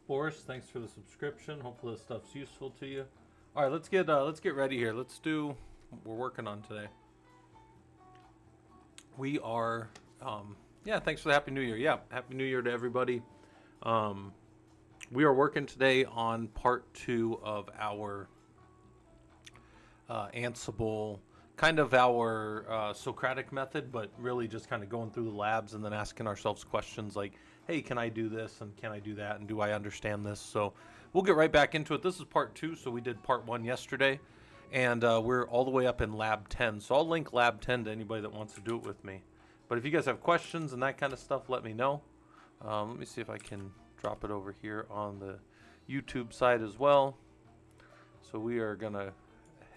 Boris, thanks for the subscription. Hopefully this stuff's useful to you. All right, let's get ready here. Let's do what we're working on today. We are, yeah, thanks for the Happy New Year. Yeah, Happy New Year to everybody. We are working today on part 2 of our Ansible, kind of our Socratic method, but really just kind of going through the labs and then asking ourselves questions like, hey, can I do this and can I do that and do I understand this? So we'll get right back into it. This is part 2, so we did part 1 yesterday, and we're all the way up in lab 10. So I'll link lab 10 to anybody that wants to do it with me. But if you guys have questions and that kind of stuff, let me know. Let me see if I can drop it over here on the YouTube side as well. So we are going to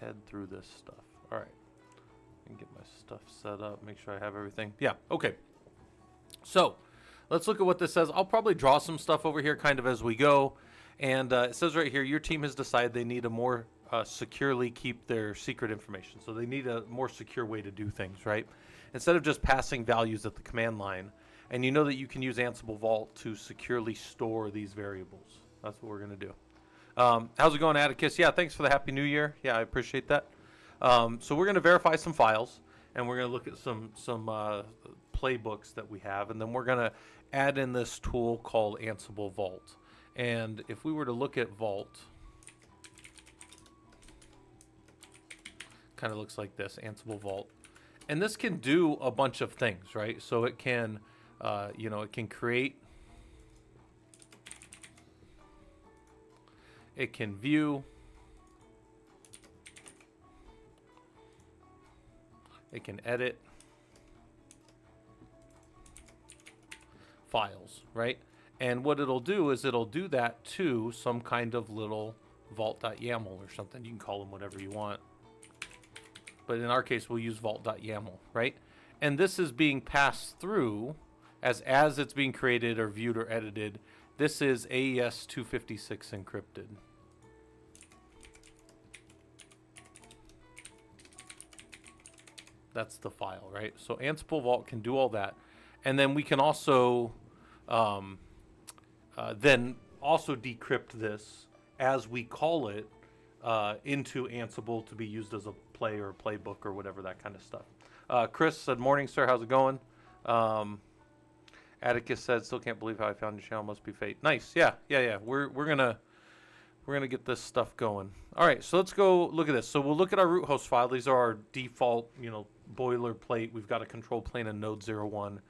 head through this stuff. All right. And get my stuff set up, make sure I have everything. Yeah, okay. So let's look at what this says. I'll probably draw some stuff over here kind of as we go. And it says right here, your team has decided they need a more securely keep their secret information. So they need a more secure way to do things, right? Instead of just passing values at the command line. And you know that you can use Ansible Vault to securely store these variables. That's what we're going to do. How's it going, Atticus? Yeah, thanks for the Happy New Year. Yeah, I appreciate that. So we're going to verify some files, and we're going to look at some playbooks that we have, and then we're going to add in this tool called Ansible Vault. And if we were to look at Vault, kind of looks like this, Ansible Vault. And this can do a bunch of things, right? So it can, it can create, it can view, it can edit files, right? And what it'll do is it'll do that to some kind of little vault.yaml or something. You can call them whatever you want. But in our case, we'll use vault.yaml, right? And this is being passed through as it's being created or viewed or edited. This is AES 256 encrypted. That's the file, right? So Ansible Vault can do all that. And then we can also then also decrypt this as we call it into Ansible to be used as a play or a playbook or whatever, that kind of stuff. Chris said, morning, sir. How's it going? Atticus said, still can't believe how I found your channel. Must be fate. Nice. Yeah. We're gonna get this stuff going. All right, so let's go look at this. So we'll look at our root host file. These are our default, boilerplate. We've got a control plane and node 01.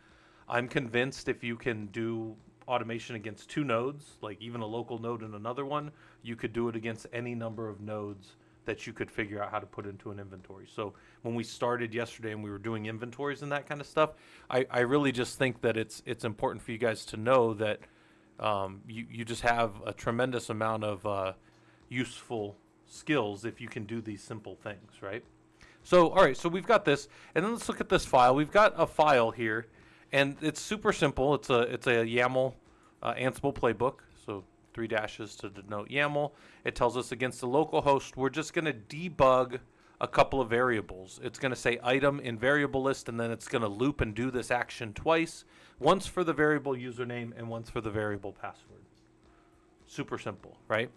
I'm convinced if you can do automation against 2 nodes, like even a local node and another one, you could do it against any number of nodes that you could figure out how to put into an inventory. So when we started yesterday and we were doing inventories and that kind of stuff, I really just think that it's important for you guys to know that you just have a tremendous amount of useful skills if you can do these simple things, right? So, all right, so we've got this, and then let's look at this file. We've got a file here, and it's super simple. It's a YAML Ansible playbook, so 3 dashes to denote YAML. It tells us against the local host, we're just going to debug a couple of variables. It's going to say item in variable list, and then it's going to loop and do this action twice, once for the variable username and once for the variable password. Super simple, right?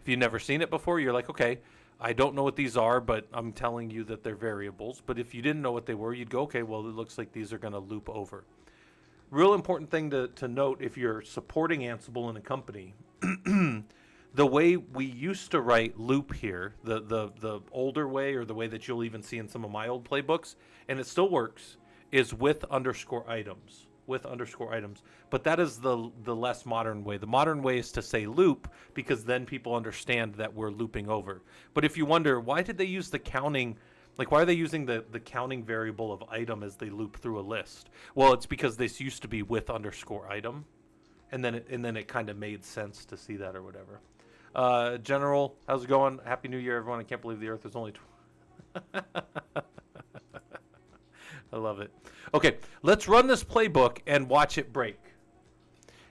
If you've never seen it before, you're like, okay, I don't know what these are, but I'm telling you that they're variables. But if you didn't know what they were, you'd go, okay, well, it looks like these are going to loop over. Real important thing to note if you're supporting Ansible in a company, the way we used to write loop here, the older way, or the way that you'll even see in some of my old playbooks, and it still works, is with underscore items. But that is the less modern way. The modern way is to say loop, because then people understand that we're looping over. But if you wonder, why did they use the counting, like why are they using the counting variable of item as they loop through a list? Well, it's because this used to be with underscore item, and then it kind of made sense to see that or whatever. General, how's it going? Happy New Year, everyone. I can't believe the Earth is only I love it. Okay, let's run this playbook and watch it break.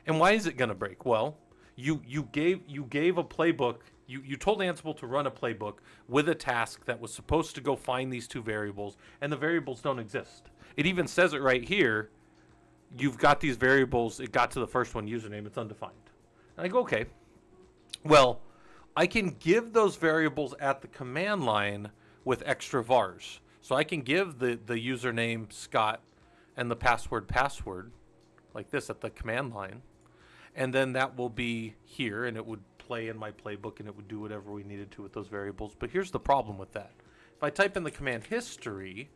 And why is it going to break? Well, you gave a playbook. You told Ansible to run a playbook with a task that was supposed to go find these 2 variables, and the variables don't exist. It even says it right here. You've got these variables. It got to the first one, username. It's undefined. I go, okay. Well, I can give those variables at the command line with extra vars. So I can give the username Scott and the password like this at the command line. And then that will be here, and it would play in my playbook, and it would do whatever we needed to with those variables. But here's the problem with that. If I type in the command history,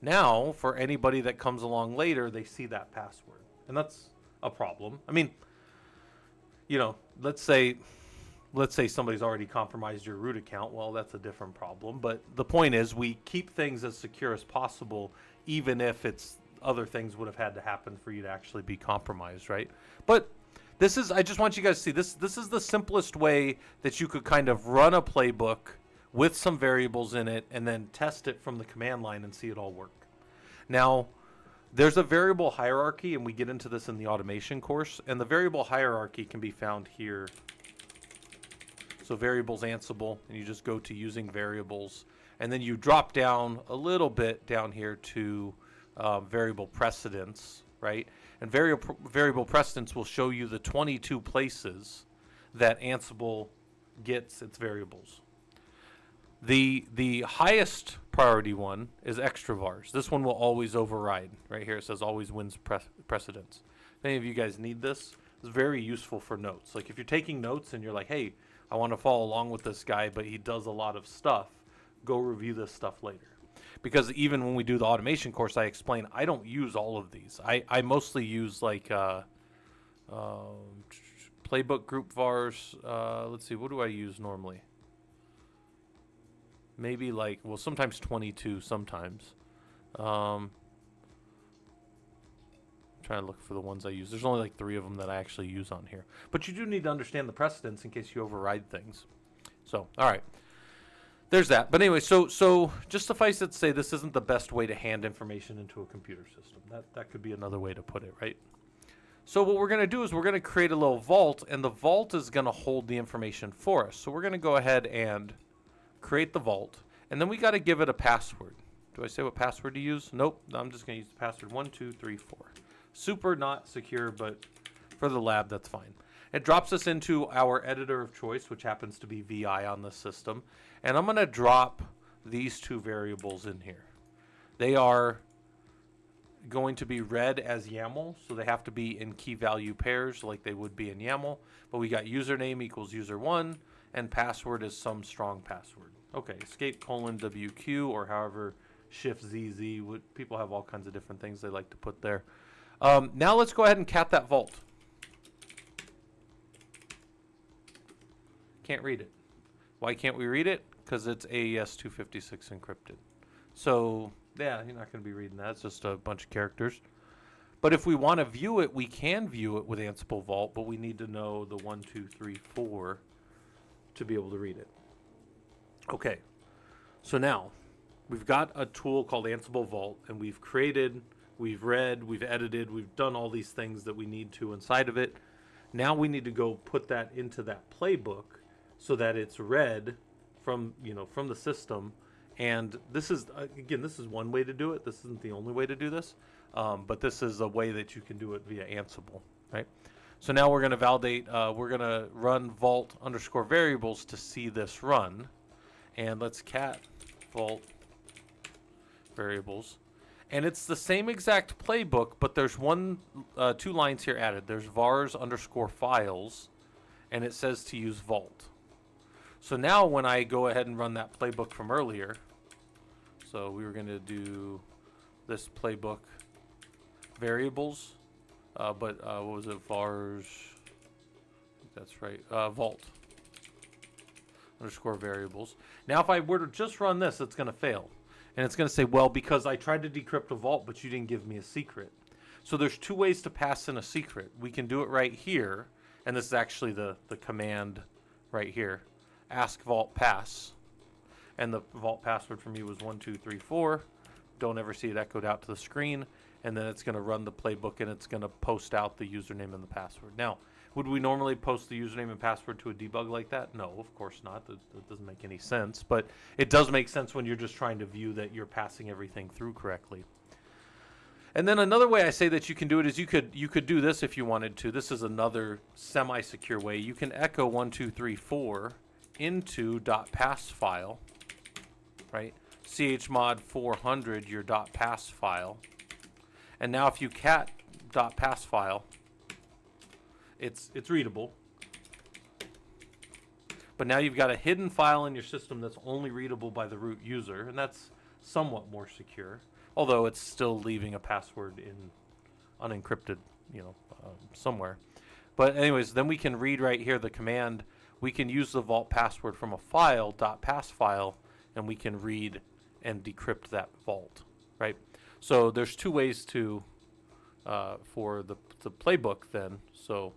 now for anybody that comes along later, they see that password. And that's a problem. I mean, you know, let's say somebody's already compromised your root account. Well, that's a different problem. But the point is, we keep things as secure as possible, even if it's other things would have had to happen for you to actually be compromised, right? But this is, I just want you guys to see, this is the simplest way that you could kind of run a playbook with some variables in it and then test it from the command line and see it all work. Now, there's a variable hierarchy, and we get into this in the automation course, and the variable hierarchy can be found here. So variables Ansible, and you just go to using variables, and then you drop down a little bit down here to variable precedence, right? And variable precedence will show you the 22 places that Ansible gets its variables. The highest priority one is extra vars. This one will always override. Right here it says always wins precedence. If any of you guys need this, it's very useful for notes. Like if you're taking notes and you're like, hey, I want to follow along with this guy, but he does a lot of stuff, go review this stuff later. Because even when we do the automation course, I explain I don't use all of these. I mostly use like playbook group vars. Let's see, what do I use normally? Maybe like, well, sometimes 22, sometimes. Trying to look for the ones I use. There's only like 3 of them that I actually use on here. But you do need to understand the precedence in case you override things. So, all right. There's that. But anyway, so just suffice it to say this isn't the best way to hand information into a computer system. That could be another way to put it, right? So what we're going to do is we're going to create a little vault, and the vault is going to hold the information for us. So we're going to go ahead and create the vault, and then we got to give it a password. Do I say what password to use? Nope. I'm just going to use the password 1234. Super not secure, but for the lab, that's fine. It drops us into our editor of choice, which happens to be VI on the system. And I'm going to drop these 2 variables in here. They are going to be read as YAML, so they have to be in key value pairs like they would be in YAML. But we got username equals user1, and password is some strong password. Okay, escape : WQ, or however shift ZZ. People have all kinds of different things they like to put there. Now let's go ahead and cat that vault. Can't read it. Why can't we read it? Because it's AES 256 encrypted. So, yeah, you're not going to be reading that. It's just a bunch of characters. But if we want to view it, we can view it with Ansible Vault, but we need to know the 1, 2, 3, 4 to be able to read it. Okay. So now, we've got a tool called Ansible Vault, and we've created, we've read, we've edited, we've done all these things that we need to inside of it. Now we need to go put that into that playbook so that it's read from, from the system. And this is, again, this is one way to do it. This isn't the only way to do this, but this is a way that you can do it via Ansible, right? So now we're going to validate, we're going to run vault _ variables to see this run. And let's cat vault variables. And it's the same exact playbook, but there's 2 lines here added. There's vars _ files, and it says to use vault. So now when I go ahead and run that playbook from earlier, so we were going to do this playbook variables, but what was it, vars, that's right, vault _ variables. Now if I were to just run this, it's going to fail. And it's going to say, well, because I tried to decrypt a vault, but you didn't give me a secret. So there's 2 ways to pass in a secret. We can do it right here, and this is actually the command right here. Ask vault pass, and the vault password for me was 1234. Don't ever see it echoed out to the screen, and then it's going to run the playbook, and it's going to post out the username and the password. Now, would we normally post the username and password to a debug like that? No, of course not. That doesn't make any sense, but it does make sense when you're just trying to view that you're passing everything through correctly. And then another way I say that you can do it is you could do this if you wanted to. This is another semi-secure way. You can echo 1234 into .pass file, right? chmod 400 your .pass file. And now if you cat .pass file, it's readable. But now you've got a hidden file in your system that's only readable by the root user, and that's somewhat more secure. Although it's still leaving a password in unencrypted, somewhere. But anyways, then we can read right here the command. We can use the vault password from a file, .pass file, and we can read and decrypt that vault, right? So there's two ways to, for the playbook then. So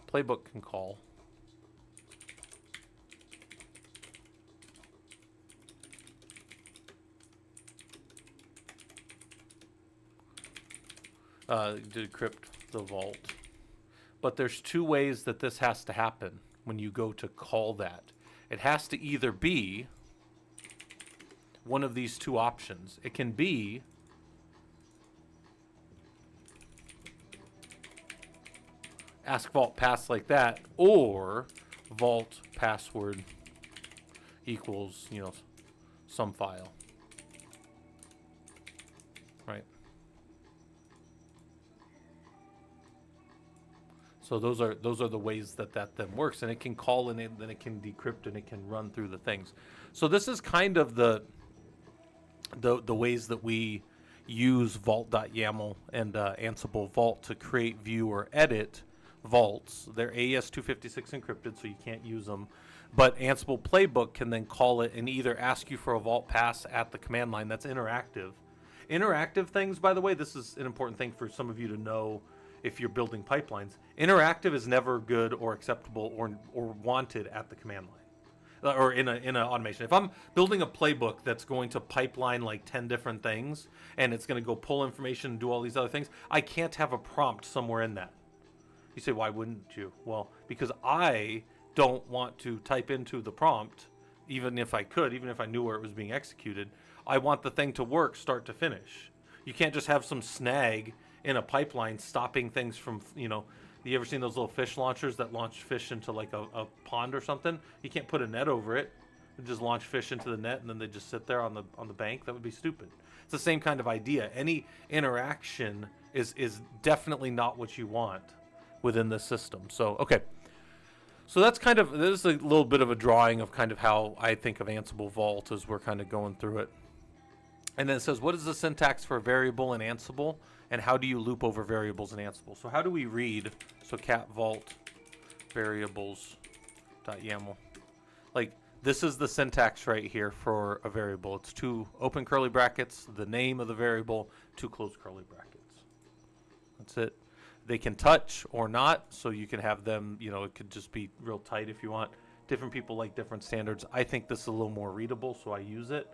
playbook can call. Decrypt the vault. But there's two ways that this has to happen when you go to call that. It has to either be one of these two options. It can be ask vault pass like that, or vault password equals, some file. Right? So those are the ways that then works, and it can call and then it can decrypt and it can run through the things. So this is kind of the ways that we use vault.yaml and Ansible Vault to create, view, or edit vaults. They're AES-256 encrypted, so you can't use them. But Ansible Playbook can then call it and either ask you for a vault pass at the command line. That's interactive. Interactive things, by the way, this is an important thing for some of you to know. If you're building pipelines, interactive is never good or acceptable or wanted at the command line or in a automation. If I'm building a playbook that's going to pipeline like 10 different things and it's going to go pull information and do all these other things, I can't have a prompt somewhere in that. You say, why wouldn't you? Well, because I don't want to type into the prompt, even if I could, even if I knew where it was being executed. I want the thing to work start to finish. You can't just have some snag in a pipeline stopping things from, you ever seen those little fish launchers that launch fish into like a pond or something? You can't put a net over it and just launch fish into the net and then they just sit there on the bank. That would be stupid. It's the same kind of idea. Any interaction is definitely not what you want within the system. So, okay. So that's this is a little bit of a drawing of kind of how I think of Ansible Vault as we're kind of going through it. And then it says, what is the syntax for a variable in Ansible? And how do you loop over variables in Ansible? So how do we read? So cat vault variables.yaml. Like, this is the syntax right here for a variable. It's two open curly brackets, the name of the variable, two closed curly brackets. That's it. They can touch or not, so you can have them, it could just be real tight if you want. Different people like different standards. I think this is a little more readable, so I use it.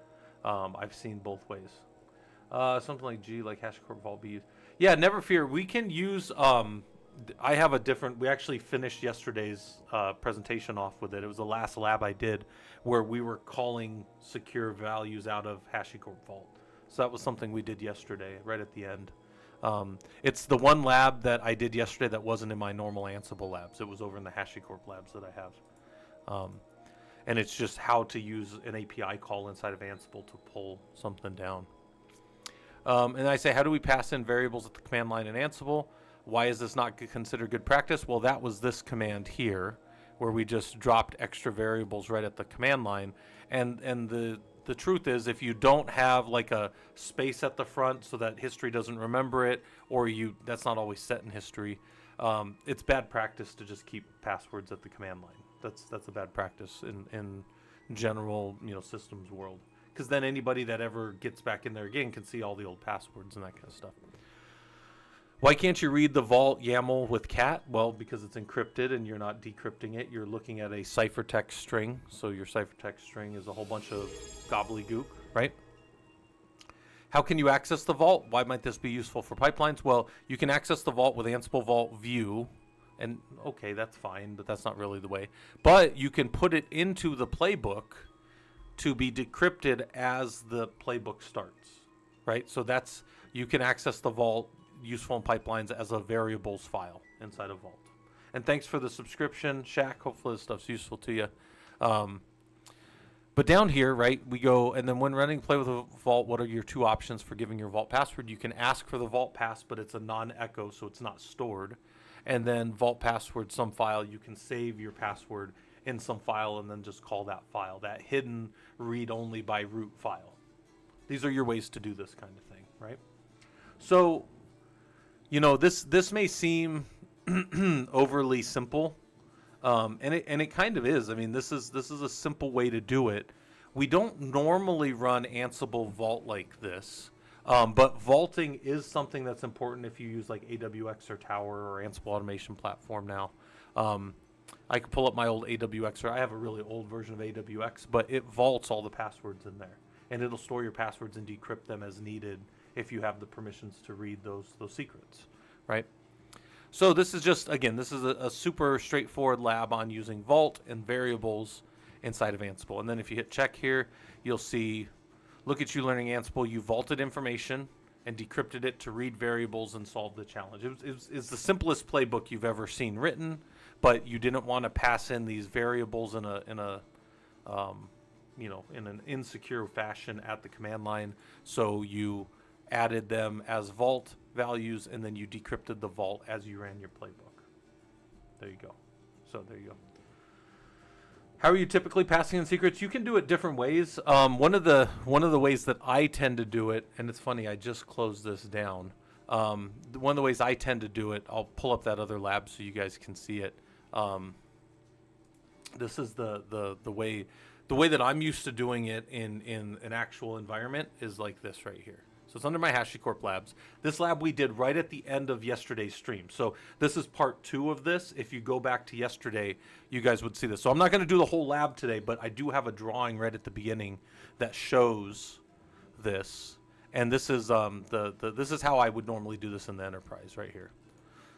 I've seen both ways. Something like G, like HashiCorp Vault be used. Yeah, never fear. We can use, I have a different, we actually finished yesterday's presentation off with it. It was the last lab I did where we were calling secure values out of HashiCorp Vault. So that was something we did yesterday, right at the end. It's the one lab that I did yesterday that wasn't in my normal Ansible labs. It was over in the HashiCorp labs that I have. And it's just how to use an API call inside of Ansible to pull something down. And I say, how do we pass in variables at the command line in Ansible? Why is this not considered good practice? Well, that was this command here, where we just dropped extra variables right at the command line. And the truth is, if you don't have like a space at the front so that history doesn't remember it, or that's not always set in history, it's bad practice to just keep passwords at the command line. That's a bad practice in general, systems world. Because then anybody that ever gets back in there again can see all the old passwords and that kind of stuff. Why can't you read the vault YAML with cat? Well, because it's encrypted and you're not decrypting it. You're looking at a ciphertext string. So your ciphertext string is a whole bunch of gobbledygook, right? How can you access the vault? Why might this be useful for pipelines? Well, you can access the vault with Ansible Vault View. And okay, that's fine, but that's not really the way. But you can put it into the playbook to be decrypted as the playbook starts, right? So that's, you can access the vault, useful in pipelines, as a variables file inside of Vault. And thanks for the subscription, Shaq. Hopefully this stuff's useful to you. But down here, right, we go, and then when running play with a vault, what are your two options for giving your vault password? You can ask for the vault pass, but it's a non-echo, so it's not stored. And then vault password, some file, you can save your password in some file and then just call that file, that hidden read-only by root file. These are your ways to do this kind of thing, right? So, you know, this may seem overly simple. And it kind of is. I mean, this is a simple way to do it. We don't normally run Ansible Vault like this, but vaulting is something that's important if you use like AWX or Tower or Ansible Automation Platform now. I could pull up my old AWX, or I have a really old version of AWX, but it vaults all the passwords in there, and it'll store your passwords and decrypt them as needed if you have the permissions to read those secrets, right? So this is just, again, this is a super straightforward lab on using Vault and variables inside of Ansible. And then if you hit check here, you'll see, look at you learning Ansible. You vaulted information and decrypted it to read variables and solve the challenge. It's the simplest playbook you've ever seen written, but you didn't want to pass in these variables in an insecure fashion at the command line. So you added them as vault values, and then you decrypted the vault as you ran your playbook. There you go. So there you go. How are you typically passing in secrets? You can do it different ways. One of the ways that I tend to do it, and it's funny, I just closed this down. One of the ways I tend to do it, I'll pull up that other lab so you guys can see it. This is the way that I'm used to doing it in an actual environment is like this right here. So it's under my HashiCorp labs. This lab we did right at the end of yesterday's stream. So this is part 2 of this. If you go back to yesterday, you guys would see this. So I'm not going to do the whole lab today, but I do have a drawing right at the beginning that shows this. And this is this is how I would normally do this in the enterprise right here.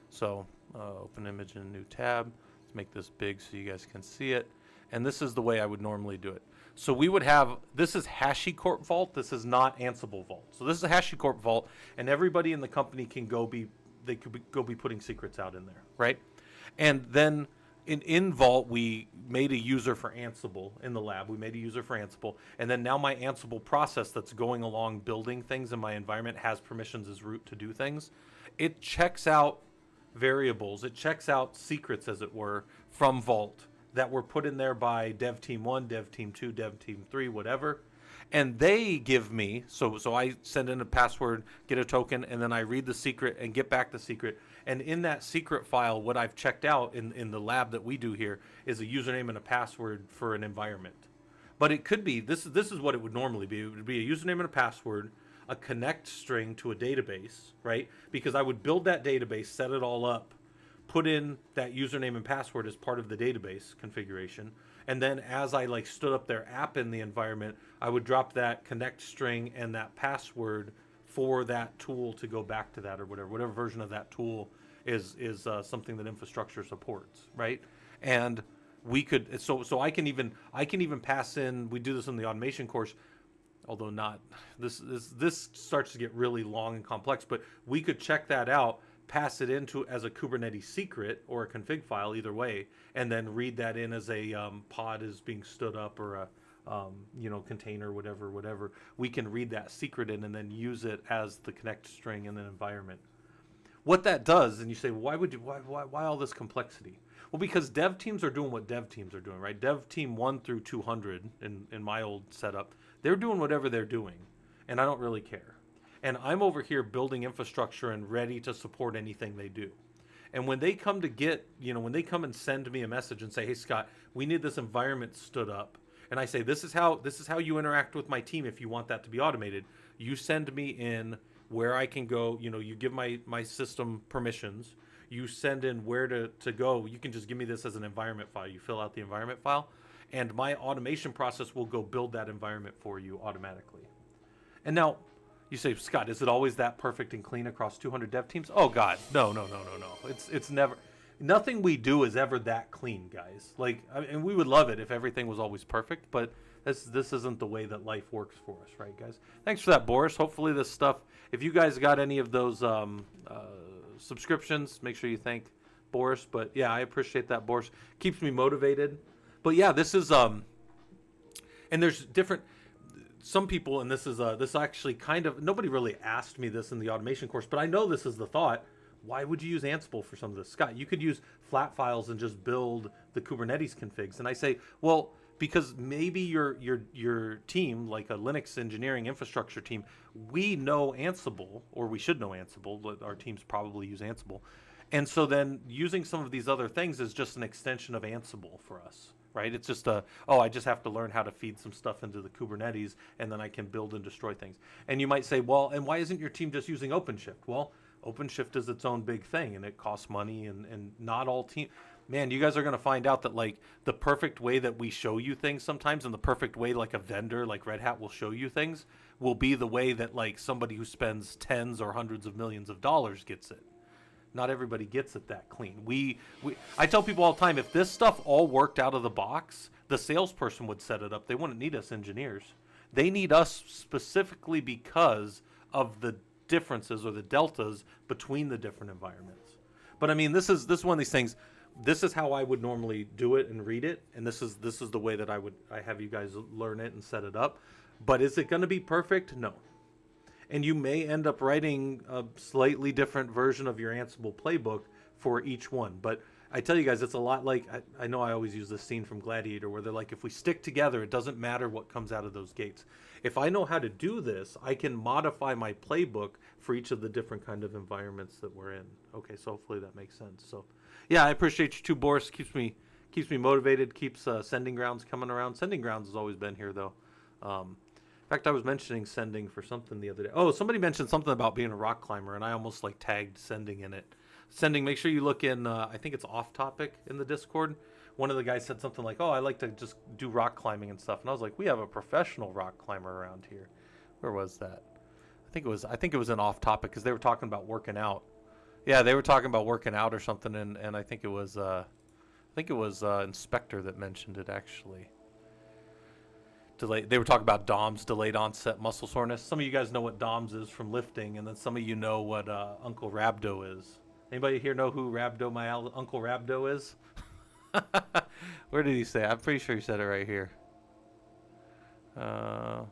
So open image in a new tab. Let's make this big so you guys can see it. And this is the way I would normally do it. So we would have, this is HashiCorp Vault. This is not Ansible Vault. So this is a HashiCorp Vault, and everybody in the company can go be putting secrets out in there, right? And then in Vault, we made a user for Ansible in the lab. We made a user for Ansible, and then now my Ansible process that's going along building things in my environment has permissions as root to do things. It checks out variables. It checks out secrets, as it were, from Vault that were put in there by Dev Team 1, Dev Team 2, Dev Team 3, whatever. And they give me, so I send in a password, get a token, and then I read the secret and get back the secret. And in that secret file, what I've checked out in the lab that we do here is a username and a password for an environment. But it could be, this is what it would normally be. It would be a username and a password, a connect string to a database, right? Because I would build that database, set it all up, put in that username and password as part of the database configuration, and then as I like stood up their app in the environment, I would drop that connect string and that password for that tool to go back to that, or whatever version of that tool is something that infrastructure supports, right? And we could, so I can even pass in. We do this in the automation course, although not this starts to get really long and complex, but we could check that out, pass it into as a Kubernetes secret or a config file, either way, and then read that in as a pod is being stood up, or a container, whatever. We can read that secret in and then use it as the connect string in an environment. What that does, and you say, why all this complexity? Well, because dev teams are doing what dev teams are doing, right? Dev team 1 through 200 in my old setup, they're doing whatever they're doing, and I don't really care. And I'm over here building infrastructure and ready to support anything they do. And when they come to when they come and send me a message and say, hey, Scott, we need this environment stood up. And I say, this is how you interact with my team if you want that to be automated. You send me in where I can go, you give my system permissions. You send in where to go. You can just give me this as an environment file. You fill out the environment file, and my automation process will go build that environment for you automatically. And now, you say, Scott, is it always that perfect and clean across 200 dev teams? Oh God, no. It's never. Nothing we do is ever that clean, guys. And we would love it if everything was always perfect, but This isn't the way that life works for us, right, guys? Thanks for that, Boris. Hopefully this stuff, if you guys got any of those subscriptions, make sure you thank Boris. But yeah, I appreciate that, Boris. Keeps me motivated. But yeah, this is and there's different some people, and this actually kind of, nobody really asked me this in the automation course, but I know this is the thought. Why would you use Ansible for some of this? Scott, you could use flat files and just build the Kubernetes configs. And I say, well, because maybe your team, like a Linux engineering infrastructure team, we know Ansible, or we should know Ansible. Our teams probably use Ansible. And so then using some of these other things is just an extension of Ansible for us, right? It's just I just have to learn how to feed some stuff into the Kubernetes, and then I can build and destroy things. And you might say, well, and why isn't your team just using OpenShift? Well, OpenShift is its own big thing, and it costs money, and not all team. Man, you guys are going to find out that like the perfect way that we show you things sometimes, and the perfect way like a vendor like Red Hat will show you things, will be the way that like somebody who spends tens or hundreds of millions of dollars gets it. Not everybody gets it that clean. I tell people all the time, if this stuff all worked out of the box, the salesperson would set it up. They wouldn't need us engineers. They need us specifically because of the differences or the deltas between the different environments. But I mean, this is one of these things. This is how I would normally do it and read it, and this is the way that I have you guys learn it and set it up. But is it going to be perfect? No. And you may end up writing a slightly different version of your Ansible playbook for each one. But I tell you guys, it's a lot like, I know I always use this scene from Gladiator where they're like, if we stick together, it doesn't matter what comes out of those gates. If I know how to do this, I can modify my playbook for each of the different kind of environments that we're in. Okay, so hopefully that makes sense. So yeah, I appreciate you too, Boris. Keeps me motivated, keeps Sending Grounds coming around. Sending Grounds has always been here though. In fact, I was mentioning Sending for something the other day. Oh, somebody mentioned something about being a rock climber, and I almost like tagged Sending in it. Sending, make sure you look in, I think it's Off Topic in the Discord. One of the guys said something like, oh, I like to just do rock climbing and stuff. And I was like, we have a professional rock climber around here. Where was that? I think it was an Off Topic because they were talking about working out. Yeah, they were talking about working out or something, and I think it was Inspector that mentioned it actually. They were talking about DOMS, delayed onset muscle soreness. Some of you guys know what DOMS is from lifting, and then some of you know what Uncle Rabdo is. Anybody here know who Rabdo, my Uncle Rabdo is? Where did he say? I'm pretty sure he said it right here. Because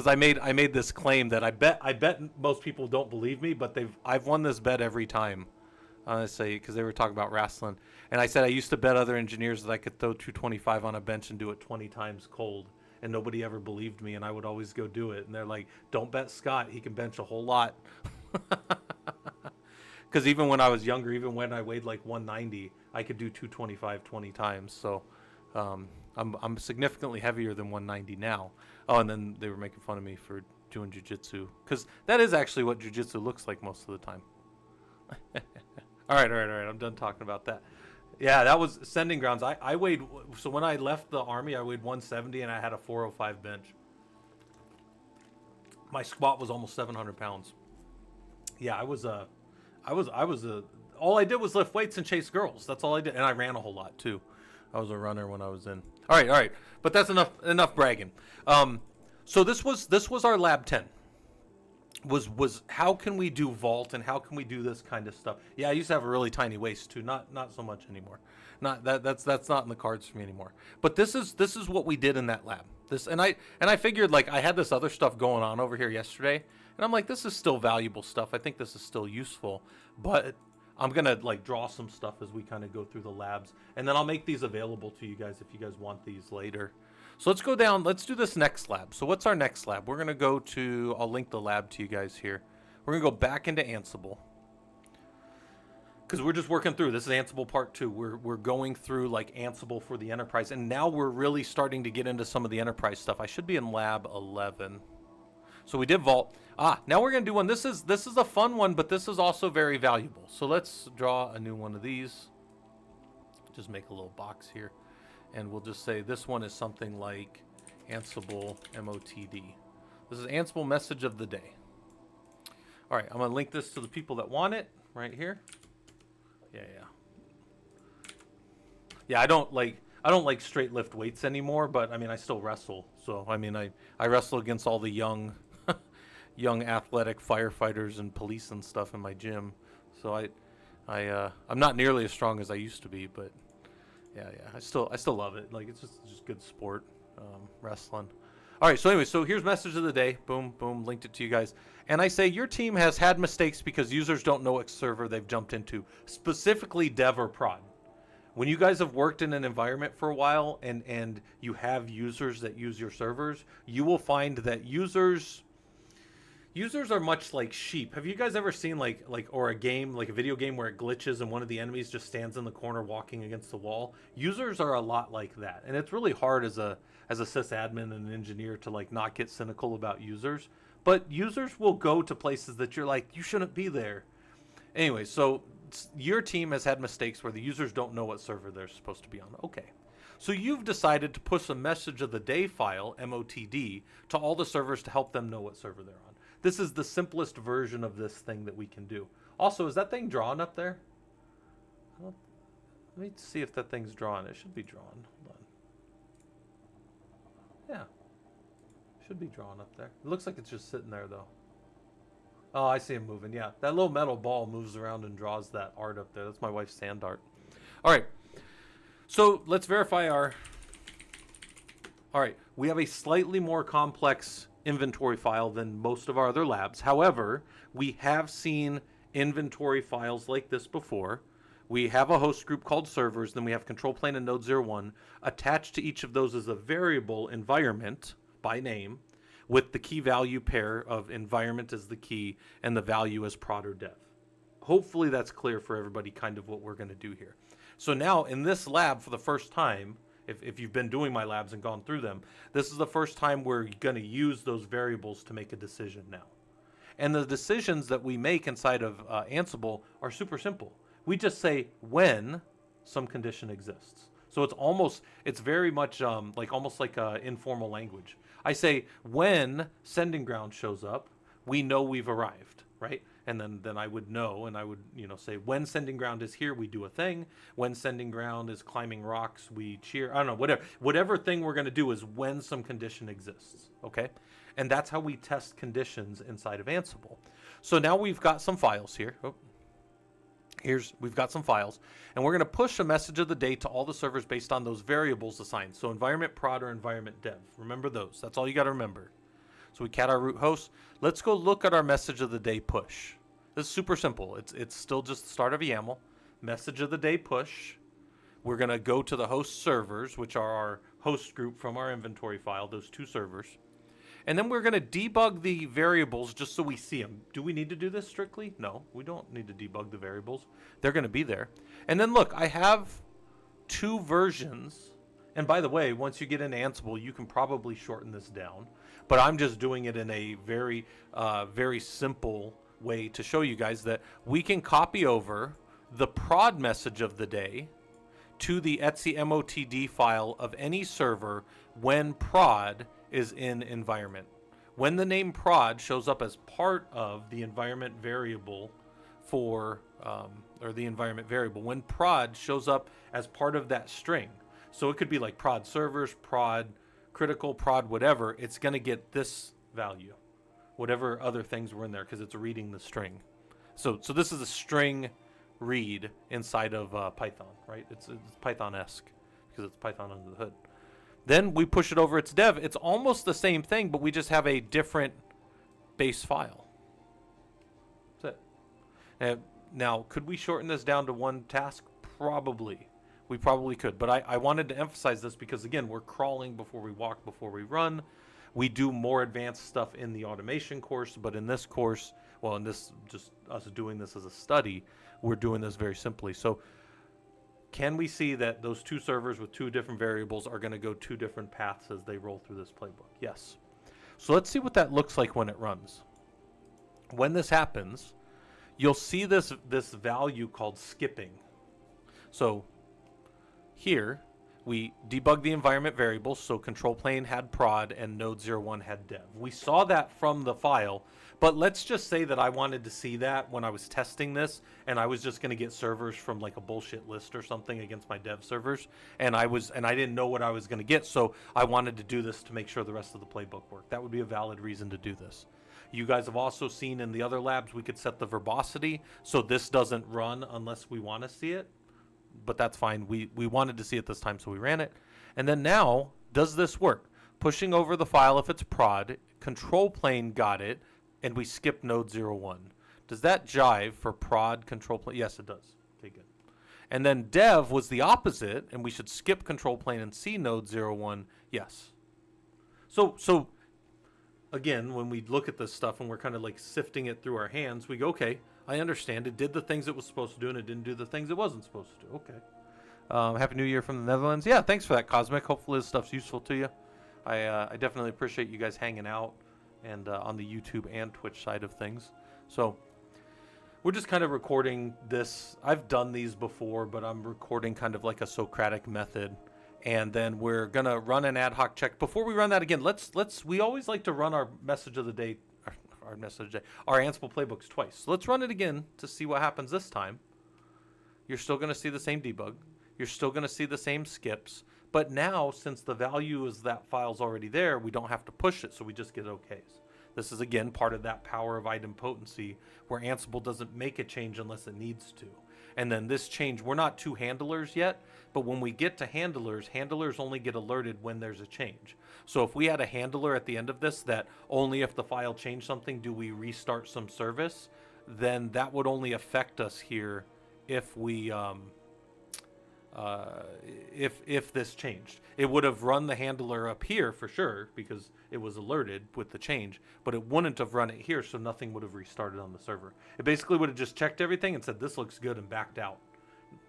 I made this claim that I bet most people don't believe me, but I've won this bet every time. Honestly, because they were talking about wrestling, and I said I used to bet other engineers that I could throw 225 on a bench and do it 20 times cold, and nobody ever believed me, and I would always go do it. And they're like, "Don't bet Scott; he can bench a whole lot." Because even when I was younger, even when I weighed like 190, I could do 225 20 times. So I'm significantly heavier than 190 now. Oh, and then they were making fun of me for doing jiu-jitsu, because that is actually what jiu-jitsu looks like most of the time. All right. I'm done talking about that. Yeah, that was Sending Grounds. I weighed, so when I left the Army, I weighed 170 and I had a 405 bench. My squat was almost 700 pounds. Yeah, I was all I did was lift weights and chase girls. That's all I did. And I ran a whole lot too. I was a runner when I was in. All right. But that's enough bragging. So this was our lab 10. Was how can we do vault and how can we do this kind of stuff? Yeah, I used to have a really tiny waist too. Not so much anymore. That's not in the cards for me anymore. But this is what we did in that lab. And I figured like I had this other stuff going on over here yesterday, and I'm like, this is still valuable stuff. I think this is still useful, but I'm gonna like draw some stuff as we kind of go through the labs, and then I'll make these available to you guys if you guys want these later. So let's go down. Let's do this next lab. So what's our next lab? We're going to go to, I'll link the lab to you guys here. We're going to go back into Ansible, because we're just working through. This is Ansible part 2. We're going through like Ansible for the enterprise. And now we're really starting to get into some of the enterprise stuff. I should be in lab 11. So we did Vault. Now we're going to do one. This is a fun one, but this is also very valuable. So let's draw a new one of these. Just make a little box here. And we'll just say this one is something like Ansible MOTD. This is Ansible message of the day. All right, I'm going to link this to the people that want it right here. Yeah, I don't like, I don't like straight lift weights anymore, but I mean I still wrestle. So I mean I wrestle against all the young young athletic firefighters and police and stuff in my gym. So I'm not nearly as strong as I used to be, but yeah, I still love it. Like it's just good sport, wrestling. All right, so anyway, so here's message of the day. Boom, boom, linked it to you guys. And I say your team has had mistakes because users don't know what server they've jumped into, specifically dev or prod. When you guys have worked in an environment for a while and you have users that use your servers, you will find that users are much like sheep. Have you guys ever seen like or a game, like a video game where it glitches and one of the enemies just stands in the corner walking against the wall? Users are a lot like that. And it's really hard as a sysadmin and an engineer to like not get cynical about users. But users will go to places that you're like, you shouldn't be there. Anyway, so your team has had mistakes where the users don't know what server they're supposed to be on. Okay. So you've decided to push a message of the day file, MOTD, to all the servers to help them know what server they're on. This is the simplest version of this thing that we can do. Also, is that thing drawn up there? Let me see if that thing's drawn. It should be drawn. Hold on. Yeah. Should be drawn up there. It looks like it's just sitting there, though. Oh, I see it moving. Yeah, that little metal ball moves around and draws that art up there. That's my wife's sand art. All right. So let's verify our... All right. We have a slightly more complex inventory file than most of our other labs. However, we have seen inventory files like this before. We have a host group called servers, then we have control plane and node 01. Attached to each of those is a variable environment by name with the key value pair of environment as the key and the value as prod or dev. Hopefully that's clear for everybody kind of what we're going to do here. So now in this lab for the first time, if you've been doing my labs and gone through them, this is the first time we're going to use those variables to make a decision now. And the decisions that we make inside of Ansible are super simple. We just say when some condition exists. So it's very much almost like informal language. I say when sending ground shows up, we know we've arrived, right? And then I would know, and I would say when sending ground is here, we do a thing. When sending ground is climbing rocks, we cheer. I don't know, whatever thing we're going to do is when some condition exists, okay? And that's how we test conditions inside of Ansible. So now we've got some files here. We've got some files, and we're going to push a message of the day to all the servers based on those variables assigned. So environment prod or environment dev. Remember those. That's all you got to remember. So we cat our root host. Let's go look at our message of the day push. This is super simple. It's still just the start of a YAML. Message of the day push. We're going to go to the host servers, which are our host group from our inventory file, those two servers. And then we're going to debug the variables just so we see them. Do we need to do this strictly? No, we don't need to debug the variables. They're going to be there. And then look, I have two versions. And by the way, once you get into Ansible, you can probably shorten this down. But I'm just doing it in a very, very simple way to show you guys that we can copy over the prod message of the day to the etc MOTD file of any server when prod is in environment. When the name prod shows up as part of the environment variable or the environment variable, when prod shows up as part of that string, so it could be like prod servers, prod critical, prod whatever, it's going to get this value, whatever other things were in there, because it's reading the string. So this is a string read inside of Python, right? It's Python-esque because it's Python under the hood. Then we push it over its dev. It's almost the same thing, but we just have a different base file. That's it. Now, could we shorten this down to one task? Probably. We probably could. But I wanted to emphasize this because, again, we're crawling before we walk, before we run. We do more advanced stuff in the automation course, but in this course, well, in this, just us doing this as a study, we're doing this very simply. So can we see that those two servers with two different variables are going to go two different paths as they roll through this playbook? Yes. So let's see what that looks like when it runs. When this happens, you'll see this value called skipping. So here, we debug the environment variables, so control plane had prod and node 01 had dev. We saw that from the file, But let's just say that I wanted to see that when I was testing this, and I was just going to get servers from like a bullshit list or something against my dev servers, and I didn't know what I was going to get, so I wanted to do this to make sure the rest of the playbook worked. That would be a valid reason to do this. You guys have also seen in the other labs we could set the verbosity, so this doesn't run unless we want to see it, but that's fine. We wanted to see it this time, so we ran it. And then now, does this work? Pushing over the file if it's prod, control plane got it, and we skip node 01. Does that jive for prod control plane? Yes, it does. Okay, good. And then dev was the opposite, and we should skip control plane and see node 01. Yes. So again, when we look at this stuff and we're kind of like sifting it through our hands, we go, okay, I understand. It did the things it was supposed to do, and it didn't do the things it wasn't supposed to do. Okay. Happy New Year from the Netherlands. Yeah, thanks for that, Cosmic. Hopefully this stuff's useful to you. I definitely appreciate you guys hanging out and on the YouTube and Twitch side of things. So we're just kind of recording this. I've done these before, but I'm recording kind of like a Socratic method. And then we're going to run an ad hoc check. Before we run that again, we always like to run our message of the day, our Ansible playbooks twice. So let's run it again to see what happens this time. You're still going to see the same debug. You're still going to see the same skips. But now, since the value is that file's already there, we don't have to push it, so we just get OKs. This is, again, part of that power of idempotency, where Ansible doesn't make a change unless it needs to. And then this change, we're not to handlers yet, but when we get to handlers only get alerted when there's a change. So if we had a handler at the end of this that only if the file changed something do we restart some service, then that would only affect us here if we if this changed. It would have run the handler up here for sure because it was alerted with the change, but it wouldn't have run it here, so nothing would have restarted on the server. It basically would have just checked everything and said this looks good and backed out.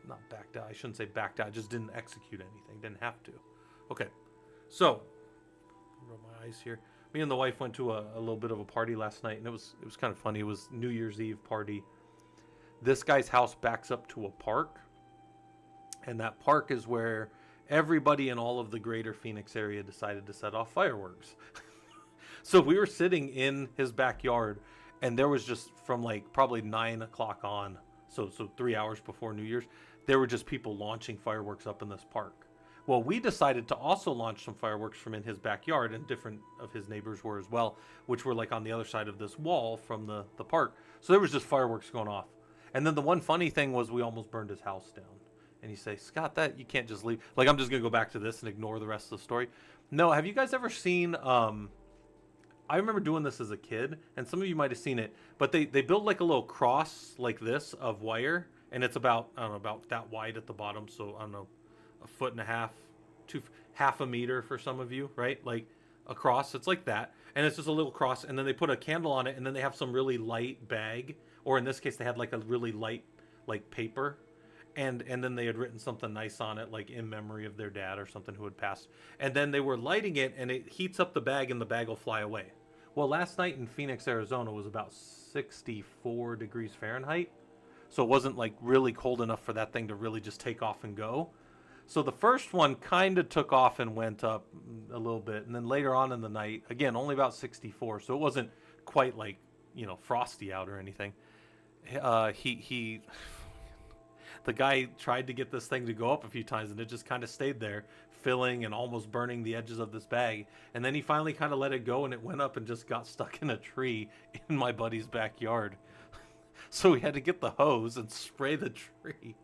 Not backed out, I shouldn't say backed out, it just didn't execute anything, didn't have to. Okay, so rub my eyes here. Me and the wife went to a little bit of a party last night, and it was kind of funny. It was New Year's Eve party. This guy's house backs up to a park, and that park is where everybody in all of the greater Phoenix area decided to set off fireworks. So we were sitting in his backyard, and there was just from like probably 9 o'clock on, so 3 hours before New Year's, there were just people launching fireworks up in this park. Well, we decided to also launch some fireworks from in his backyard, and different of his neighbors were as well, which were like on the other side of this wall from the park. So there was just fireworks going off. And then the one funny thing was we almost burned his house down. And you say, Scott, that you can't just leave. Like, I'm just going to go back to this and ignore the rest of the story. No, have you guys ever seen, I remember doing this as a kid, and some of you might have seen it, but they build like a little cross like this of wire, and it's about, I don't know, about that wide at the bottom, so I don't know, 1.5 feet, half a meter for some of you, right? Like a cross, it's like that, and it's just a little cross, and then they put a candle on it, and then they have some really light bag, or in this case, they had like a really light, like paper, and then they had written something nice on it, like in memory of their dad or something who had passed. And then they were lighting it, and it heats up the bag, and the bag will fly away. Well, last night in Phoenix, Arizona was about 64 degrees Fahrenheit. So it wasn't like really cold enough for that thing to really just take off and go. So the first one kind of took off and went up a little bit. And then later on in the night, again, only about 64. So it wasn't quite like, you know, frosty out or anything. The guy tried to get this thing to go up a few times, and it just kind of stayed there, filling and almost burning the edges of this bag. And then he finally kind of let it go, and it went up and just got stuck in a tree in my buddy's backyard. So we had to get the hose and spray the tree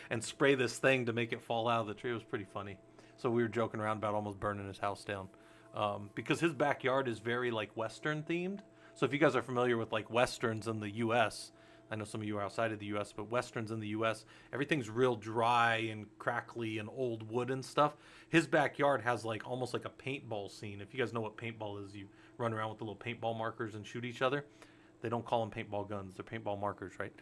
and spray this thing to make it fall out of the tree. It was pretty funny. So we were joking around about almost burning his house down. Because his backyard is very like Western themed. So if you guys are familiar with like Westerns in the U.S., I know some of you are outside of the U.S., but Westerns in the U.S., everything's real dry and crackly and old wood and stuff. His backyard has like almost like a paintball scene. If you guys know what paintball is, you run around with the little paintball markers and shoot each other. They don't call them paintball guns. They're paintball markers, right?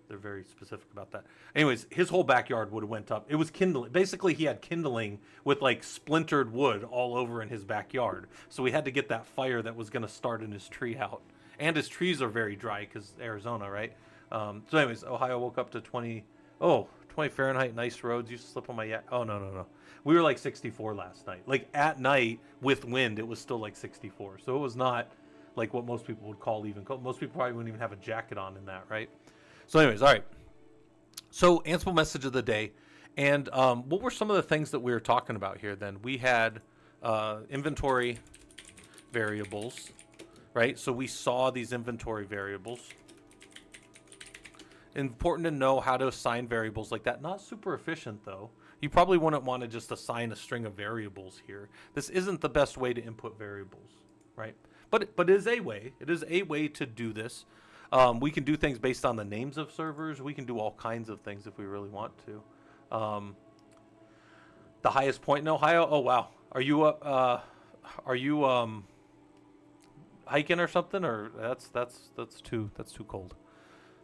They're very specific about that. Anyways, his whole backyard would have went up. It was kindling. Basically, he had kindling with like splintered wood all over in his backyard. So we had to get that fire that was going to start in his tree out. And his trees are very dry because Arizona, right? So anyways, Ohio woke up to 20 Fahrenheit, nice roads. You slip on my yak. Oh, no. We were like 64 last night. Like at night with wind, it was still like 64. So it was not like what most people would call even cold. Most people probably wouldn't even have a jacket on in that, right? So anyways, all right. So Ansible message of the day. And what were some of the things that we were talking about here then? We had inventory variables, right? So we saw these inventory variables. Important to know how to assign variables like that. Not super efficient though. You probably wouldn't want to just assign a string of variables here. This isn't the best way to input variables, right? But it is a way. It is a way to do this. We can do things based on the names of servers. We can do all kinds of things if we really want to. The highest point in Ohio. Oh wow, are you up? Are you hiking or something? Or that's too cold.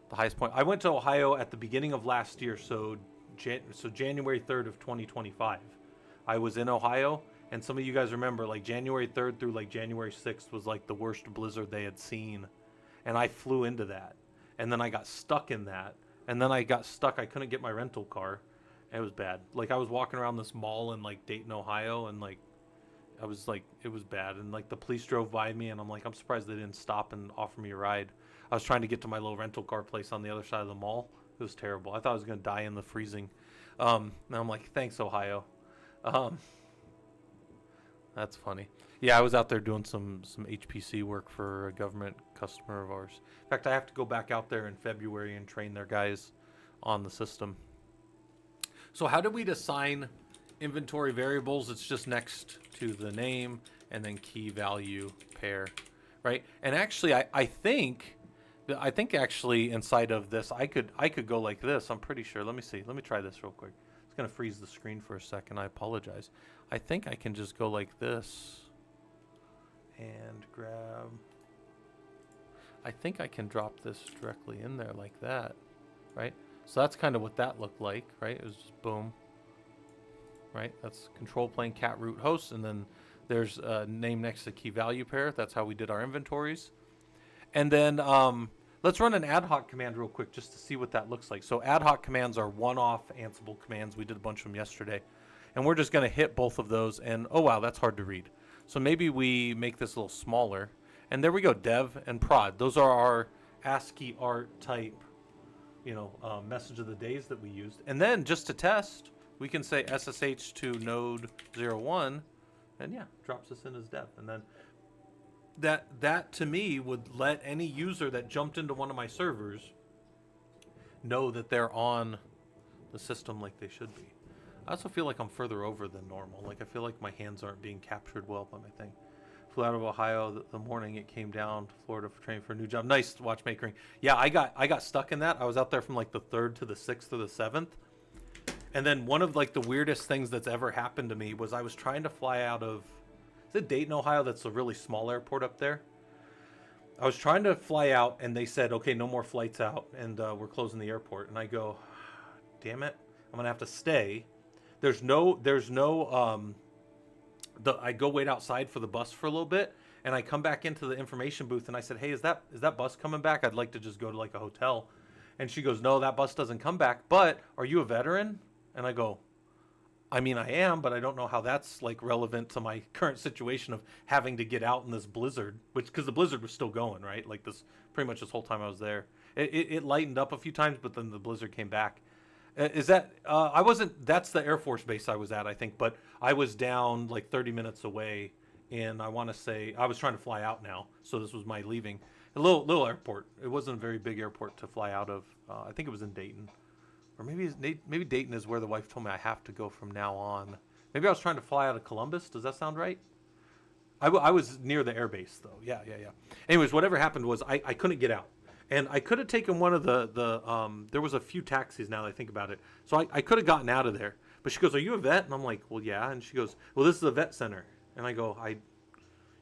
The highest point. I went to Ohio at the beginning of last year, so January 3rd of 2025. I was in Ohio, and some of you guys remember, like January 3rd through like January 6th was like the worst blizzard they had seen, and I flew into that, and then I got stuck in that, and then I got stuck. I couldn't get my rental car. It was bad. Like I was walking around this mall in like Dayton, Ohio, and like I was like, it was bad, and like the police drove by me, and I'm like, I'm surprised they didn't stop and offer me a ride. I was trying to get to my little rental car place on the other side of the mall. It was terrible. I thought I was going to die in the freezing. And I'm like, thanks, Ohio. That's funny. Yeah, I was out there doing some HPC work for a government customer of ours. In fact, I have to go back out there in February and train their guys on the system. So how do we assign inventory variables? It's just next to the name and then key value pair, right? And actually, I think actually inside of this, I could go like this. I'm pretty sure. Let me see. Let me try this real quick. It's going to freeze the screen for a second. I apologize. I think I can just go like this and grab. I think I can drop this directly in there like that, right? So that's kind of what that looked like, right? It was just boom, right? That's control plane cat root host, and then there's a name next to key value pair. That's how we did our inventories. And then let's run an ad hoc command real quick just to see what that looks like. So ad hoc commands are one-off Ansible commands. We did a bunch of them yesterday. And we're just going to hit both of those. And oh, wow, that's hard to read. So maybe we make this a little smaller. And there we go, dev and prod. Those are our ASCII art type, message of the days that we used. And then just to test, we can say SSH to node 01. And yeah, drops us in as dev. And then that to me would let any user that jumped into one of my servers know that they're on the system like they should be. I also feel like I'm further over than normal. Like I feel like my hands aren't being captured well by my thing. Flew out of Ohio the morning it came down to Florida for training for a new job. Nice watchmakering. Yeah, I got stuck in that. I was out there from like the 3rd to the 6th or the 7th. And then one of like the weirdest things that's ever happened to me was I was trying to fly out of, is it Dayton, Ohio? That's a really small airport up there. I was trying to fly out, and they said, okay, no more flights out, and we're closing the airport. And I go, damn it, I'm gonna have to stay. I go wait outside for the bus for a little bit, and I come back into the information booth, and I said, hey, is that bus coming back? I'd like to just go to like a hotel. And she goes, no, that bus doesn't come back, but are you a veteran? And I go, I mean, I am, but I don't know how that's like relevant to my current situation of having to get out in this blizzard, because the blizzard was still going, right? Like this, pretty much this whole time I was there. It lightened up a few times, but then the blizzard came back. I wasn't, that's the Air Force base I was at, I think, but I was down like 30 minutes away, and I want to say, I was trying to fly out now, so this was my leaving. A little airport. It wasn't a very big airport to fly out of. I think it was in Dayton. Or maybe Dayton is where the wife told me I have to go from now on. Maybe I was trying to fly out of Columbus. Does that sound right? I was near the air base, though. Yeah. Anyways, whatever happened was I couldn't get out. And I could have taken one of there was a few taxis now that I think about it. So I could have gotten out of there. But she goes, are you a vet? And I'm like, well, yeah. And she goes, well, this is a vet center. And I go,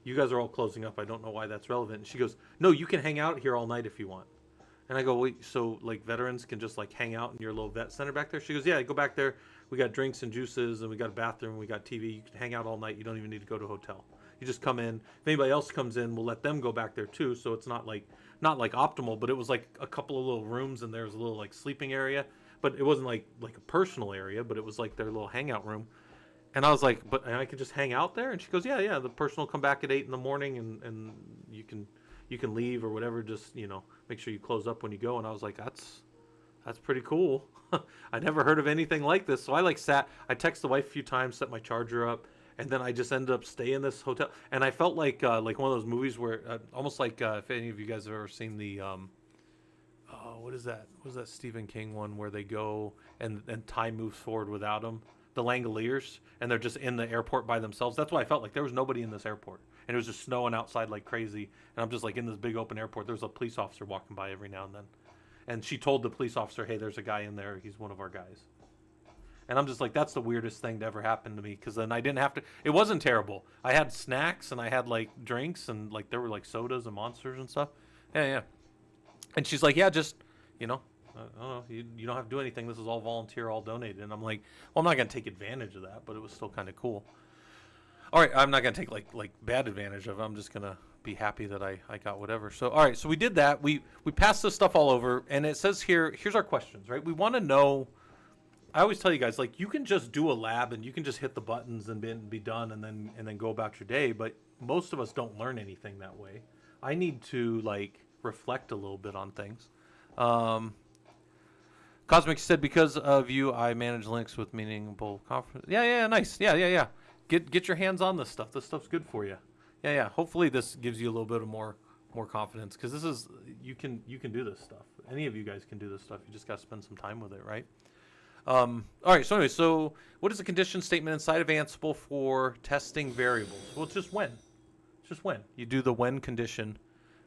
you guys are all closing up. I don't know why that's relevant. And she goes, no, you can hang out here all night if you want. And I go, wait, so like veterans can just like hang out in your little vet center back there? She goes, yeah, go back there. We got drinks and juices, and we got a bathroom, we got TV. You can hang out all night. You don't even need to go to a hotel. You just come in. If anybody else comes in, we'll let them go back there too. So it's not like optimal, but it was like a couple of little rooms, and there was a little like sleeping area, but it wasn't like a personal area, but it was like their little hangout room. And I was like, but I could just hang out there? And she goes, yeah. The person will come back at 8 in the morning, and you can leave or whatever. Just make sure you close up when you go. And I was like, that's pretty cool. I never heard of anything like this. So I I texted the wife a few times, set my charger up, and then I just ended up staying in this hotel. And I felt like one of those movies where almost like if any of you guys have ever seen the what is that? What is that Stephen King one where they go and time moves forward without them? The Langoliers, and they're just in the airport by themselves. That's what I felt like. There was nobody in this airport, and it was just snowing outside like crazy. And I'm just like in this big open airport. There's a police officer walking by every now and then, and she told the police officer, "Hey, there's a guy in there. He's one of our guys." And I'm just like, that's the weirdest thing to ever happen to me, because then I didn't have to. It wasn't terrible. I had snacks and I had like drinks and like there were like sodas and Monsters and stuff. Yeah. And she's like, yeah, just I don't know, you don't have to do anything. This is all volunteer, all donated. And I'm like, well, I'm not going to take advantage of that, but it was still kind of cool. All right, I'm not going to take like bad advantage of it. I'm just going to be happy that I got whatever. So, all right, so we did that. We passed this stuff all over, and it says here's our questions, right? We want to know. I always tell you guys, like, you can just do a lab and you can just hit the buttons and be done and then go about your day, but most of us don't learn anything that way. I need to like reflect a little bit on things. Cosmic said, because of you, I manage Linux with meaningful confidence. Yeah, nice. Yeah. Get your hands on this stuff. This stuff's good for you. Yeah. Hopefully this gives you a little bit of more confidence, because this is you can do this stuff. Any of you guys can do this stuff. You just got to spend some time with it, right? All right. So anyway, what is the condition statement inside of Ansible for testing variables? Well, it's just when. It's just when you do the when condition,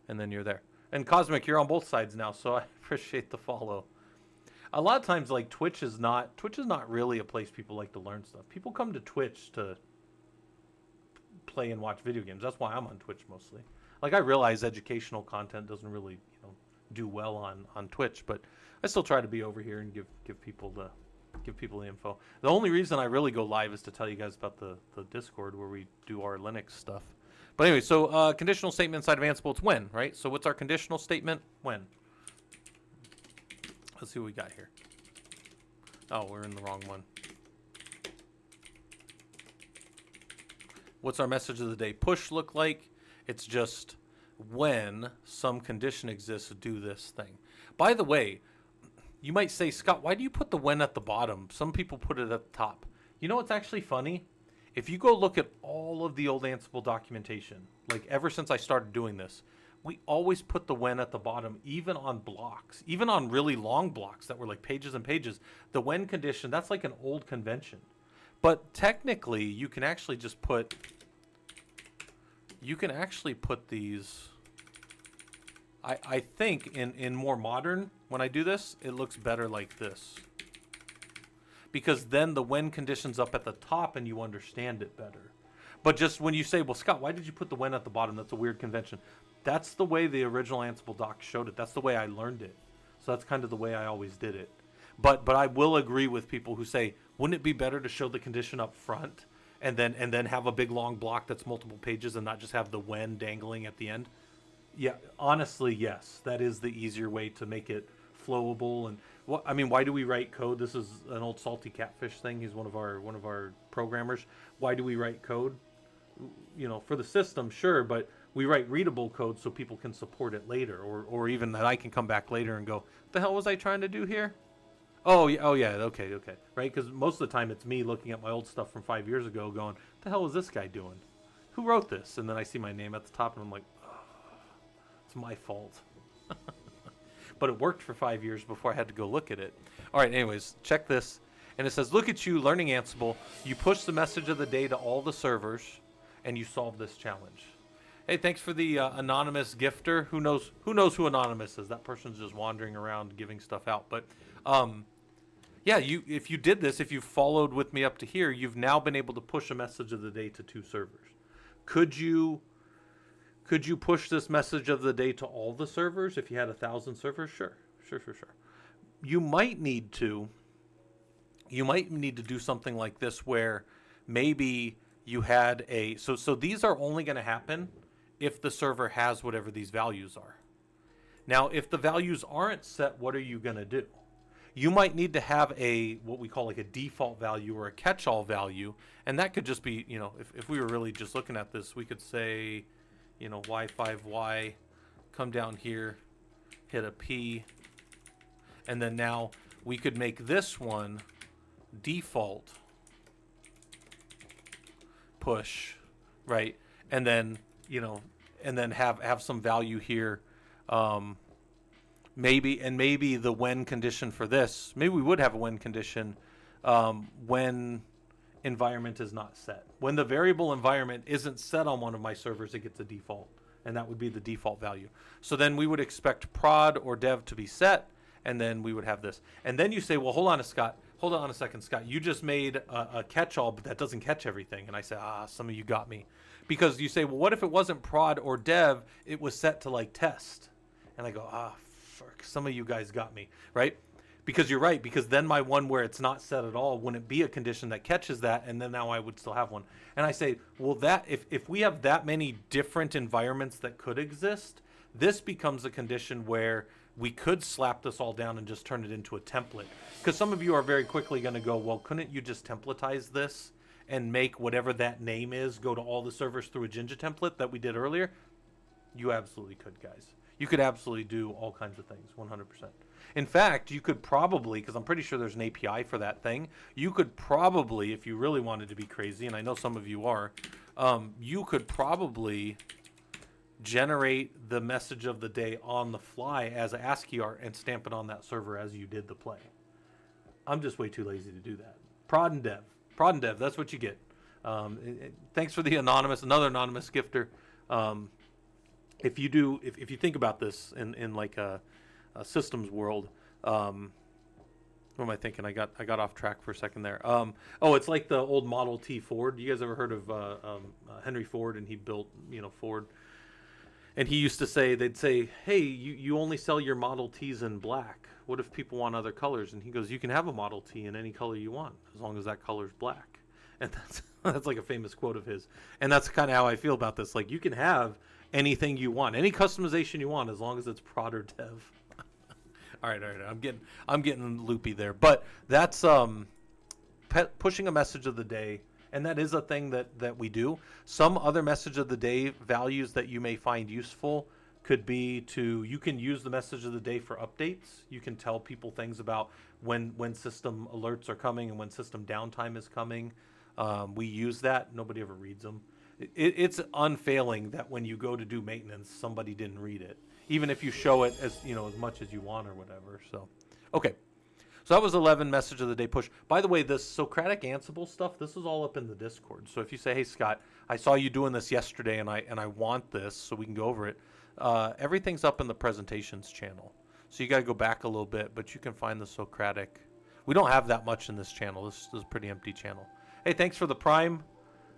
and then you're there. And Cosmic, you're on both sides now, so I appreciate the follow. A lot of times, like, Twitch is not really a place people like to learn stuff. People come to Twitch to play and watch video games. That's why I'm on Twitch mostly. Like, I realize educational content doesn't really, do well on Twitch, but I still try to be over here and give people the info. The only reason I really go live is to tell you guys about the Discord where we do our Linux stuff. But anyway, so conditional statement inside of Ansible, it's when, right? So what's our conditional statement? When? Let's see what we got here. Oh, we're in the wrong one. What's our message of the day? Push look like? It's just when some condition exists, do this thing. By the way, you might say, Scott, why do you put the when at the bottom? Some people put it at the top. You know what's actually funny? If you go look at all of the old Ansible documentation, like ever since I started doing this, we always put the when at the bottom, even on blocks, even on really long blocks that were like pages and pages. The when condition, that's like an old convention. But technically, you can actually just put, these, I think in more modern, when I do this, it looks better like this. Because then the when condition's up at the top and you understand it better. But just when you say, well, Scott, why did you put the when at the bottom? That's a weird convention. That's the way the original Ansible doc showed it. That's the way I learned it. So that's kind of the way I always did it. But I will agree with people who say, wouldn't it be better to show the condition up front and then have a big long block that's multiple pages and not just have the when dangling at the end? Yeah, honestly, yes. That is the easier way to make it flowable. And why do we write code? This is an old Salty Catfish thing. He's one of our programmers. Why do we write code? For the system, sure, but we write readable code so people can support it later, or even that I can come back later and go, what the hell was I trying to do here? Oh yeah, okay, right? Because most of the time it's me looking at my old stuff from 5 years ago going, what the hell is this guy doing? Who wrote this? And then I see my name at the top and I'm like, oh, it's my fault. But it worked for 5 years before I had to go look at it. All right, anyways, check this. And it says, look at you learning Ansible. You push the message of the day to all the servers and you solve this challenge. Hey, thanks for the anonymous gifter. Who knows who anonymous is? That person's just wandering around giving stuff out. But yeah, if you did this, if you followed with me up to here, you've now been able to push a message of the day to 2 servers. Could you push this message of the day to all the servers if you had 1,000 servers? Sure. You might need to do something like this where maybe you had so these are only going to happen if the server has whatever these values are. Now, if the values aren't set, what are you going to do? you might need to have what we call like a default value or a catch-all value, and that could just be, if we were really just looking at this, we could say, y5y, come down here, hit a P, and then now we could make this one default push, right? And then, and then have some value here. Maybe the when condition for this, maybe we would have a when condition when environment is not set. When the variable environment isn't set on one of my servers, it gets a default, and that would be the default value. So then we would expect prod or dev to be set, and then we would have this. And then you say, well, hold on a second, Scott. You just made a catch-all, but that doesn't catch everything. And I say, some of you got me. Because you say, well, what if it wasn't prod or dev, it was set to like test? And I go, fuck, some of you guys got me, right? Because you're right, because then my one where it's not set at all wouldn't be a condition that catches that, and then now I would still have one. And I say, well, that if we have that many different environments that could exist, this becomes a condition where we could slap this all down and just turn it into a template. Because some of you are very quickly going to go, well, couldn't you just templatize this and make whatever that name is go to all the servers through a Jinja template that we did earlier? You absolutely could, guys. You could absolutely do all kinds of things, 100%. In fact, you could probably, because I'm pretty sure there's an API for that thing, you could probably, if you really wanted to be crazy, and I know some of you are, you could probably generate the message of the day on the fly as ASCII art and stamp it on that server as you did the play. I'm just way too lazy to do that. Prod and dev, that's what you get. Thanks for the another anonymous gifter. If you think about this in like a systems world, what am I thinking? I got off track for a second there. It's like the old Model T Ford. You guys ever heard of Henry Ford? And he built, Ford. And he used to say, they'd say, hey, you only sell your Model Ts in black. What if people want other colors? And he goes, you can have a Model T in any color you want, as long as that color's black. And that's like a famous quote of his. And that's kind of how I feel about this. Like, you can have anything you want, any customization you want, as long as it's prod or dev. All right. I'm getting loopy there. But that's pushing a message of the day. And that is a thing that we do. Some other message of the day values that you may find useful could be you can use the message of the day for updates. You can tell people things about when system alerts are coming and when system downtime is coming. We use that. Nobody ever reads them. It's unfailing that when you go to do maintenance, somebody didn't read it, even if you show it as as much as you want or whatever. So, okay. So that was 11 message of the day push. By the way, this Socratic Ansible stuff, this is all up in the Discord. So if you say, hey, Scott, I saw you doing this yesterday and I want this so we can go over it, everything's up in the presentations channel. So you got to go back a little bit, but you can find the Socratic. We don't have that much in this channel. This is a pretty empty channel. Hey, thanks for the Prime,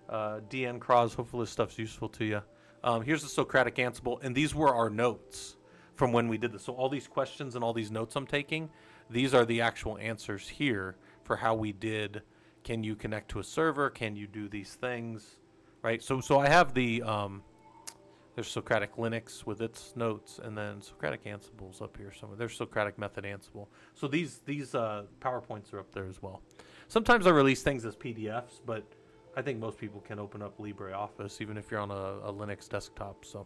DN Cross. Hopefully this stuff's useful to you. Here's the Socratic Ansible, and these were our notes from when we did this. So all these questions and all these notes I'm taking, these are the actual answers here for how we did. Can you connect to a server? Can you do these things? Right? So I have the, there's Socratic Linux with its notes, and then Socratic Ansible's up here somewhere. There's Socratic Method Ansible. So these PowerPoints are up there as well. Sometimes I release things as PDFs, but I think most people can open up LibreOffice, even if you're on a Linux desktop. So,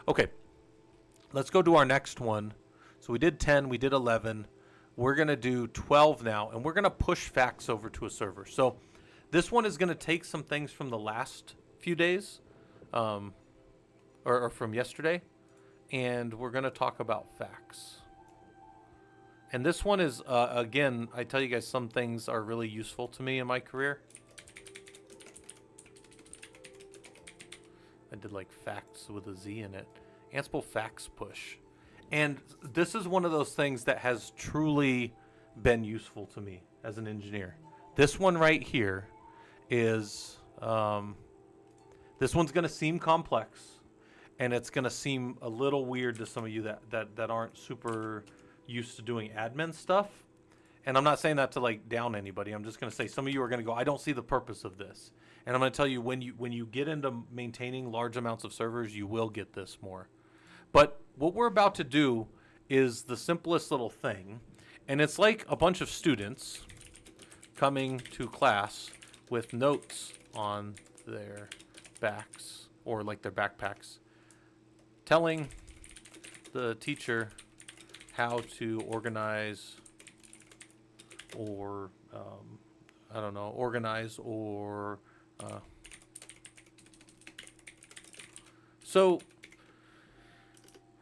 okay. Let's go to our next one. So we did 10, we did 11. We're going to do 12 now, and we're going to push facts over to a server. So this one is going to take some things from the last few days, or from yesterday, and we're going to talk about facts. And this one is, again, I tell you guys, some things are really useful to me in my career. I did like facts with a Z in it. Ansible facts push. And this is one of those things that has truly been useful to me as an engineer. This one right here is, this one's going to seem complex, and it's going to seem a little weird to some of you that aren't super used to doing admin stuff. And I'm not saying that to like down anybody. I'm just going to say some of you are going to go, I don't see the purpose of this. And I'm going to tell you, when you get into maintaining large amounts of servers, you will get this more. But what we're about to do is the simplest little thing, And it's like a bunch of students coming to class with notes on their backs or like their backpacks, telling the teacher how to organize or organize or so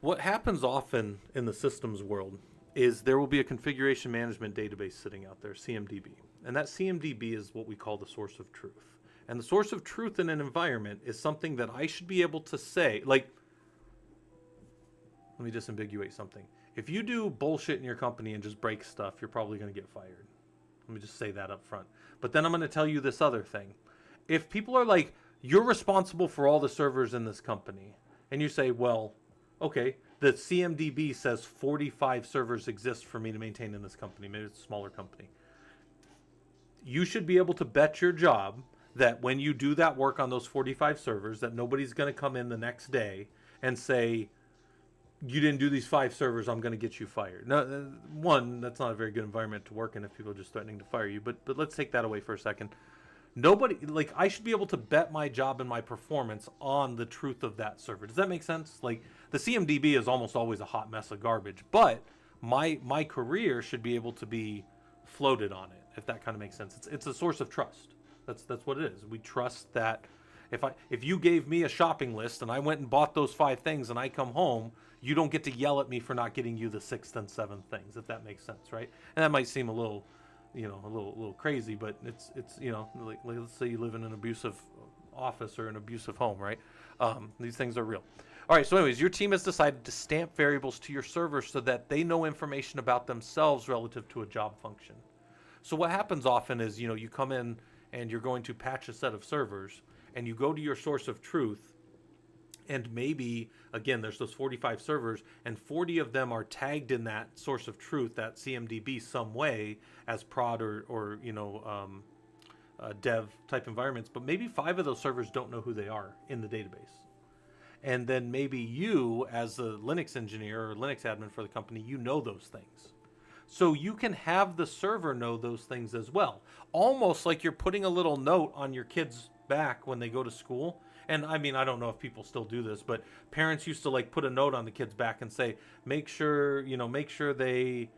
what happens often in the systems world is there will be a configuration management database sitting out there, CMDB. And that CMDB is what we call the source of truth. And the source of truth in an environment is something that I should be able to say, like, let me disambiguate something. If you do bullshit in your company and just break stuff, you're probably going to get fired. Let me just say that up front. But then I'm going to tell you this other thing. If people are like, you're responsible for all the servers in this company, and you say, well, okay, the CMDB says 45 servers exist for me to maintain in this company. Maybe it's a smaller company. You should be able to bet your job that when you do that work on those 45 servers, that nobody's going to come in the next day and say, you didn't do these 5 servers, I'm going to get you fired. No, one, that's not a very good environment to work in if people are just threatening to fire you. But let's take that away for a second. Nobody, like, I should be able to bet my job and my performance on the truth of that server. Does that make sense? Like, the CMDB is almost always a hot mess of garbage, but my career should be able to be floated on it, if that kind of makes sense. It's a source of trust. That's what it is. We trust that if you gave me a shopping list and I went and bought those 5 things and I come home, you don't get to yell at me for not getting you the 6th and 7th things, if that makes sense, right? And that might seem a little, a little crazy, but it's like let's say you live in an abusive office or an abusive home, right? These things are real. All right, so anyways, your team has decided to stamp variables to your server so that they know information about themselves relative to a job function. So what happens often is, you come in and you're going to patch a set of servers and you go to your source of truth, and maybe, again, there's those 45 servers and 40 of them are tagged in that source of truth, that CMDB, some way as prod or dev type environments, but maybe 5 of those servers don't know who they are in the database. And then maybe you, as a Linux engineer or Linux admin for the company, you know those things. So you can have the server know those things as well. Almost like you're putting a little note on your kid's back when they go to school. And I mean, I don't know if people still do this, but parents used to like put a note on the kid's back and say, make sure they, make sure they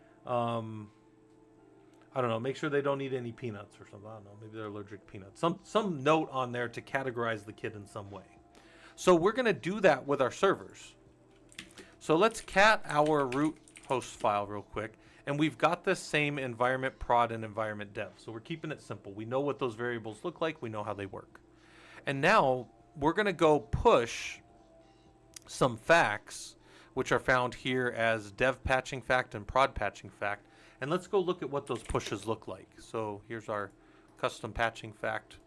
don't eat any peanuts or something. I don't know, maybe they're allergic to peanuts. Some note on there to categorize the kid in some way. So we're going to do that with our servers. So let's cat our root host file real quick. And we've got this same environment prod and environment dev. So we're keeping it simple. We know what those variables look like. We know how they work. And now we're going to go push some facts, which are found here as dev patching fact and prod patching fact. And let's go look at what those pushes look like. So here's our custom patching fact.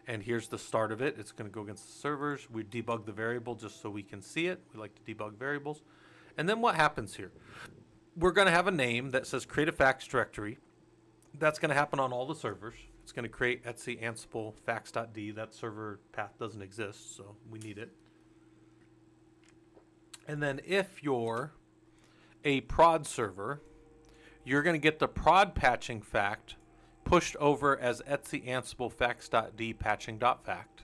And here's the start of it. It's going to go against the servers. We debug the variable just so we can see it. We like to debug variables. And then what happens here? We're going to have a name that says create a facts directory. That's going to happen on all the servers. It's going to create etc ansible facts.d. That server path doesn't exist, so we need it. And then if you're a prod server, you're going to get the prod patching fact pushed over as etc ansible facts.d patching.fact.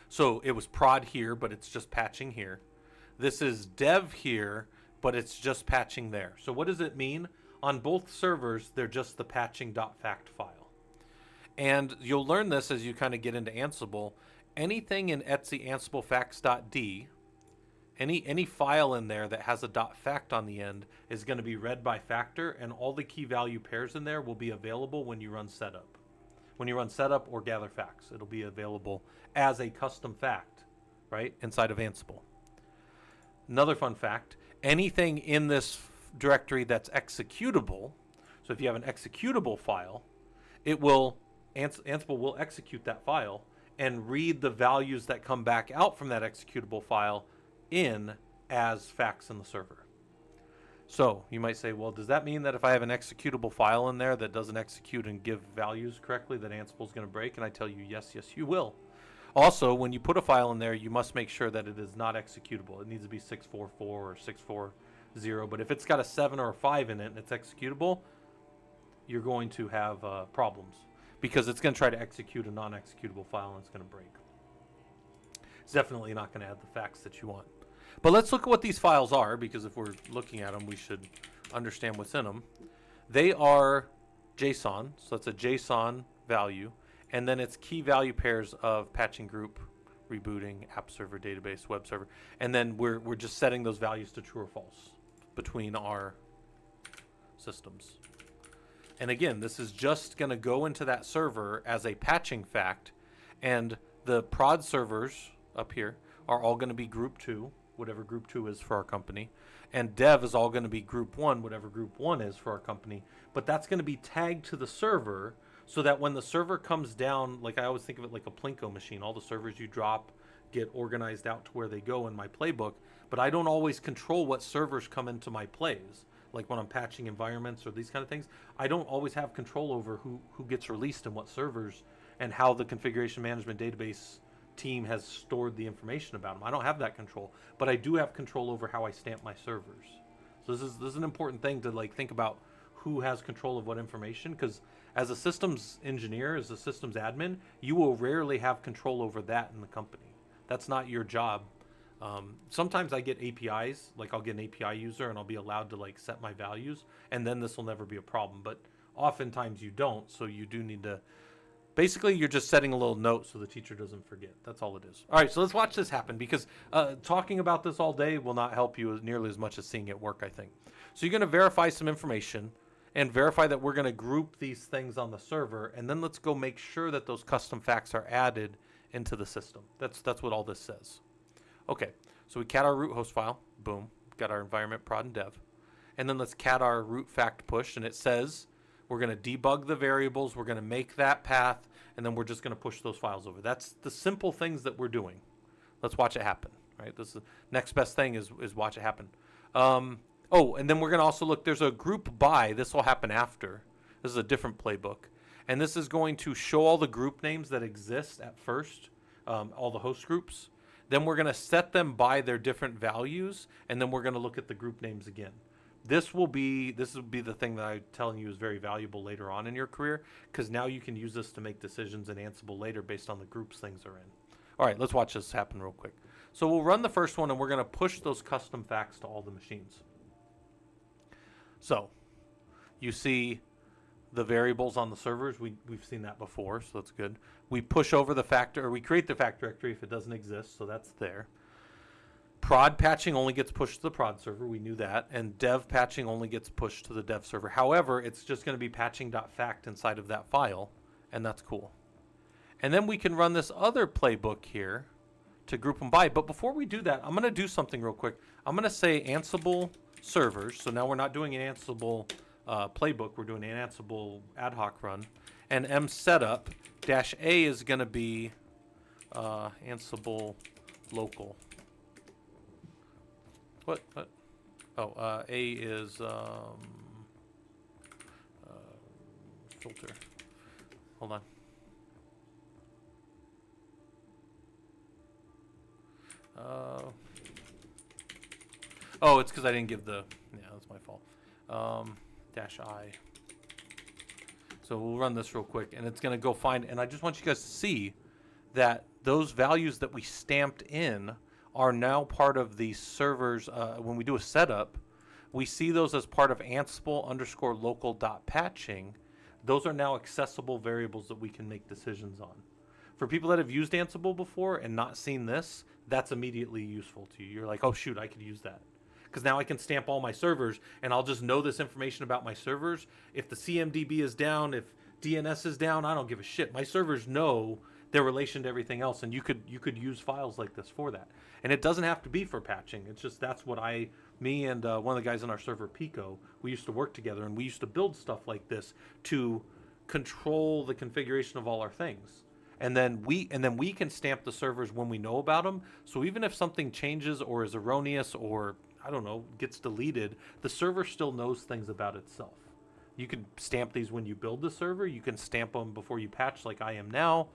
So it was prod here, but it's just patching here. This is dev here, but it's just patching there. So what does it mean? On both servers, they're just the patching.fact file. And you'll learn this as you kind of get into Ansible. Anything in etc ansible facts.d, any file in there that has a .fact on the end is going to be read by factor, and all the key value pairs in there will be available when you run setup. When you run setup or gather facts, it'll be available as a custom fact, right, inside of Ansible. Another fun fact, anything in this directory that's executable, so if you have an executable file, Ansible will execute that file and read the values that come back out from that executable file in as facts in the server. So you might say, well, does that mean that if I have an executable file in there that doesn't execute and give values correctly that Ansible is going to break? And I tell you, yes, you will. Also, when you put a file in there, you must make sure that it is not executable. It needs to be 644 or 0. But if it's got a 7 or a 5 in it and it's executable, you're going to have problems because it's going to try to execute a non-executable file and it's going to break. It's definitely not going to add the facts that you want. But let's look at what these files are, because if we're looking at them, we should understand what's in them. They are JSON, so it's a JSON value, and then it's key value pairs of patching group, rebooting, app server, database, web server, and then we're just setting those values to true or false between our systems. And again, this is just going to go into that server as a patching fact, and the prod servers up here are all going to be group 2, whatever group 2 is for our company, and dev is all going to be group 1, whatever group 1 is for our company. But that's going to be tagged to the server so that when the server comes down, like I always think of it like a Plinko machine, all the servers you drop get organized out to where they go in my playbook, but I don't always control what servers come into my plays. Like when I'm patching environments or these kind of things, I don't always have control over who gets released and what servers and how the configuration management database team has stored the information about them. I don't have that control, but I do have control over how I stamp my servers. So this is an important thing to like think about who has control of what information, because as a systems engineer, as a systems admin, you will rarely have control over that in the company. That's not your job. Sometimes I get APIs, like I'll get an API user and I'll be allowed to like set my values, and then this will never be a problem. But oftentimes you don't, so you do need to. Basically, you're just setting a little note so the teacher doesn't forget. That's all it is. All right, so let's watch this happen, because talking about this all day will not help you nearly as much as seeing it work, I think. So you're going to verify some information and verify that we're going to group these things on the server, and then let's go make sure that those custom facts are added into the system. That's what all this says. Okay, so we cat our root host file. Boom. Got our environment, prod, and dev. And then let's cat our root fact push, and it says we're going to debug the variables, we're going to make that path, and then we're just going to push those files over. That's the simple things that we're doing. Let's watch it happen, right? This is the next best thing is watch it happen. Oh, and then we're going to also look, there's a group by. This will happen after. This is a different playbook. And this is going to show all the group names that exist at first, all the host groups. Then we're going to set them by their different values, and then we're going to look at the group names again. This will be the thing that I'm telling you is very valuable later on in your career, because now you can use this to make decisions in Ansible later based on the groups things are in. All right, let's watch this happen real quick. So we'll run the first one, and we're going to push those custom facts to all the machines. So you see the variables on the servers. We've seen that before, so that's good. We push over the factor, or we create the fact directory if it doesn't exist, so that's there. Prod patching only gets pushed to the prod server. We knew that. And dev patching only gets pushed to the dev server. However, it's just going to be patching.fact inside of that file, and that's cool. And then we can run this other playbook here to group them by. But before we do that, I'm going to do something real quick. I'm going to say Ansible servers. So now we're not doing an Ansible playbook. We're doing an Ansible ad hoc run. And msetup -a is going to be Ansible local. What? Oh, A is filter. Hold on. Oh, it's because I didn't give the. Yeah, that's my fault. -I. So we'll run this real quick, and it's going to go find. And I just want you guys to see that those values that we stamped in are now part of the servers. When we do a setup, we see those as part of Ansible_local.patching. Those are now accessible variables that we can make decisions on. For people that have used Ansible before and not seen this, that's immediately useful to you. You're like, oh shoot, I could use that. Because now I can stamp all my servers, and I'll just know this information about my servers. If the CMDB is down, if DNS is down, I don't give a shit. My servers know their relation to everything else, and you could use files like this for that. And it doesn't have to be for patching. It's just that's what me and one of the guys on our server, Pico, we used to work together, and we used to build stuff like this to control the configuration of all our things. And then we can stamp the servers when we know about them. So even if something changes or is erroneous or, I don't know, gets deleted, the server still knows things about itself. You can stamp these when you build the server. You can stamp them before you patch like I am now.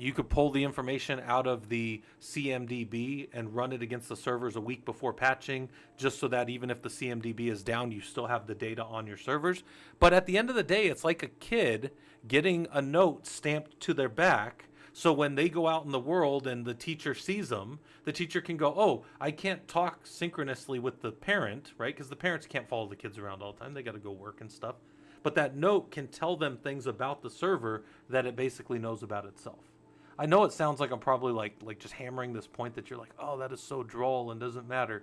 You could pull the information out of the CMDB and run it against the servers a week before patching, just so that even if the CMDB is down, you still have the data on your servers. But at the end of the day, it's like a kid getting a note stamped to their back. So when they go out in the world and the teacher sees them, the teacher can go, oh, I can't talk synchronously with the parent, right? Because the parents can't follow the kids around all the time. They got to go work and stuff. But that note can tell them things about the server that it basically knows about itself. I know it sounds like I'm probably like just hammering this point that you're like, oh, that is so droll and doesn't matter.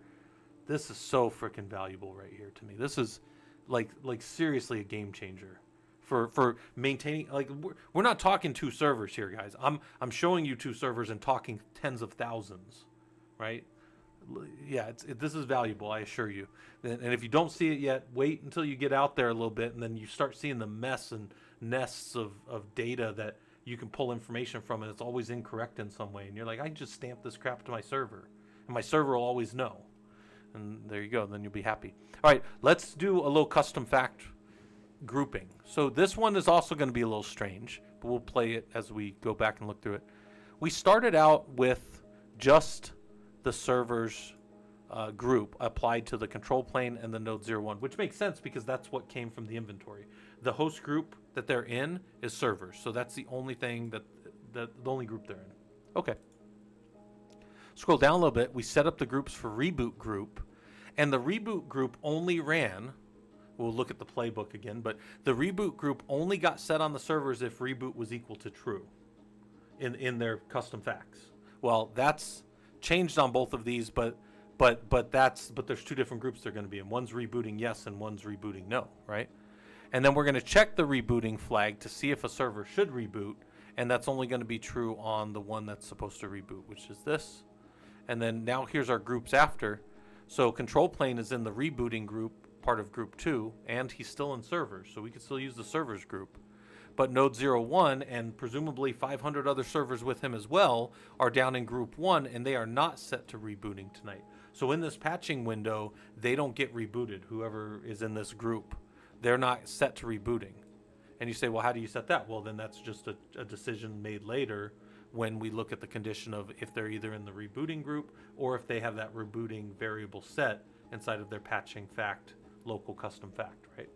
This is so freaking valuable right here to me. This is like seriously a game changer for maintaining. Like we're not talking 2 servers here, guys. I'm showing you 2 servers and talking tens of thousands, right? Yeah, this is valuable, I assure you. And if you don't see it yet, wait until you get out there a little bit, and then you start seeing the mess and nests of data that you can pull information from, and it's always incorrect in some way. And you're like, I just stamped this crap to my server, and my server will always know. And there you go, then you'll be happy. All right, let's do a little custom fact grouping. So this one is also going to be a little strange, but we'll play it as we go back and look through it. We started out with just the servers group applied to the control plane and the node 01, which makes sense because that's what came from the inventory. The host group that they're in is servers, so that's the only thing the only group they're in. Okay. Scroll down a little bit. We set up the groups for reboot group, and the reboot group only ran. We'll look at the playbook again, but the reboot group only got set on the servers if reboot was equal to true in their custom facts. Well, that's changed on both of these, but there's 2 different groups they're going to be in. One's rebooting yes and one's rebooting no, right? And then we're going to check the rebooting flag to see if a server should reboot, and that's only going to be true on the one that's supposed to reboot, which is this. And then now here's our groups after. So control plane is in the rebooting group, part of group 2, and he's still in servers, so we can still use the servers group. But node 01 and presumably 500 other servers with him as well are down in group 1, and they are not set to rebooting tonight. So in this patching window, they don't get rebooted, whoever is in this group. They're not set to rebooting. And you say, well, how do you set that? Well, then that's just a decision made later when we look at the condition of if they're either in the rebooting group or if they have that rebooting variable set inside of their patching fact, local custom fact, right?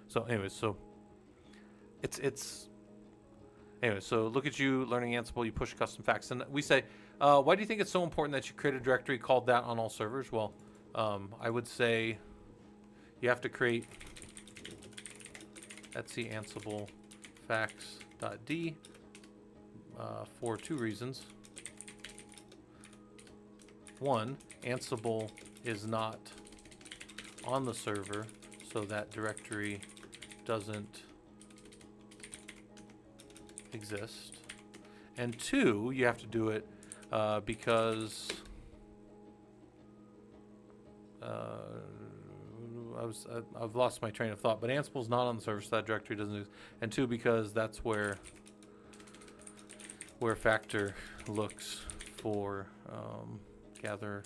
So anyways, so anyway, so look at you learning Ansible, you push custom facts. And we say, why do you think it's so important that you create a directory called that on all servers? Well, I would say you have to create etc Ansible facts.d for 2 reasons. 1, Ansible is not on the server, so that directory doesn't exist. And 2, you have to do it because I've lost my train of thought, but Ansible's not on the server, so that directory doesn't exist. And 2, because that's where Factor looks for gather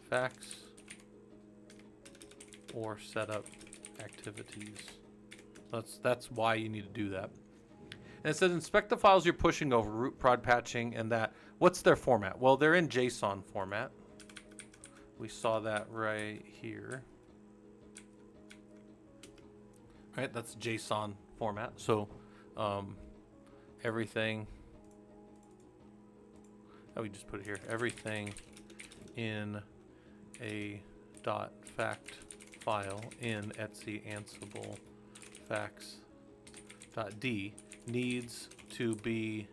facts or setup activities. That's why you need to do that. And it says inspect the files you're pushing over, root, prod, patching, and that. What's their format? Well, they're in JSON format. We saw that right here. All right, that's JSON format. So everything, we just put it here. Everything in a .fact file in etc Ansible facts.d needs to be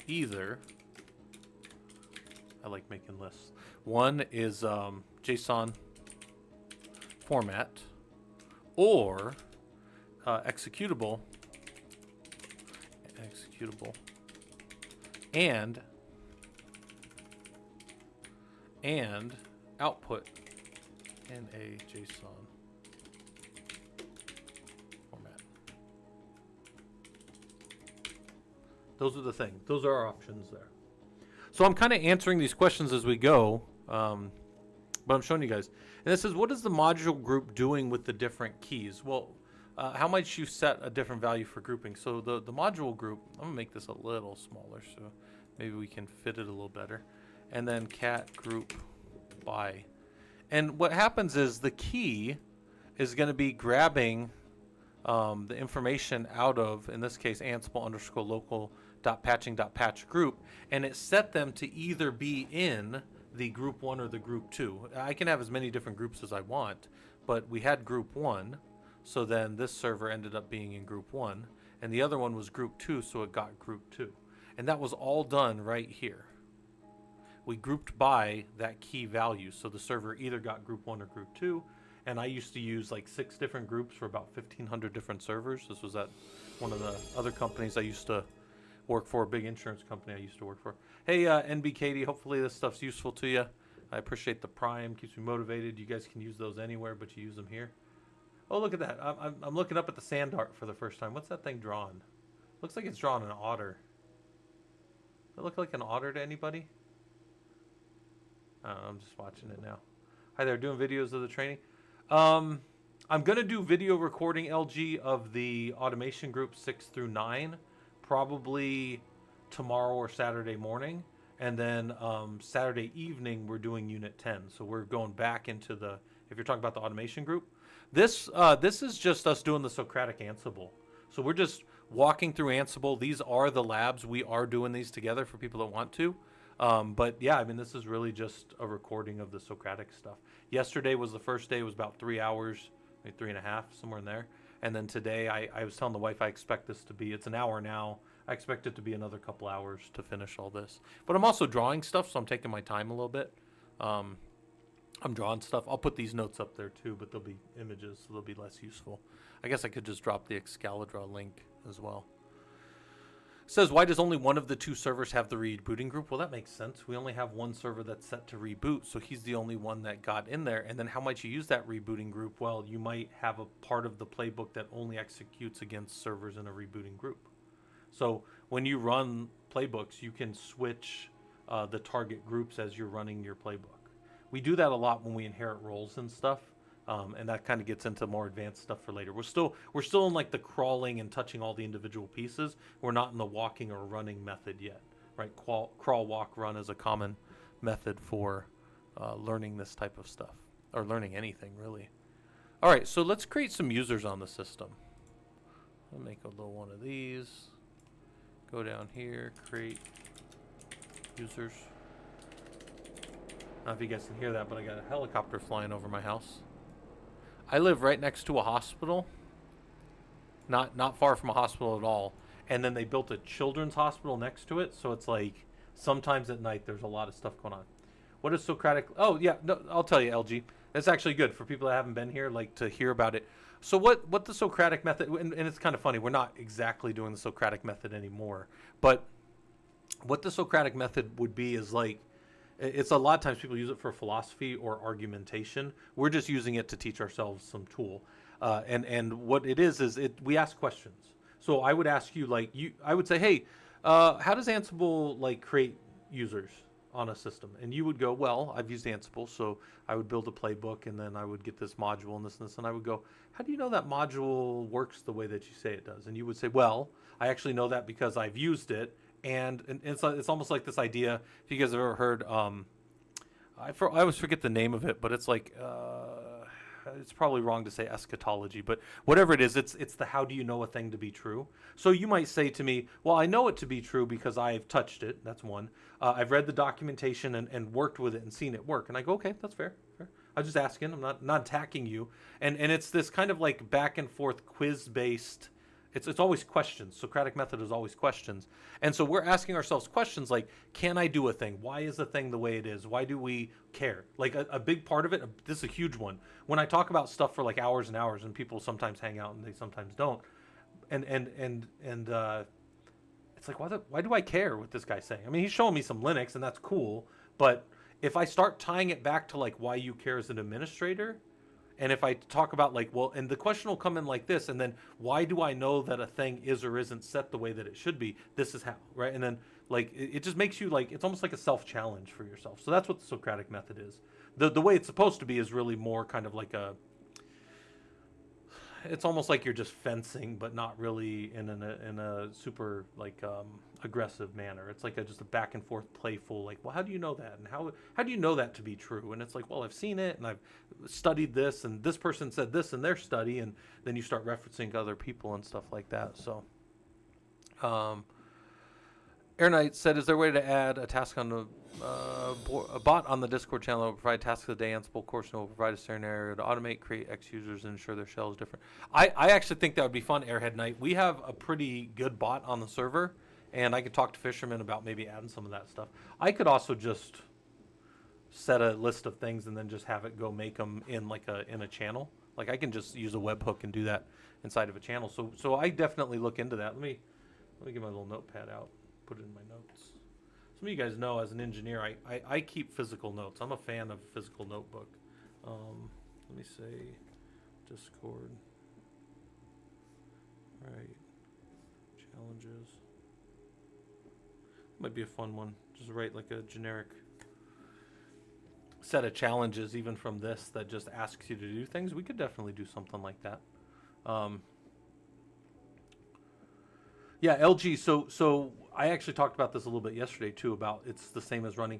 either, I like making lists. One is JSON format or executable and output in a JSON format. Those are the things. Those are our options there. So I'm kind of answering these questions as we go, but I'm showing you guys. And it says, what is the module group doing with the different keys? Well, how might you set a different value for grouping? So the module group, I'm gonna make this a little smaller so maybe we can fit it a little better. And then cat group by. And what happens is the key is gonna be grabbing the information out of, in this case, Ansible underscore local dot patching dot patch group, and it set them to either be in the group 1 or the group 2. I can have as many different groups as I want, but we had group 1, so then this server ended up being in group 1, and the other one was group 2, so it got group 2. And that was all done right here. We grouped by that key value, so the server either got group 1 or group 2, and I used to use like 6 different groups for about 1,500 different servers. This was at one of the other companies I used to work for, a big insurance company I used to work for. Hey, NB Katie, hopefully this stuff's useful to you. I appreciate the Prime, keeps me motivated. You guys can use those anywhere, but you use them here. Oh, look at that. I'm looking up at the sand art for the first time. What's that thing drawn? Looks like it's drawn an otter. Does it look like an otter to anybody? I don't know, I'm just watching it now. Hi there, doing videos of the training. I'm going to do video recording, LG, of the automation group 6 through 9, probably tomorrow or Saturday morning. And then Saturday evening, we're doing Unit 10. So we're going back into the, if you're talking about the automation group. This is just us doing the Socratic Ansible. So we're just walking through Ansible. These are the labs. We are doing these together for people that want to. But yeah, I mean, this is really just a recording of the Socratic stuff. Yesterday was the first day. It was about 3 hours, maybe 3.5, somewhere in there. And then today, I was telling the wife I expect this to be, it's an hour now. I expect it to be another couple hours to finish all this. But I'm also drawing stuff, so I'm taking my time a little bit. I'm drawing stuff. I'll put these notes up there too, but they'll be images, so they'll be less useful. I guess I could just drop the Excalibur link as well. It says, why does only one of the 2 servers have the rebooting group? Well, that makes sense. We only have one server that's set to reboot, so he's the only one that got in there. And then how might you use that rebooting group? Well, you might have a part of the playbook that only executes against servers in a rebooting group. So when you run playbooks, you can switch the target groups as you're running your playbook. We do that a lot when we inherit roles and stuff. And that kind of gets into more advanced stuff for later. We're still in like the crawling and touching all the individual pieces. We're not in the walking or running method yet, right? Crawl, walk, run is a common method for learning this type of stuff, or learning anything really. All right, so let's create some users on the system. I'll make a little one of these. Go down here, create users. I don't know if you guys can hear that, but I got a helicopter flying over my house. I live right next to a hospital, not far from a hospital at all. And then they built a children's hospital next to it, so it's like sometimes at night there's a lot of stuff going on. What is Socratic? Oh yeah, no, I'll tell you, LG. It's actually good for people that haven't been here, like to hear about it. So what the Socratic method, and it's kind of funny, we're not exactly doing the Socratic method anymore, but what the Socratic method would be is like, it's a lot of times people use it for philosophy or argumentation. We're just using it to teach ourselves some tool. And what it is we ask questions. So I would ask you, like, I would say, hey, how does Ansible like create users on a system? And you would go, well, I've used Ansible, so I would build a playbook, and then I would get this module and this and this, and I would go, how do you know that module works the way that you say it does? And you would say, well, I actually know that because I've used it. And it's almost like this idea, if you guys have ever heard, I always forget the name of it, but it's like, it's probably wrong to say eschatology, but whatever it is, it's the how do you know a thing to be true. So you might say to me, well, I know it to be true because I've touched it. That's one. I've read the documentation and worked with it and seen it work. And I go, okay, that's fair. I'm just asking. I'm not attacking you. And it's this kind of like back and forth quiz-based. It's always questions. Socratic method is always questions. And so we're asking ourselves questions like, can I do a thing? Why is a thing the way it is? Why do we care? Like a big part of it, this is a huge one. When I talk about stuff for like hours and hours, and people sometimes hang out and they sometimes don't. And it's like, why do I care what this guy's saying? I mean, he's showing me some Linux and that's cool. But if I start tying it back to like why you care as an administrator, and if I talk about like, well, and the question will come in like this, and then why do I know that a thing is or isn't set the way that it should be? This is how, right? And then like, it just makes you like, it's almost like a self-challenge for yourself. So that's what the Socratic method is. The way it's supposed to be is really more kind of like it's almost like you're just fencing, but not really in a super like aggressive manner. It's like just a back and forth, playful. Like, well, how do you know that, and how do you know that to be true? And it's like, well, I've seen it, and I've studied this, and this person said this in their study, and then you start referencing other people and stuff like that. So, Air Knight said, "Is there a way to add a task on the a bot on the Discord channel that will provide tasks of the day? Ansible course and will provide a scenario to automate, create X users, and ensure their shell is different." I actually think that would be fun, Airhead Knight. We have a pretty good bot on the server, and I could talk to Fisherman about maybe adding some of that stuff. I could also just set a list of things and then just have it go make them in like in a channel. Like I can just use a webhook and do that inside of a channel. So I definitely look into that. Let me get my little notepad out. Put it in my notes. Some of you guys know, as an engineer, I keep physical notes. I'm a fan of a physical notebook. Let me say Discord. Right. Challenges. Might be a fun one. Just write like a generic set of challenges, even from this, that just asks you to do things. We could definitely do something like that. Yeah, LG. So I actually talked about this a little bit yesterday too. About it's the same as running.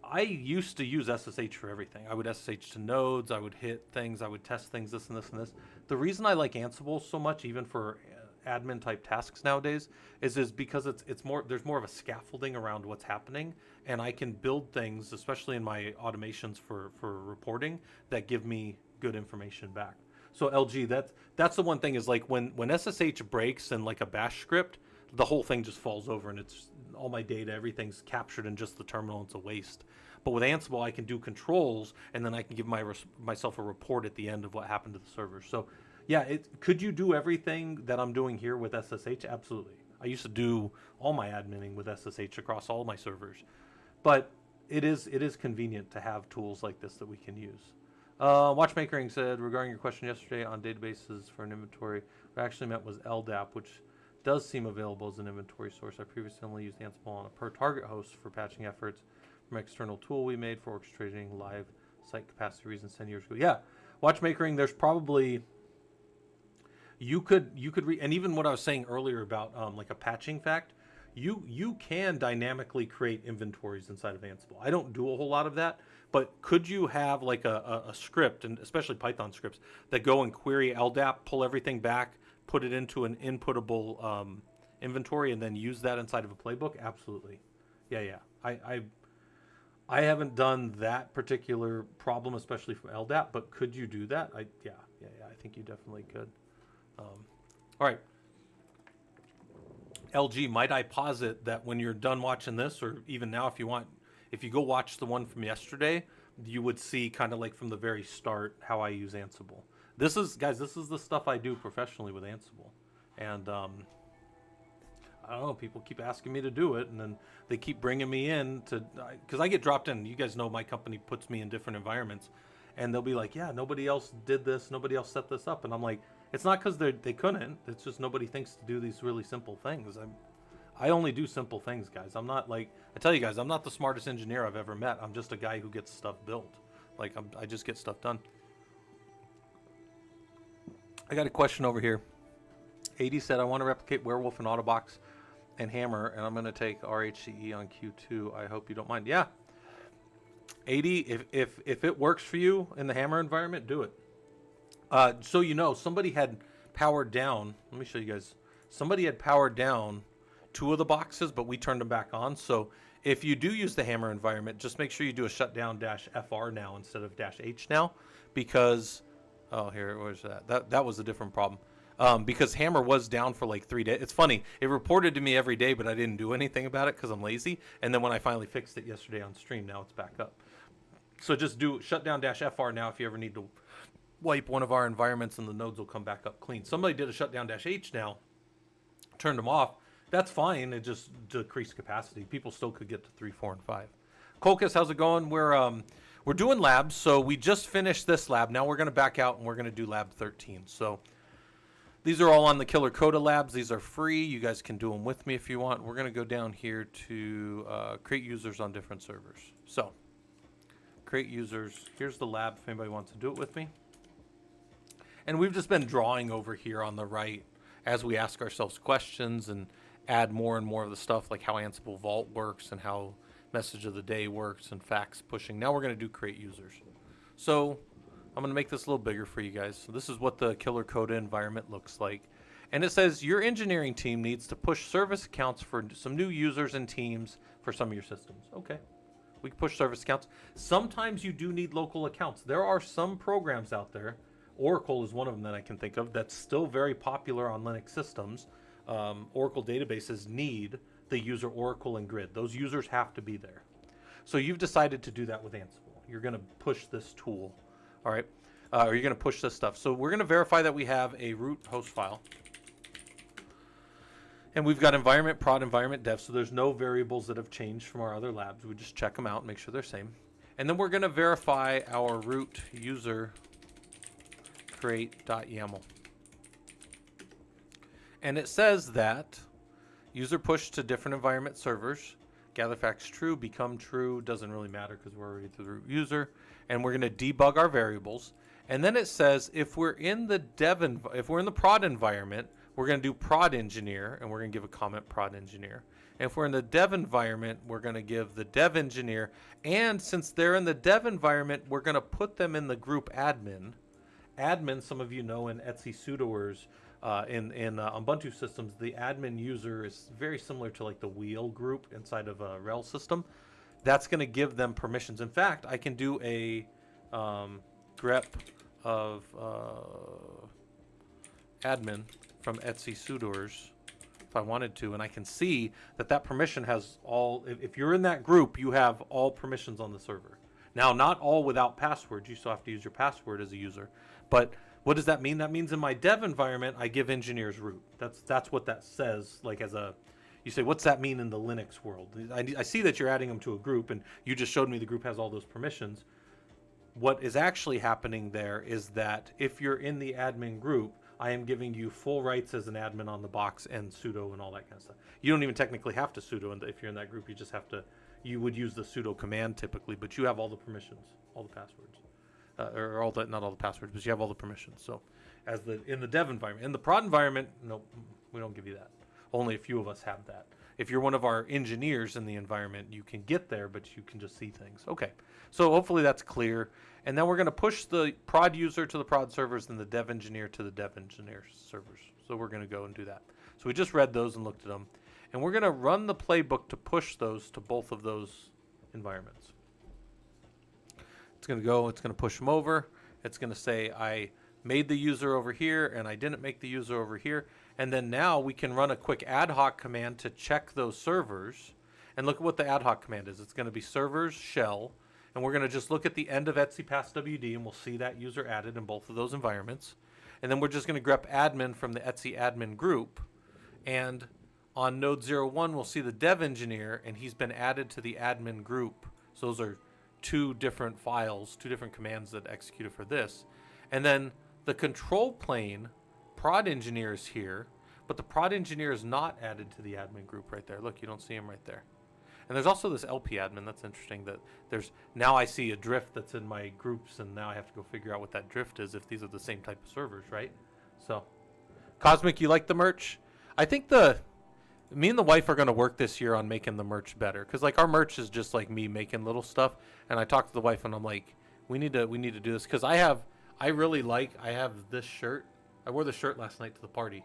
I used to use SSH for everything. I would SSH to nodes. I would hit things. I would test things. This and this and this. The reason I like Ansible so much, even for admin type tasks nowadays, is because it's more. There's more of a scaffolding around what's happening, and I can build things, especially in my automations for reporting, that give me good information back. So LG, that's the one thing, is like when SSH breaks in like a bash script, the whole thing just falls over, and it's all my data, everything's captured in just the terminal. It's a waste. But with Ansible, I can do controls, and then I can give myself a report at the end of what happened to the server. So yeah, could you do everything that I'm doing here with SSH? Absolutely. I used to do all my adminning with SSH across all my servers, but it is convenient to have tools like this that we can use. Watchmakering said, regarding your question yesterday on databases for an inventory, what I actually meant was LDAP, which does seem available as an inventory source. I previously only used Ansible on a per target host for patching efforts from an external tool we made for orchestrating live site capacity reasons 10 years ago. Yeah, watchmakering, there's probably, you could and even what I was saying earlier about like a patching fact, you can dynamically create inventories inside of Ansible. I don't do a whole lot of that, but could you have like a script, and especially Python scripts, that go and query LDAP, pull everything back, put it into an inputable inventory, and then use that inside of a playbook? Absolutely. Yeah. I haven't done that particular problem, especially from LDAP, but could you do that? Yeah. I think you definitely could. All right. LG, might I posit that when you're done watching this, or even now if you want, if you go watch the one from yesterday, you would see kind of like from the very start how I use Ansible. This is the stuff I do professionally with Ansible. And I don't know, people keep asking me to do it, and then they keep bringing me in to, because I get dropped in. You guys know my company puts me in different environments, and they'll be like, yeah, nobody else did this, nobody else set this up. And I'm like, it's not because they couldn't, it's just nobody thinks to do these really simple things. I only do simple things, guys. I'm not like, I tell you guys, I'm not the smartest engineer I've ever met. I'm just a guy who gets stuff built. Like, I just get stuff done. I got a question over here. 80 said, I want to replicate Werewolf and Autobox and Hammer, and I'm going to take RHCE on Q2. I hope you don't mind. Yeah. 80, if it works for you in the Hammer environment, do it. So you know, somebody had powered down, let me show you guys. Somebody had powered down 2 of the boxes, but we turned them back on. So if you do use the Hammer environment, just make sure you do a shutdown -FR now instead of -H now, because, oh, here, where's that? That was a different problem. Because Hammer was down for like 3 days. It's funny, it reported to me every day, but I didn't do anything about it because I'm lazy. And then when I finally fixed it yesterday on stream, now it's back up. So just do shutdown -FR now if you ever need to wipe one of our environments, and the nodes will come back up clean. Somebody did a shutdown -H now, turned them off. That's fine. It just decreased capacity. People still could get to 3, 4, and 5. Colcus, how's it going? We're doing labs, so we just finished this lab. Now we're going to back out and we're going to do lab 13. So these are all on the Killer Coda labs. These are free. You guys can do them with me if you want. We're going to go down here to create users on different servers. So create users. Here's the lab if anybody wants to do it with me. And we've just been drawing over here on the right as we ask ourselves questions and add more and more of the stuff, like how Ansible Vault works and how message of the day works and fax pushing. Now we're going to do create users. So I'm going to make this a little bigger for you guys. So this is what the killer Coda environment looks like. And it says your engineering team needs to push service accounts for some new users and teams for some of your systems. Okay. We can push service accounts. Sometimes you do need local accounts. There are some programs out there. Oracle is one of them that I can think of that's still very popular on Linux systems. Oracle databases need the user Oracle and grid. Those users have to be there. So you've decided to do that with Ansible. You're going to push this tool, all right? Or you're going to push this stuff. So we're going to verify that we have a root host file. And we've got environment, prod, environment, dev. So there's no variables that have changed from our other labs. We just check them out and make sure they're same. And then we're going to verify our root user create.yaml. And it says that user push to different environment servers, gather facts true, become true, doesn't really matter because we're already to the root user. And we're going to debug our variables. And then it says if we're in the if we're in the prod environment, we're going to do prod engineer, and we're going to give a comment prod engineer. And if we're in the dev environment, we're going to give the dev engineer. And since they're in the dev environment, we're going to put them in the group admin. Admin, some of you know in Etsy sudoers, in Ubuntu systems, the admin user is very similar to like the wheel group inside of a RHEL system. That's going to give them permissions. In fact, I can do a grep of admin from Etsy sudoers if I wanted to, and I can see that that permission has all, if you're in that group, you have all permissions on the server. Now, not all without passwords. You still have to use your password as a user. But what does that mean? That means in my dev environment, I give engineers root. That's what that says. Like as a, you say, what's that mean in the Linux world? I see that you're adding them to a group, and you just showed me the group has all those permissions. What is actually happening there is that if you're in the admin group, I am giving you full rights as an admin on the box and sudo and all that kind of stuff. You don't even technically have to sudo if you're in that group. You just have to, you would use the sudo command typically, but you have all the permissions, all the passwords. Or all the, not all the passwords, but you have all the permissions. So as in the dev environment. In the prod environment, no, we don't give you that. Only a few of us have that. If you're one of our engineers in the environment, you can get there, but you can just see things. Okay, so hopefully that's clear. And then we're going to push the prod user to the prod servers and the dev engineer to the dev engineer servers. So we're going to go and do that. So we just read those and looked at them. And we're going to run the playbook to push those to both of those environments. It's going to go, it's going to push them over. It's going to say I made the user over here and I didn't make the user over here. And then now we can run a quick ad hoc command to check those servers. And look at what the ad hoc command is. It's going to be servers shell. And we're going to just look at the end of Etsy pass WD, and we'll see that user added in both of those environments. And then we're just going to grep admin from the Etsy admin group. And on node 01, we'll see the dev engineer, and he's been added to the admin group. So those are two different files, two different commands that executed for this. And then the control plane prod engineer is here, but the prod engineer is not added to the admin group right there. Look, you don't see him right there. And there's also this LP admin. That's interesting that there's, now I see a drift that's in my groups, and now I have to go figure out what that drift is if these are the same type of servers, right? So, Cosmic, you like the merch? I think me and the wife are going to work this year on making the merch better, because like our merch is just like me making little stuff. And I talked to the wife, and I'm like, we need to do this, because I have this shirt. I wore the shirt last night to the party.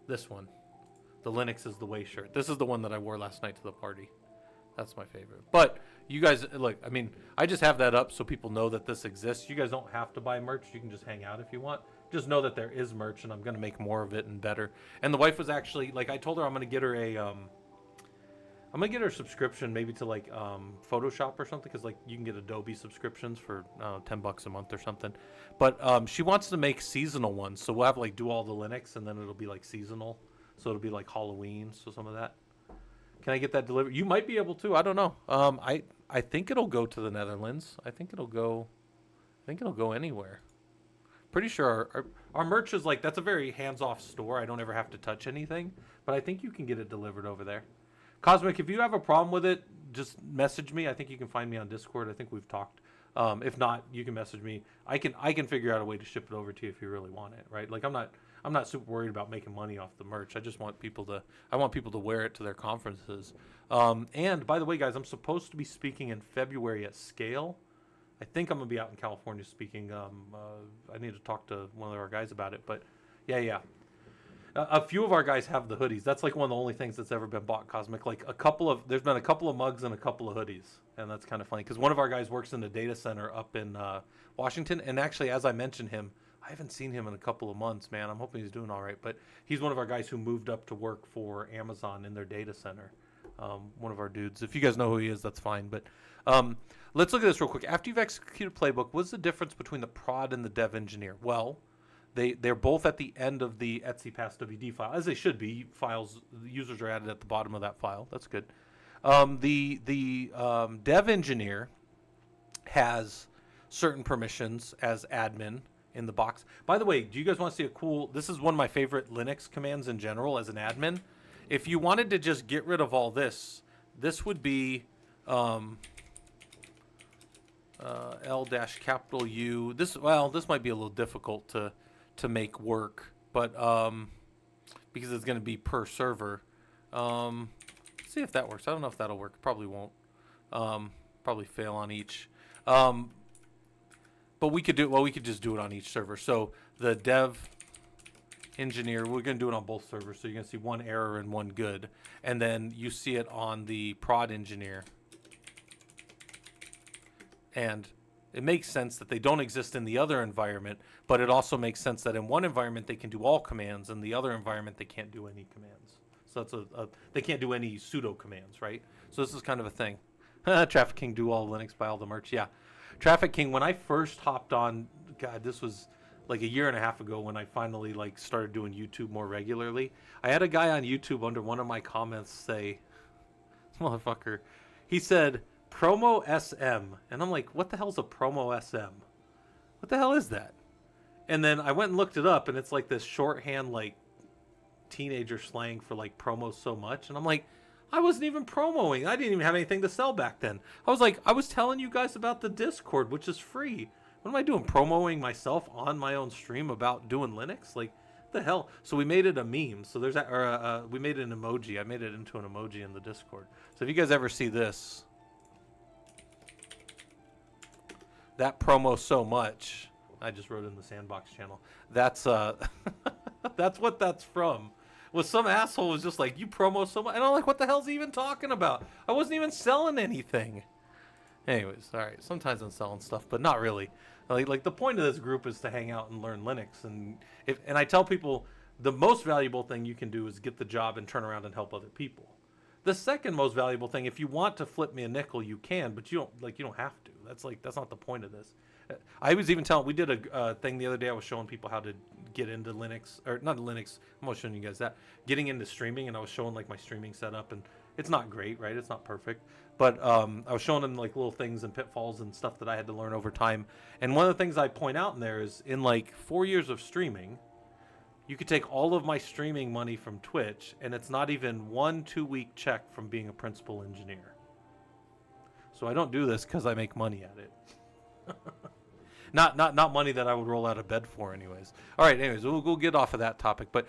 This one. The Linux is the way shirt. This is the one that I wore last night to the party. That's my favorite. But you guys, look, I mean, I just have that up so people know that this exists. You guys don't have to buy merch. You can just hang out if you want. Just know that there is merch, and I'm going to make more of it and better. And the wife was actually, like, I told her I'm going to get her a subscription maybe to like Photoshop or something, because like you can get Adobe subscriptions for $10 a month or something. But she wants to make seasonal ones, so we'll have like do all the Linux, and then it'll be like seasonal. So it'll be like Halloween, so some of that. Can I get that delivered? You might be able to. I don't know. I think it'll go to the Netherlands. I think it'll go anywhere. Pretty sure our merch is like, that's a very hands-off store. I don't ever have to touch anything, but I think you can get it delivered over there. Cosmic, if you have a problem with it, just message me. I think you can find me on Discord. I think we've talked If not, you can message me. I can figure out a way to ship it over to you if you really want it, right? Like I'm not super worried about making money off the merch. I just want people to wear it to their conferences. And by the way, guys, I'm supposed to be speaking in February at Scale. I think I'm gonna be out in California speaking. I need to talk to one of our guys about it, but yeah. A few of our guys have the hoodies. That's like one of the only things that's ever been bought Cosmic. Like there's been a couple of mugs and a couple of hoodies, and that's kind of funny because one of our guys works in the data center up in Washington, and actually, as I mentioned him, I haven't seen him in a couple of months, man. I'm hoping he's doing all right, but he's one of our guys who moved up to work for Amazon in their data center. One of our dudes. If you guys know who he is, that's fine. But let's look at this real quick. After you've executed playbook, what's the difference between the prod and the dev engineer? Well, they're both at the end of the Etsy Pass WD file, as they should be. Files, the users are added at the bottom of that file. That's good. The dev engineer has certain permissions as admin in the box. By the way, do you guys want to see a cool? This is one of my favorite Linux commands in general as an admin. If you wanted to just get rid of all this, this would be L-U. This might be a little difficult to make work, but because it's going to be per server. Let's see if that works. I don't know if that'll work. Probably won't. Probably fail on each. But we could just do it on each server. So the dev engineer, we're going to do it on both servers. So you're going to see one error and one good. And then you see it on the prod engineer. And it makes sense that they don't exist in the other environment, but it also makes sense that in one environment they can do all commands, and the other environment they can't do any commands. So that's they can't do any pseudo commands, right? So this is kind of a thing. Traffic King do all Linux, buy all the merch. Yeah, Traffic King. When I first hopped on, God, this was like a year and a half ago when I finally like started doing YouTube more regularly. I had a guy on YouTube under one of my comments say, "Motherfucker," he said, "Promo SM," and I'm like, "What the hell's a promo SM? What the hell is that?" And then I went and looked it up, and it's like this shorthand, like teenager slang for like promo so much, and I'm like, I wasn't even promoing. I didn't even have anything to sell back then. I was like, I was telling you guys about the Discord, which is free. What am I doing? Promoting myself on my own stream about doing Linux? Like, what the hell? So we made it a meme. So there's that, or we made it an emoji. I made it into an emoji in the Discord. So if you guys ever see this, that promo so much, I just wrote it in the Sandbox channel. That's that's what that's from. Was some asshole was just like, you promo so much, and I'm like, what the hell's he even talking about? I wasn't even selling anything. Anyways, all right. Sometimes I'm selling stuff, but not really. Like the point of this group is to hang out and learn Linux, and I tell people the most valuable thing you can do is get the job and turn around and help other people. The second most valuable thing, if you want to flip me a nickel, you can, but you don't have to. That's not the point of this. I was even telling, we did a thing the other day. I was showing people how to get into Linux, or not Linux. I'm showing you guys that, getting into streaming, and I was showing like my streaming setup, and it's not great, right? It's not perfect, but I was showing them like little things and pitfalls and stuff that I had to learn over time. And one of the things I point out in there is, in like 4 years of streaming, you could take all of my streaming money from Twitch, and it's not even 1-2 week check from being a principal engineer. So I don't do this because I make money at it. Not money that I would roll out of bed for, anyways. All right, anyways, we'll get off of that topic. But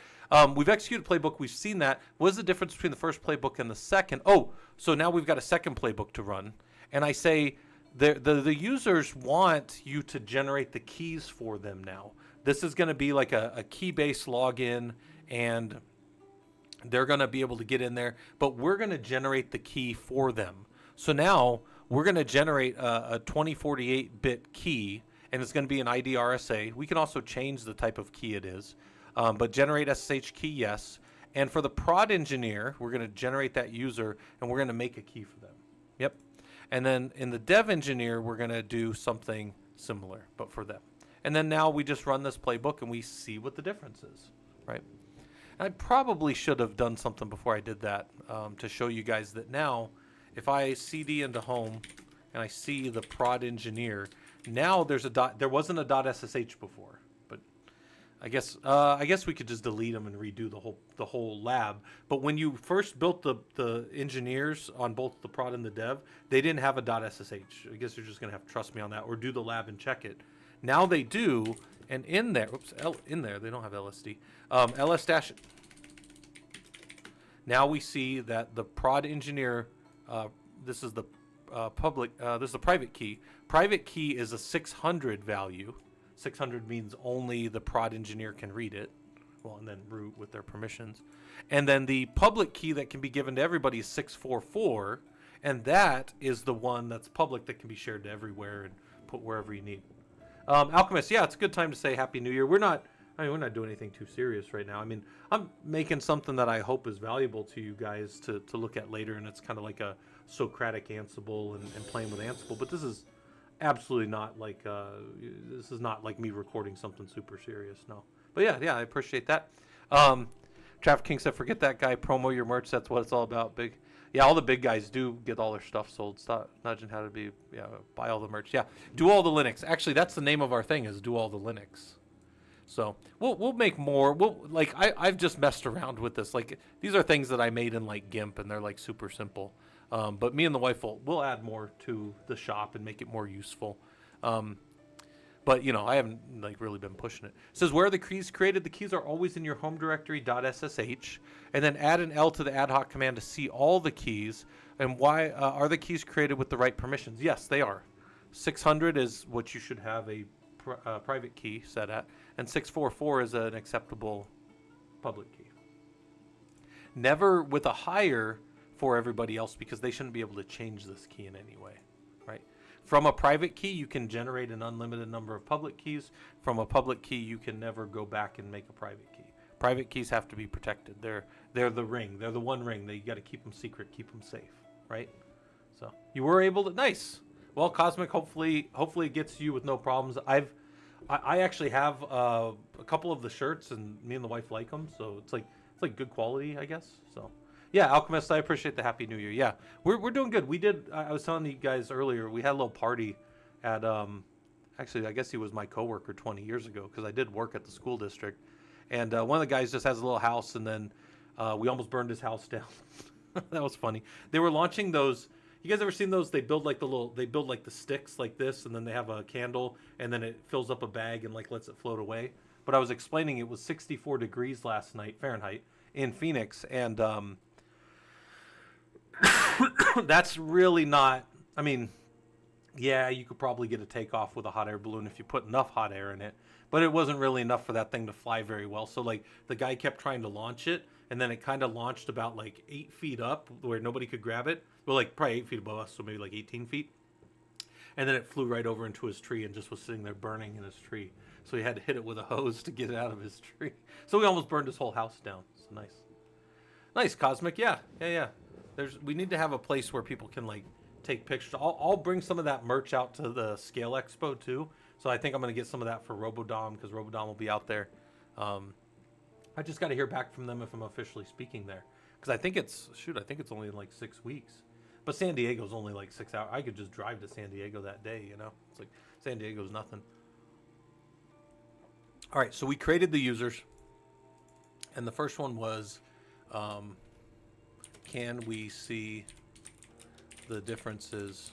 we've executed playbook. We've seen that. What is the difference between the first playbook and the second? Oh, so now we've got a second playbook to run. And I say the users want you to generate the keys for them now. This is going to be like a key-based login, and they're going to be able to get in there. But we're going to generate the key for them. So now we're going to generate a 2048-bit key, and it's going to be an ID RSA. We can also change the type of key it is, but generate SSH key, yes. And for the prod engineer, we're going to generate that user, and we're going to make a key for them. Yep. And then in the dev engineer, we're going to do something similar, but for them. And then now we just run this playbook, and we see what the difference is, right? And I probably should have done something before I did that to show you guys that now, if I CD into home and I see the prod engineer, now there's a dot. There wasn't a .ssh before, but I guess we could just delete them and redo the whole lab. But when you first built the engineers on both the prod and the dev, they didn't have a .ssh. I guess you're just gonna have to trust me on that, or do the lab and check it. Now they do, and in there, in there they don't have LSD. LS dash. Now we see that the prod engineer. This is the this is the private key. Private key is a 600 value. 600 means only the prod engineer can read it. Well, and then root with their permissions. And then the public key that can be given to everybody is 644, and that is the one that's public that can be shared to everywhere and put wherever you need. Alchemist, yeah, it's a good time to say Happy New Year. We're not doing anything too serious right now. I mean, I'm making something that I hope is valuable to you guys to look at later, and it's kind of like a Socratic Ansible and playing with Ansible, but this is absolutely not like this is not like me recording something super serious. No, but yeah, I appreciate that. Traffic King said, "Forget that guy. Promo your merch. That's what it's all about." Big, yeah. All the big guys do get all their stuff sold. Stop nudging how to be. Yeah, buy all the merch. Yeah, do all the Linux. Actually, that's the name of our thing, is do all the Linux. So we'll make more. I've just messed around with this. Like, these are things that I made in like GIMP, and they're like super simple. But me and the wife will add more to the shop and make it more useful. But I haven't like really been pushing it. It says, where are the keys created? The keys are always in your home directory .ssh, and then add an L to the ad hoc command to see all the keys. And why are the keys created with the right permissions? Yes, they are. 600 is what you should have a private key set at, and 644 is an acceptable public key. Never with a higher for everybody else, because they shouldn't be able to change this key in any way, right? From a private key, you can generate an unlimited number of public keys. From a public key, you can never go back and make a private key. Private keys have to be protected. They're the ring. They're the one ring. You got to keep them secret, keep them safe, right? So you were able to. Nice. Well, Cosmic, hopefully it gets you with no problems. I actually have a couple of the shirts, and me and the wife like them, so it's like good quality, I guess. So. Yeah, Alchemist, I appreciate the Happy New Year. Yeah, we're doing good. I was telling you guys earlier, we had a little party at, actually, I guess he was my coworker 20 years ago, because I did work at the school district. And one of the guys just has a little house, and then we almost burned his house down. That was funny. They were launching those. You guys ever seen those? They build like the sticks like this, and then they have a candle, and then it fills up a bag and like lets it float away. But I was explaining it was 64 degrees last night, Fahrenheit, in Phoenix, and that's really not, I mean, yeah, you could probably get a takeoff with a hot air balloon if you put enough hot air in it, but it wasn't really enough for that thing to fly very well. So like the guy kept trying to launch it, and then it kind of launched about like 8 feet up where nobody could grab it. Well, like probably 8 feet above us, so maybe like 18 feet. And then it flew right over into his tree and just was sitting there burning in his tree. So he had to hit it with a hose to get it out of his tree. So we almost burned his whole house down. So nice, Cosmic. Yeah. We need to have a place where people can like take pictures. I'll bring some of that merch out to the Scale Expo too. So I think I'm going to get some of that for Robodom, because Robodom will be out there. I just got to hear back from them if I'm officially speaking there, because I think it's only in like 6 weeks. But San Diego's only like 6 hours. I could just drive to San Diego that day, It's like San Diego's nothing. All right, so we created the users, and the first one was, can we see the differences?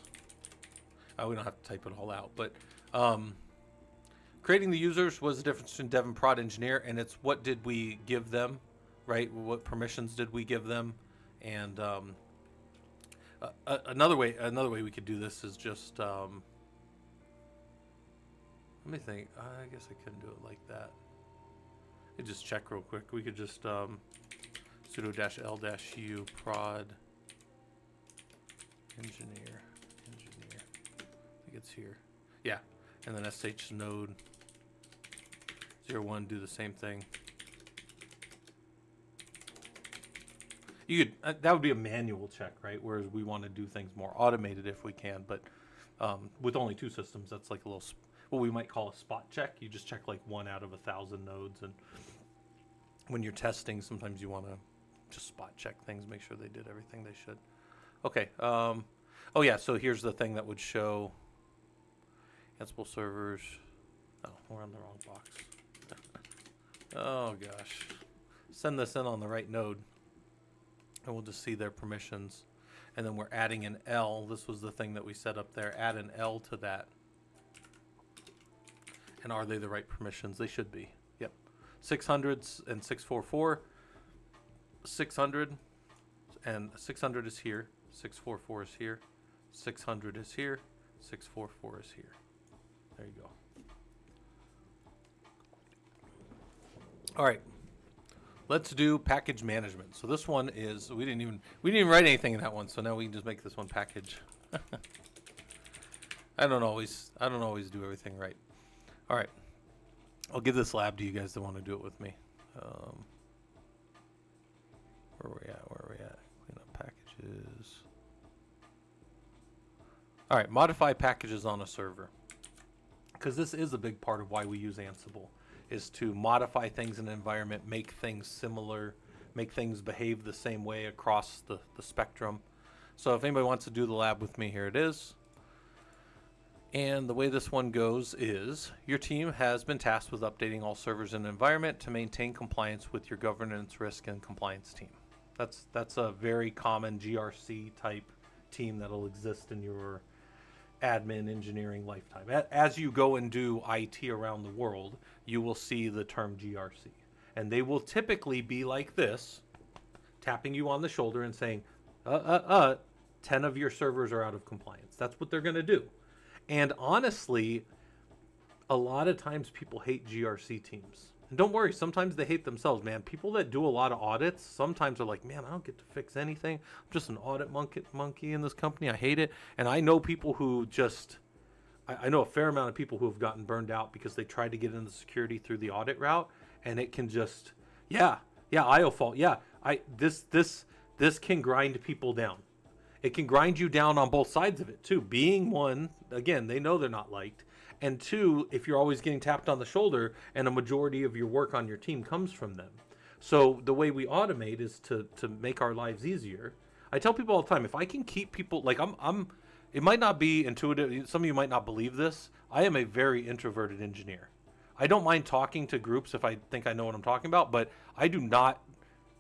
We don't have to type it all out, but creating the users was the difference between dev and prod engineer, and it's what did we give them, right? What permissions did we give them? And another way we could do this is just let me think. I guess I couldn't do it like that. Let me just check real quick. We could just sudo-l-u prod engineer. I think it's here. Yeah, and then sh node 01 do the same thing. You could that would be a manual check, right? Whereas we want to do things more automated if we can, but with only 2 systems, that's like a little what we might call a spot check. You just check like 1 out of 1,000 nodes, and when you're testing, sometimes you want to just spot check things, make sure they did everything they should. Okay. Oh yeah. So here's the thing that would show Ansible servers. Oh, we're on the wrong box. Oh gosh. Send this in on the right node. And we'll just see their permissions. And then we're adding an L. This was the thing that we set up there. Add an L to that. And are they the right permissions? They should be. Yep. 600s and 644. 600 and 600 is here. 644 is here. 600 is here. 644 is here. There you go. All right. Let's do package management. So this one is we didn't even write anything in that one. So now we can just make this one package. I don't always do everything right. All right. I'll give this lab to you guys that want to do it with me. Where are we at? Clean up packages. All right. Modify packages on a server. Because this is a big part of why we use Ansible, is to modify things in an environment, make things similar, make things behave the same way across the spectrum. So if anybody wants to do the lab with me, here it is. And the way this one goes is your team has been tasked with updating all servers in an environment to maintain compliance with your governance, risk, and compliance team. That's a very common GRC type team that'll exist in your admin engineering lifetime. As you go and do IT around the world, you will see the term GRC. And they will typically be like this, tapping you on the shoulder and saying, 10 of your servers are out of compliance. That's what they're going to do. And honestly, a lot of times people hate GRC teams. And don't worry, sometimes they hate themselves, man. People that do a lot of audits sometimes are like, man, I don't get to fix anything. I'm just an audit monkey in this company. I hate it. And I know people who just, I know a fair amount of people who have gotten burned out because they tried to get into security through the audit route, and it can just, IO fault. Yeah, this can grind people down. It can grind you down on both sides of it too. Being one, again, they know they're not liked. And two, if you're always getting tapped on the shoulder and a majority of your work on your team comes from them. So the way we automate is to make our lives easier. I tell people all the time, if I can keep people, like it might not be intuitive. Some of you might not believe this. I am a very introverted engineer. I don't mind talking to groups if I think I know what I'm talking about, but I do not.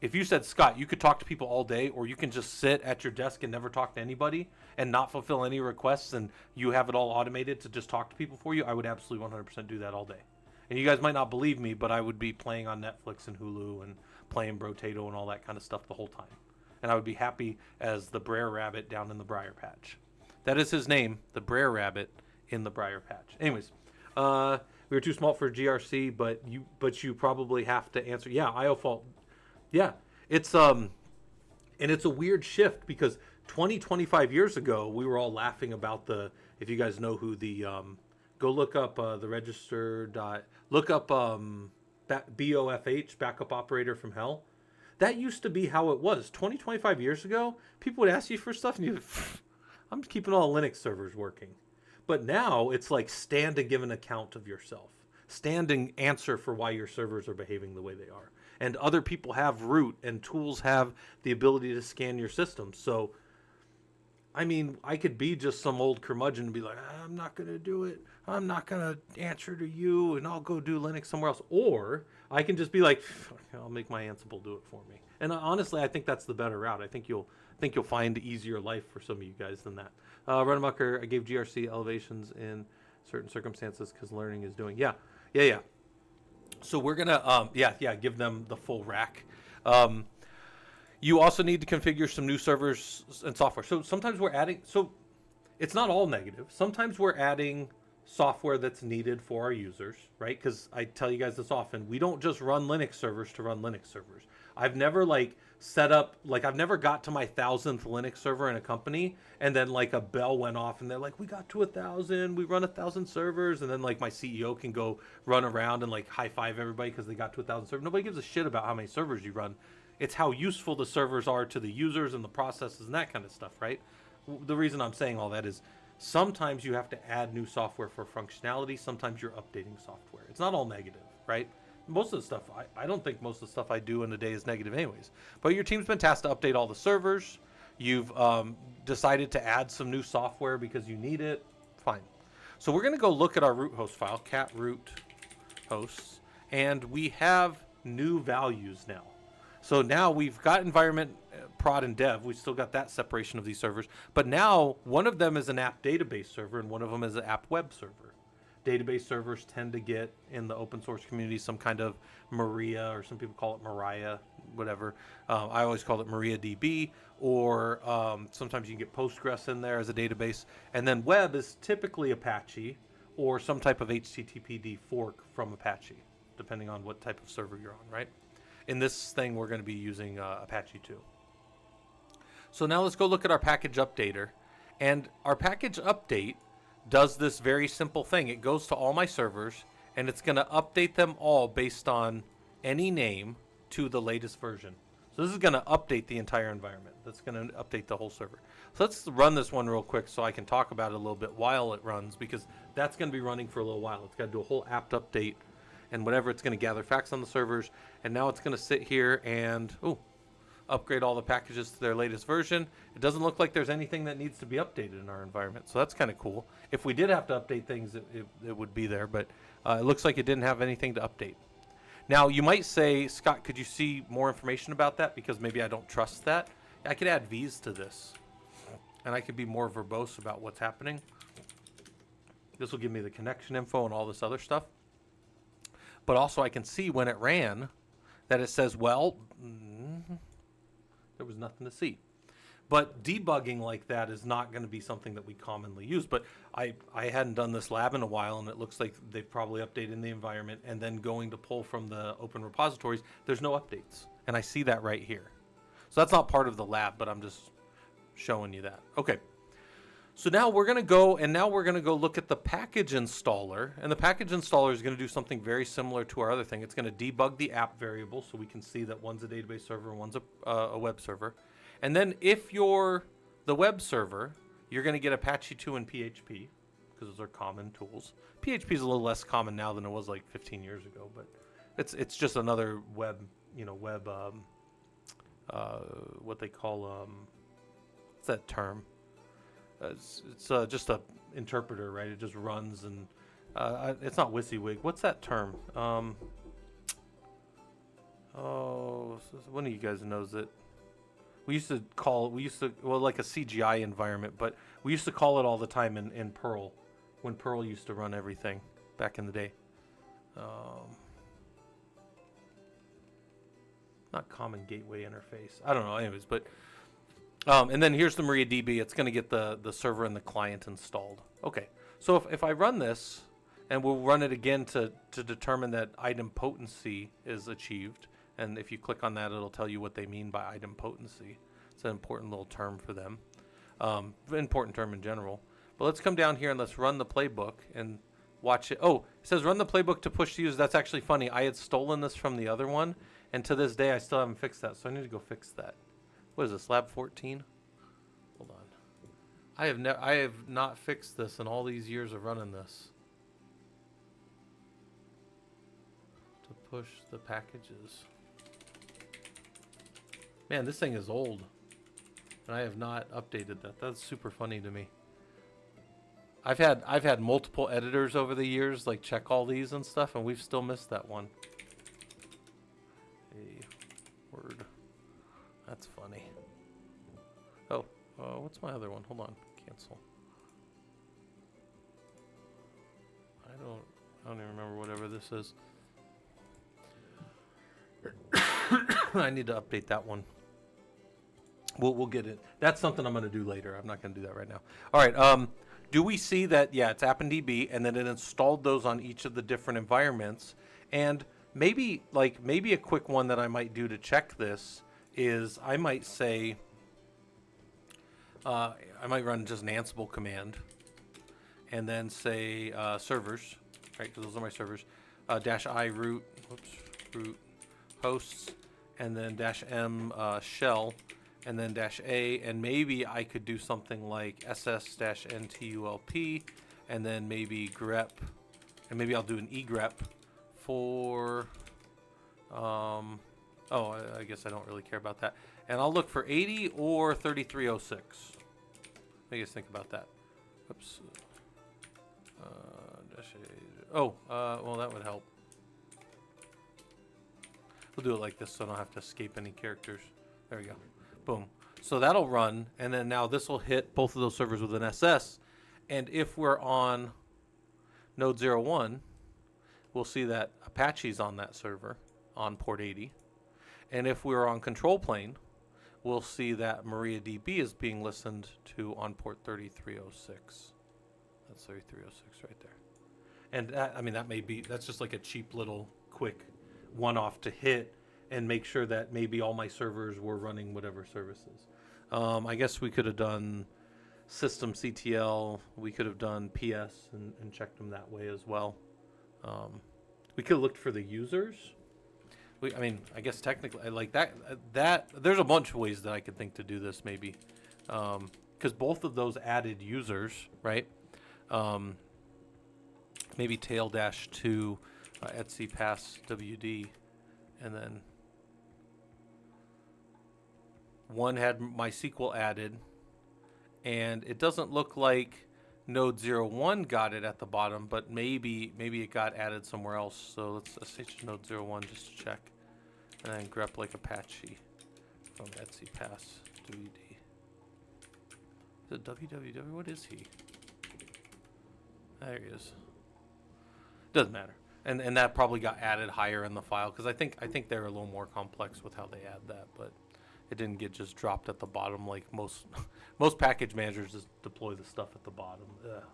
If you said, Scott, you could talk to people all day, or you can just sit at your desk and never talk to anybody and not fulfill any requests, and you have it all automated to just talk to people for you, I would absolutely 100% do that all day. And you guys might not believe me, but I would be playing on Netflix and Hulu and playing Brotato and all that kind of stuff the whole time. And I would be happy as the Brer Rabbit down in the Briar Patch. That is his name, the Brer Rabbit in the Briar Patch. Anyways, we were too small for GRC, but you probably have to answer. Yeah, IO fault. Yeah, it's and it's a weird shift because 25 years ago we were all laughing about the, if you guys know who the go look up the register look up BOFH, backup operator from hell. That used to be how it was 25 years ago. People would ask you for stuff and you I'm keeping all Linux servers working. But now it's like stand and give an account of yourself. Stand and answer for why your servers are behaving the way they are. And other people have root, and tools have the ability to scan your system. So, I mean, I could be just some old curmudgeon and be like, I'm not going to do it. I'm not going to answer to you, and I'll go do Linux somewhere else. Or I can just be like, I'll make my Ansible do it for me. And honestly, I think that's the better route. I think you'll find easier life for some of you guys than that. Runnemucker, I gave GRC elevations in certain circumstances because learning is doing. Yeah. So we're gonna give them the full rack. You also need to configure some new servers and software. So sometimes we're adding. So it's not all negative. Sometimes we're adding software that's needed for our users, right? Because I tell you guys this often. We don't just run Linux servers to run Linux servers. I've never I've never got to my 1,000th Linux server in a company and then like a bell went off and they're like, we got to 1,000, we run 1,000 servers, and then like my CEO can go run around and like high five everybody because they got to 1,000 servers. Nobody gives a shit about how many servers you run. It's how useful the servers are to the users and the processes and that kind of stuff, right? The reason I'm saying all that is sometimes you have to add new software for functionality. Sometimes you're updating software. It's not all negative, right? Most of the stuff, I don't think most of the stuff I do in a day is negative anyways. But your team's been tasked to update all the servers. You've decided to add some new software because you need it. Fine. So we're going to go look at our root host file, cat root hosts. And we have new values now. So now we've got environment, prod, and dev. We've still got that separation of these servers. But now one of them is an app database server and one of them is an app web server. Database servers tend to get in the open source community some kind of Maria, or some people call it Mariah, whatever. I always call it MariaDB, or sometimes you can get Postgres in there as a database. And then web is typically Apache or some type of HTTPD fork from Apache, depending on what type of server you're on, right? In this thing, we're going to be using Apache 2. So now let's go look at our package updater. And our package update does this very simple thing. It goes to all my servers, and it's going to update them all based on any name to the latest version. So this is going to update the entire environment. That's going to update the whole server. So let's run this one real quick so I can talk about it a little bit while it runs, because that's going to be running for a little while. It's got to do a whole apt update and whatever. It's going to gather facts on the servers, and now it's going to sit here and upgrade all the packages to their latest version. It doesn't look like there's anything that needs to be updated in our environment, so that's kind of cool. If we did have to update things, it would be there, but it looks like it didn't have anything to update. Now, you might say, Scott, could you see more information about that? Because maybe I don't trust that. I could add V's to this, and I could be more verbose about what's happening. This will give me the connection info and all this other stuff. But also I can see when it ran that it says, well, there was nothing to see. But debugging like that is not going to be something that we commonly use. But I hadn't done this lab in a while, and it looks like they've probably updated the environment, and then going to pull from the open repositories, there's no updates. And I see that right here. So that's not part of the lab, but I'm just showing you that. Okay. So now we're going to go, and now we're going to go look at the package installer. And the package installer is going to do something very similar to our other thing. It's going to debug the app variable so we can see that one's a database server and one's a web server. And then if you're the web server, you're going to get Apache 2 and PHP, because those are common tools. PHP is a little less common now than it was like 15 years ago, but it's just another web, what they call, what's that term? It's just a interpreter, right? It just runs, and it's not WYSIWYG. What's that term? One of you guys knows it. Well, like a CGI environment, but we used to call it all the time in Perl, when Perl used to run everything back in the day. Not Common Gateway Interface. I don't know. Anyways, but and then here's the MariaDB. It's going to get the server and the client installed. Okay, so if I run this, and we'll run it again to determine that item potency is achieved. And if you click on that, it'll tell you what they mean by item potency. It's an important little term for them. Important term in general. But let's come down here and let's run the playbook and watch it. Oh, it says run the playbook to push the user. That's actually funny. I had stolen this from the other one, and to this day I still haven't fixed that. So I need to go fix that. What is this, lab 14? Hold on. I have not fixed this in all these years of running this. To push the packages. Man, this thing is old, and I have not updated that. That's super funny to me. I've had multiple editors over the years, like check all these and stuff, and we've still missed that one. A word. That's funny. Oh, what's my other one? Hold on, cancel. I don't even remember whatever this is. I need to update that one. We'll get it. That's something I'm going to do later. I'm not going to do that right now. All right. Do we see that? Yeah, it's AppNDB, and then it installed those on each of the different environments. And maybe a quick one that I might do to check this is I might say I might run just an Ansible command, and then say servers, right? Because those are my servers. -I root, root hosts, and then -m shell, and then -a, and maybe I could do something like ss-ntulp, and then maybe grep, and maybe I'll do an egrep for, I guess I don't really care about that, and I'll look for 80 or 3306. What do you guys think about that? Oops. -a. Well, that would help. We'll do it like this so I don't have to escape any characters. There we go. Boom. So that'll run, and then now this will hit both of those servers with an SS. And if we're on node 01, we'll see that Apache's on that server on port 80. And if we're on control plane, we'll see that MariaDB is being listened to on port 3306. That's 3306 right there. And that, I mean, that's just like a cheap little quick one-off to hit and make sure that maybe all my servers were running whatever services. I guess we could have done systemctl, we could have done ps and checked them that way as well. We could have looked for the users. I mean, I guess technically, like that there's a bunch of ways that I could think to do this maybe. Because both of those added users, right? Maybe tail-2 etc pass wd, and then one had MySQL added, and it doesn't look like node 01 got it at the bottom, but maybe it got added somewhere else. So let's sh node 01 just to check, and then grep like Apache from etc pass wd. Is it www? What is he? There he is. Doesn't matter. And that probably got added higher in the file, because I think they're a little more complex with how they add that, but it didn't get just dropped at the bottom like most package managers just deploy the stuff at the bottom.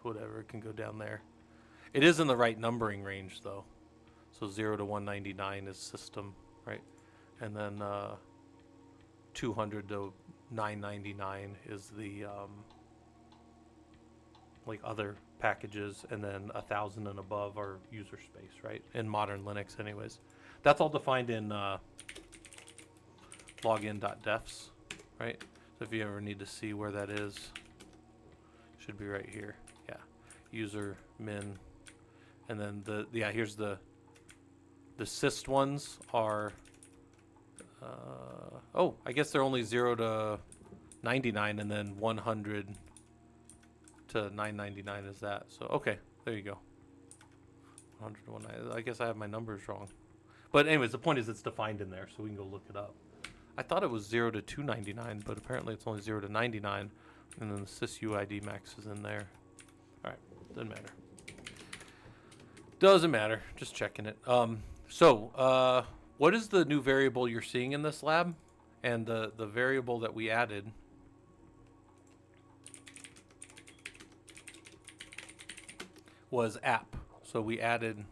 Whatever, it can go down there. It is in the right numbering range though. So 0 to 199 is system, right? And then 200 to 999 is the like other packages, and then 1,000 and above are user space, right? In modern Linux anyways. That's all defined in login.defs, right? So if you ever need to see where that is, should be right here. Yeah, user min, and then here's the syst ones are oh, I guess they're only 0 to 99, and then 100 to 999 is that. So okay, there you go. 100 to 199. I guess I have my numbers wrong, but anyways, the point is it's defined in there, so we can go look it up. I thought it was 0 to 299, but apparently it's only 0 to 99, and then the sysuid max is in there. All right, doesn't matter. Doesn't matter. Just checking it. So what is the new variable you're seeing in this lab? And the variable that we added was app. So we added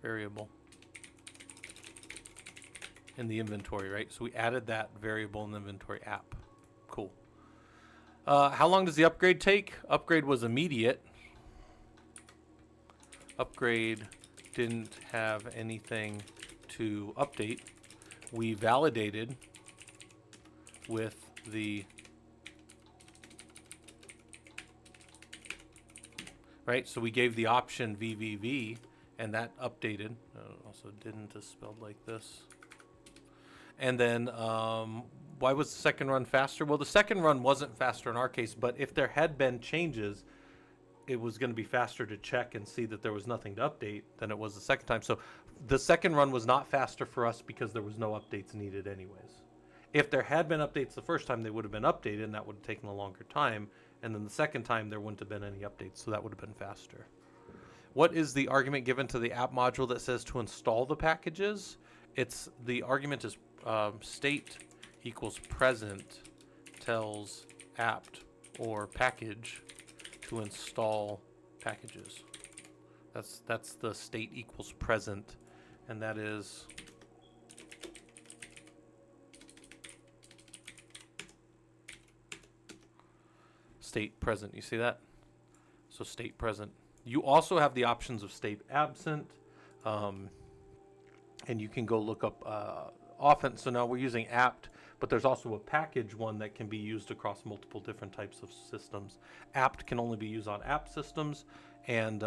variable in the inventory, right? So we added that variable in the inventory app. Cool. How long does the upgrade take? Upgrade was immediate. Upgrade didn't have anything to update. We validated with the right, so we gave the option VVV, and that updated. Also didn't is spelled like this. And then why was the second run faster? Well, the second run wasn't faster in our case, but if there had been changes, it was going to be faster to check and see that there was nothing to update than it was the second time. So the second run was not faster for us because there was no updates needed anyways. If there had been updates the first time, they would have been updated, and that would have taken a longer time. And then the second time, there wouldn't have been any updates, so that would have been faster. What is the argument given to the app module that says to install the packages? It's the argument is state equals present tells apt or package to install packages. That's the state equals present, and that is state present. You see that? So state present. You also have the options of state absent, and you can go look up often. So now we're using apt, but there's also a package one that can be used across multiple different types of systems. Apt can only be used on app systems, and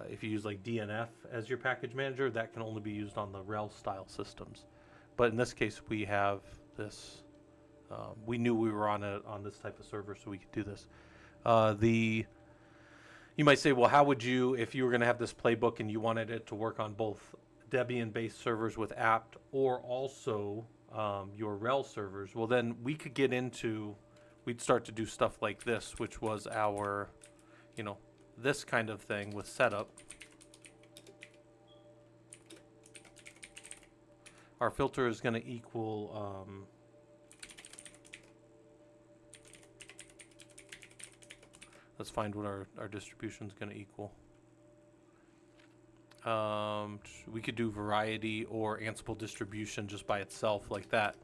if you use like DNF as your package manager, that can only be used on the RHEL style systems. But in this case, we have this. We knew we were on this type of server, so we could do this. You might say, well, how would you, if you were going to have this playbook and you wanted it to work on both Debian-based servers with apt or also your RHEL servers? Well, then we could get into, we'd start to do stuff like this, which was our, you know, this kind of thing with setup. Our filter is going to equal let's find what our distribution is going to equal. We could do variety or Ansible distribution just by itself like that.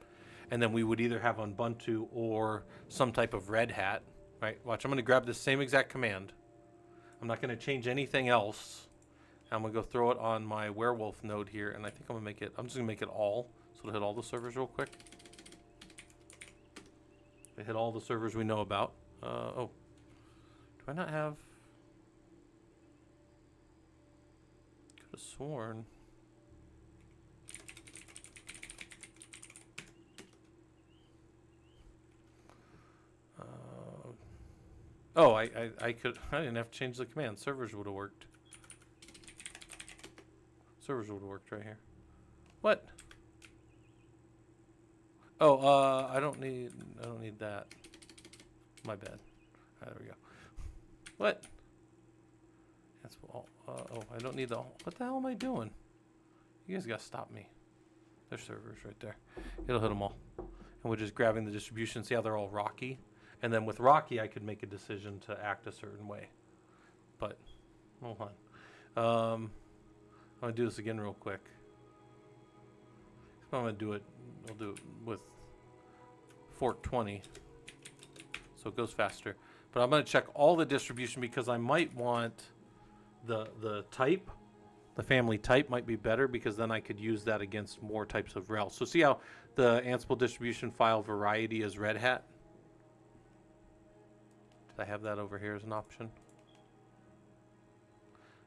And then we would either have Ubuntu or some type of Red Hat, right? Watch, I'm going to grab this same exact command. I'm not going to change anything else. I'm going to go throw it on my werewolf node here, and I think I'm just going to make it all. So it'll hit all the servers real quick. It hit all the servers we know about. Oh, do I not have? Could have sworn. Oh, I didn't have to change the command. Servers would have worked. Servers would have worked right here. What? Oh, I don't need that. My bad. There we go. What? That's all. Oh, I don't need the. What the hell am I doing? You guys gotta stop me. There's servers right there. It'll hit them all. And we're just grabbing the distribution. See how they're all rocky? And then with rocky, I could make a decision to act a certain way. But hold on. I'm gonna do this again real quick. I'm gonna do it. I'll do it with fork 20, so it goes faster. But I'm gonna check all the distribution because I might want the type, the family type might be better because then I could use that against more types of RHEL. So see how the Ansible distribution file variety is Red Hat? Did I have that over here as an option?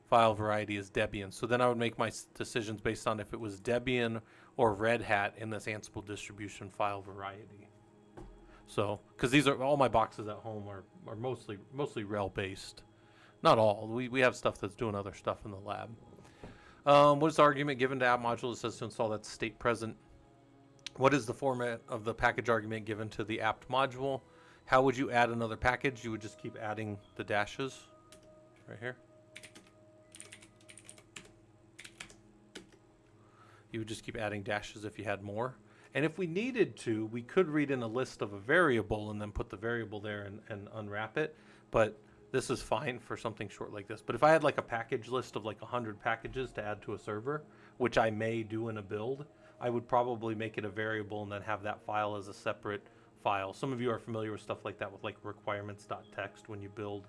File variety is Debian. So then I would make my decisions based on if it was Debian or Red Hat in this Ansible distribution file variety. So, because these are all my boxes at home are mostly RHEL based. Not all. We have stuff that's doing other stuff in the lab. What is the argument given to app module that says to install that state present? What is the format of the package argument given to the apt module? How would you add another package? You would just keep adding the dashes right here. You would just keep adding dashes if you had more. And if we needed to, we could read in a list of a variable and then put the variable there and unwrap it. But this is fine for something short like this. But if I had like a package list of like 100 packages to add to a server, which I may do in a build, I would probably make it a variable and then have that file as a separate file. Some of you are familiar with stuff like that with like requirements.txt when you build,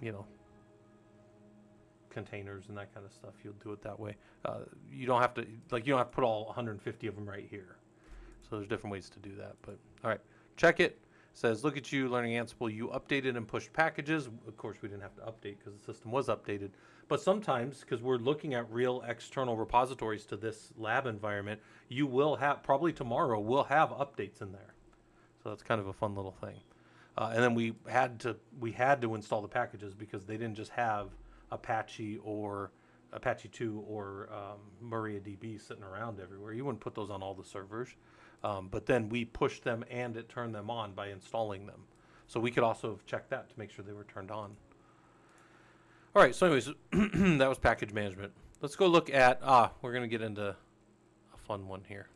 you know, containers and that kind of stuff. You'll do it that way. You don't have to put all 150 of them right here. So there's different ways to do that. But all right, check it. Says, look at you learning Ansible. You updated and pushed packages. Of course, we didn't have to update because the system was updated. But sometimes, because we're looking at real external repositories to this lab environment, you will have, probably tomorrow, we'll have updates in there. So that's kind of a fun little thing. And then we had to install the packages because they didn't just have Apache or Apache 2 or MariaDB sitting around everywhere. You wouldn't put those on all the servers. But then we pushed them and it turned them on by installing them. So we could also have checked that to make sure they were turned on. All right, so anyways, that was package management. Let's go look at, we're going to get into a fun one here.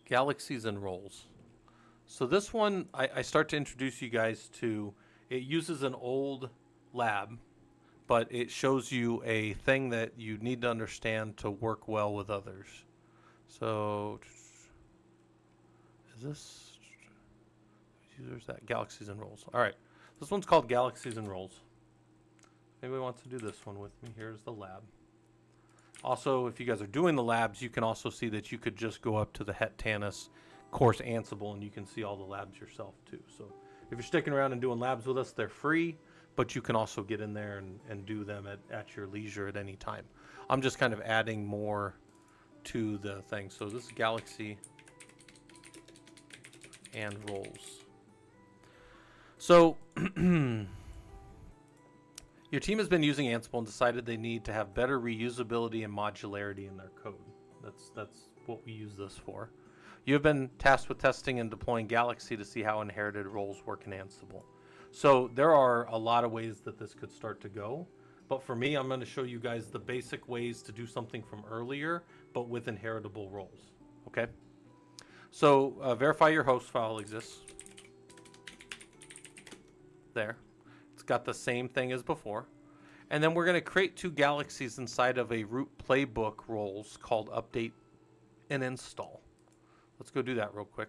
Galaxies and roles. So this one, I start to introduce you guys to, it uses an old lab, but it shows you a thing that you need to understand to work well with others. So, is this, users that, galaxies and roles. All right, this one's called Galaxies and Roles. Anybody wants to do this one with me? Here's the lab. Also, if you guys are doing the labs, you can also see that you could just go up to the Het Tanis course Ansible and you can see all the labs yourself too. So if you're sticking around and doing labs with us, they're free, but you can also get in there and do them at your leisure at any time. I'm just kind of adding more to the thing. So this is Galaxy and roles. So your team has been using Ansible and decided they need to have better reusability and modularity in their code. That's what we use this for. You have been tasked with testing and deploying Galaxy to see how inherited roles work in Ansible. So there are a lot of ways that this could start to go. But for me, I'm going to show you guys the basic ways to do something from earlier, but with inheritable roles. Okay? So verify your host file exists. There. It's got the same thing as before. And then we're going to create two galaxies inside of a root playbook roles called update and install. Let's go do that real quick.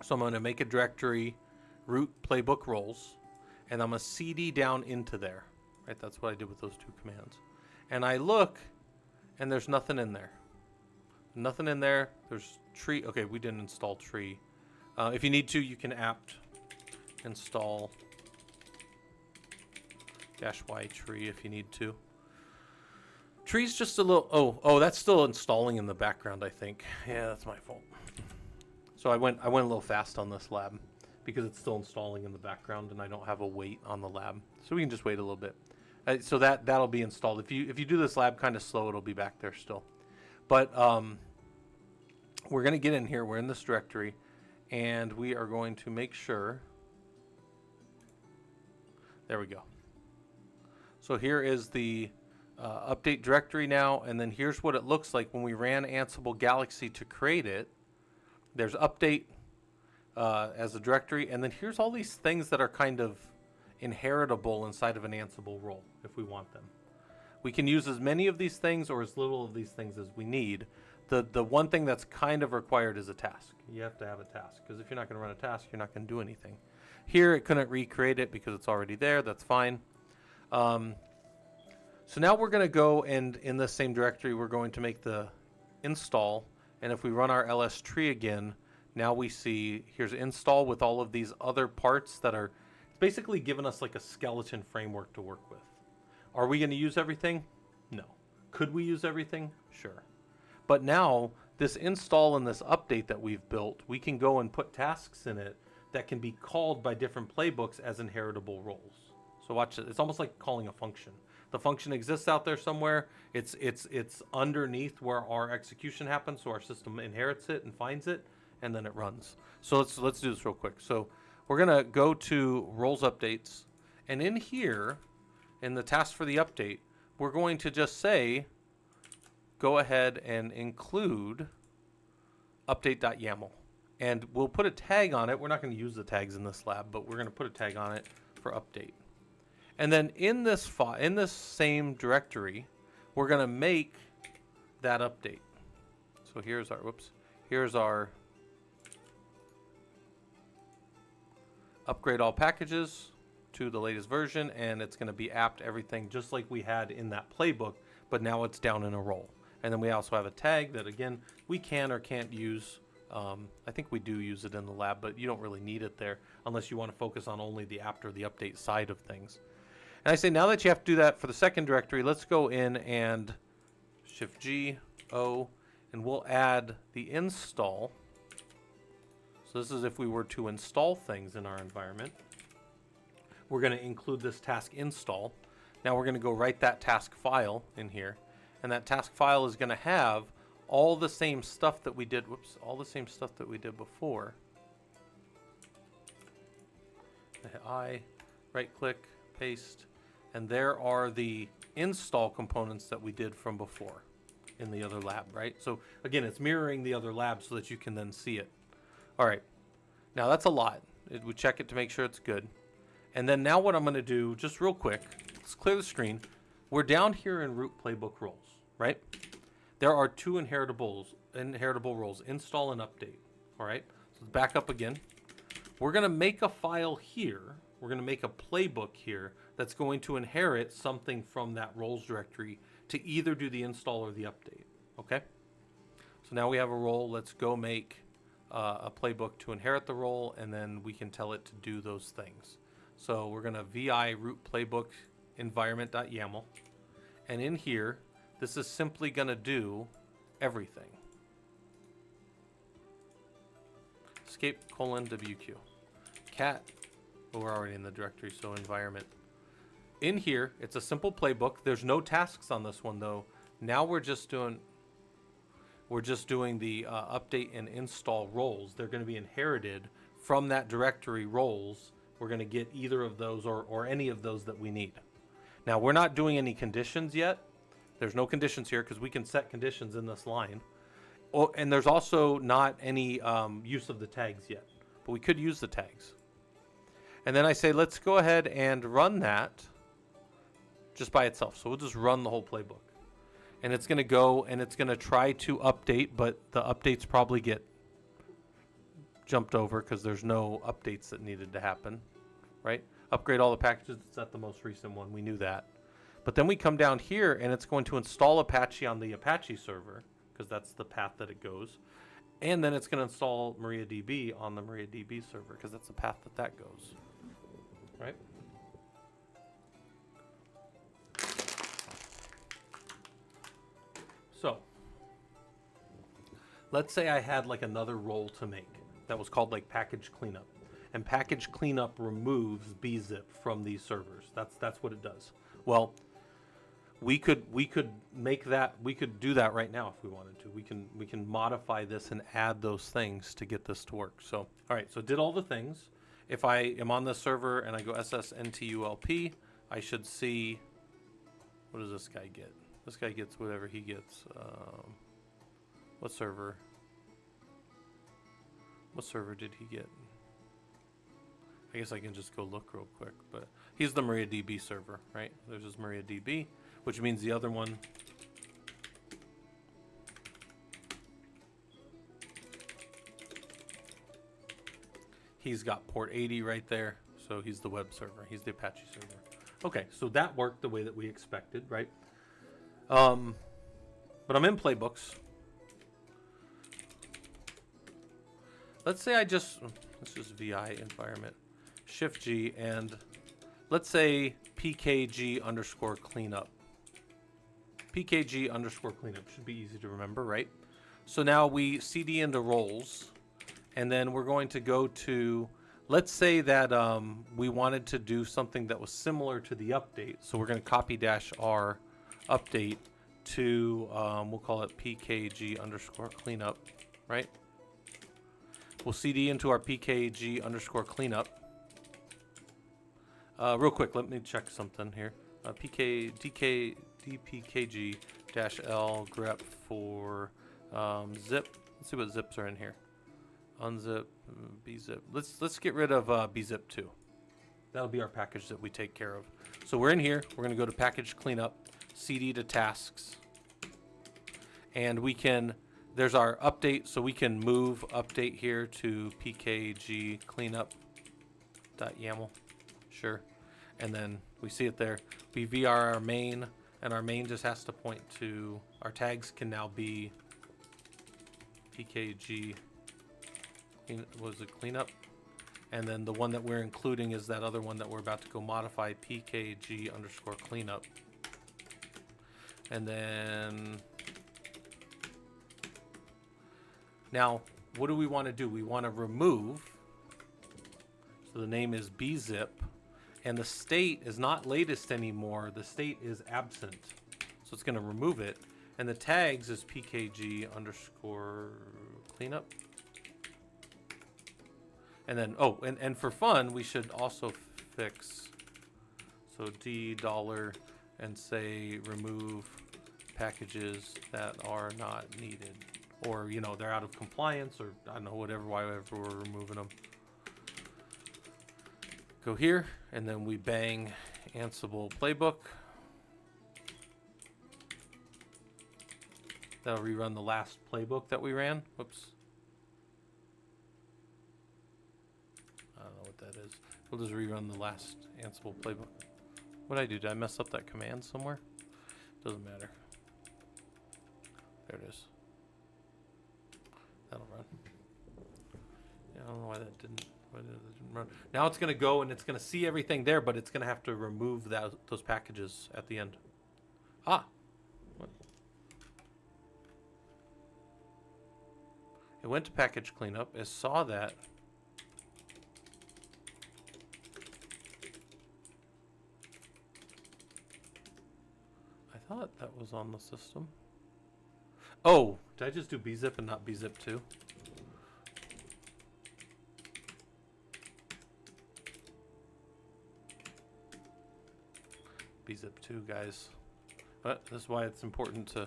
So I'm going to make a directory root playbook roles, and I'm going to cd down into there. Right, that's what I did with those two commands. And I look, and there's nothing in there. Nothing in there. There's tree. Okay, we didn't install tree. If you need to, you can apt install -y tree if you need to. Tree's just a little. Oh, that's still installing in the background, I think. Yeah, that's my fault. So I went a little fast on this lab because it's still installing in the background, and I don't have a wait on the lab, so we can just wait a little bit. So that'll be installed. If you do this lab kind of slow, it'll be back there still. But we're going to get in here. We're in this directory, and we are going to make sure. There we go. So here is the update directory now, and then here's what it looks like when we ran Ansible Galaxy to create it. There's update as a directory, and then here's all these things that are kind of inheritable inside of an Ansible role if we want them. We can use as many of these things or as little of these things as we need. The one thing that's kind of required is a task. You have to have a task, because if you're not going to run a task, you're not going to do anything. Here, it couldn't recreate it because it's already there. That's fine. So now we're going to go, and in the same directory, we're going to make the install. And if we run our ls tree again, now we see here's install with all of these other parts that are basically giving us like a skeleton framework to work with. Are we going to use everything? No. Could we use everything? Sure. But now this install and this update that we've built, we can go and put tasks in it that can be called by different playbooks as inheritable roles. So watch it. It's almost like calling a function. The function exists out there somewhere. It's underneath where our execution happens, so our system inherits it and finds it, and then it runs. So let's do this real quick. So we're gonna go to roles updates, and in here, in the task for the update, we're going to just say, go ahead and include update.yaml, and we'll put a tag on it. We're not going to use the tags in this lab, but we're going to put a tag on it for update. And then in this file, in this same directory, we're going to make that update. So here's our upgrade all packages to the latest version, and it's going to be apt everything just like we had in that playbook, but now it's down in a role. And then we also have a tag that, again, we can or can't use. I think we do use it in the lab, but you don't really need it there unless you want to focus on only the apt or the update side of things. And I say, now that you have to do that for the second directory, let's go in and Shift-G, O, and we'll add the install. So this is if we were to install things in our environment. We're going to include this task install. Now we're going to go write that task file in here. And that task file is going to have all the same stuff that we did, all the same stuff that we did before. I right click, paste, and there are the install components that we did from before in the other lab, right? So again, it's mirroring the other lab so that you can then see it. All right, now that's a lot. We check it to make sure it's good. And then now what I'm going to do, just real quick, let's clear the screen. We're down here in root playbook roles, right? There are two inheritable roles, install and update. All right, so let's back up again. We're going to make a file here. We're going to make a playbook here that's going to inherit something from that roles directory to either do the install or the update. Okay, so now we have a role. Let's go make a playbook to inherit the role, and then we can tell it to do those things. So we're going to vi root playbook environment.yaml, and in here, this is simply going to do everything. Escape : WQ. Cat Well, we're already in the directory, so environment. In here, it's a simple playbook. There's no tasks on this one though. Now we're just doing the update and install roles. They're going to be inherited from that directory roles. We're going to get either of those or any of those that we need. Now we're not doing any conditions yet. There's no conditions here because we can set conditions in this line. Oh, and there's also not any use of the tags yet, but we could use the tags. And then I say, let's go ahead and run that just by itself. So we'll just run the whole playbook. And it's going to go and it's going to try to update, but the updates probably get jumped over because there's no updates that needed to happen, right? Upgrade all the packages. It's at the most recent one. We knew that. But then we come down here and it's going to install Apache on the Apache server because that's the path that it goes. And then it's going to install MariaDB on the MariaDB server because that's the path that goes, right? So let's say I had like another role to make that was called like package cleanup, and package cleanup removes bzip from these servers. That's what it does. Well, we could make that, we could do that right now if we wanted to. We can modify this and add those things to get this to work. So all right, so it did all the things. If I am on this server and I go ssntulp, I should see, what does this guy get? This guy gets whatever he gets. What server? What server did he get? I guess I can just go look real quick, but he's the MariaDB server, right? There's his MariaDB, which means the other one he's got port 80 right there, so he's the web server. He's the Apache server. Okay, so that worked the way that we expected, right? But I'm in playbooks. Let's say let's just VI environment, Shift G, and let's say PKG underscore cleanup. PKG underscore cleanup should be easy to remember, right? So now we CD into roles, and then we're going to go to, let's say that we wanted to do something that was similar to the update. So we're going to copy -R update to, we'll call it PKG underscore cleanup, right? We'll CD into our PKG underscore cleanup. Real quick, let me check something here. DPKG -L grep for zip. Let's see what zips are in here. Unzip, bzip. Let's get rid of bzip2. That'll be our package that we take care of. So we're in here. We're going to go to package cleanup, CD to tasks, and we can. There's our update, so we can move update here to pkg cleanup.yaml. Sure. And then we see it there. We VR our main, and our main just has to point to, our tags can now be pkg, was it cleanup? And then the one that we're including is that other one that we're about to go modify, pkg underscore cleanup. And then, now, what do we want to do? We want to remove, so the name is bzip, and the state is not latest anymore. The state is absent. So it's going to remove it. And the tags is pkg underscore cleanup. And then, oh, and for fun, we should also fix, so $, and say remove packages that are not needed. Or, you know, they're out of compliance, or I don't know, whatever we're removing them. Go here, and then we bang Ansible playbook. That'll rerun the last playbook that we ran. Whoops. I don't know what that is. We'll just rerun the last Ansible playbook. What did I do? Did I mess up that command somewhere? Doesn't matter. There it is. That'll run. Yeah, I don't know why that didn't run. Now it's going to go and it's going to see everything there, but it's going to have to remove those packages at the end. Ah! What? It went to package cleanup. It saw that. was on the system. Oh, did I just do bzip and not bzip2? bzip2, guys. But this is why it's important to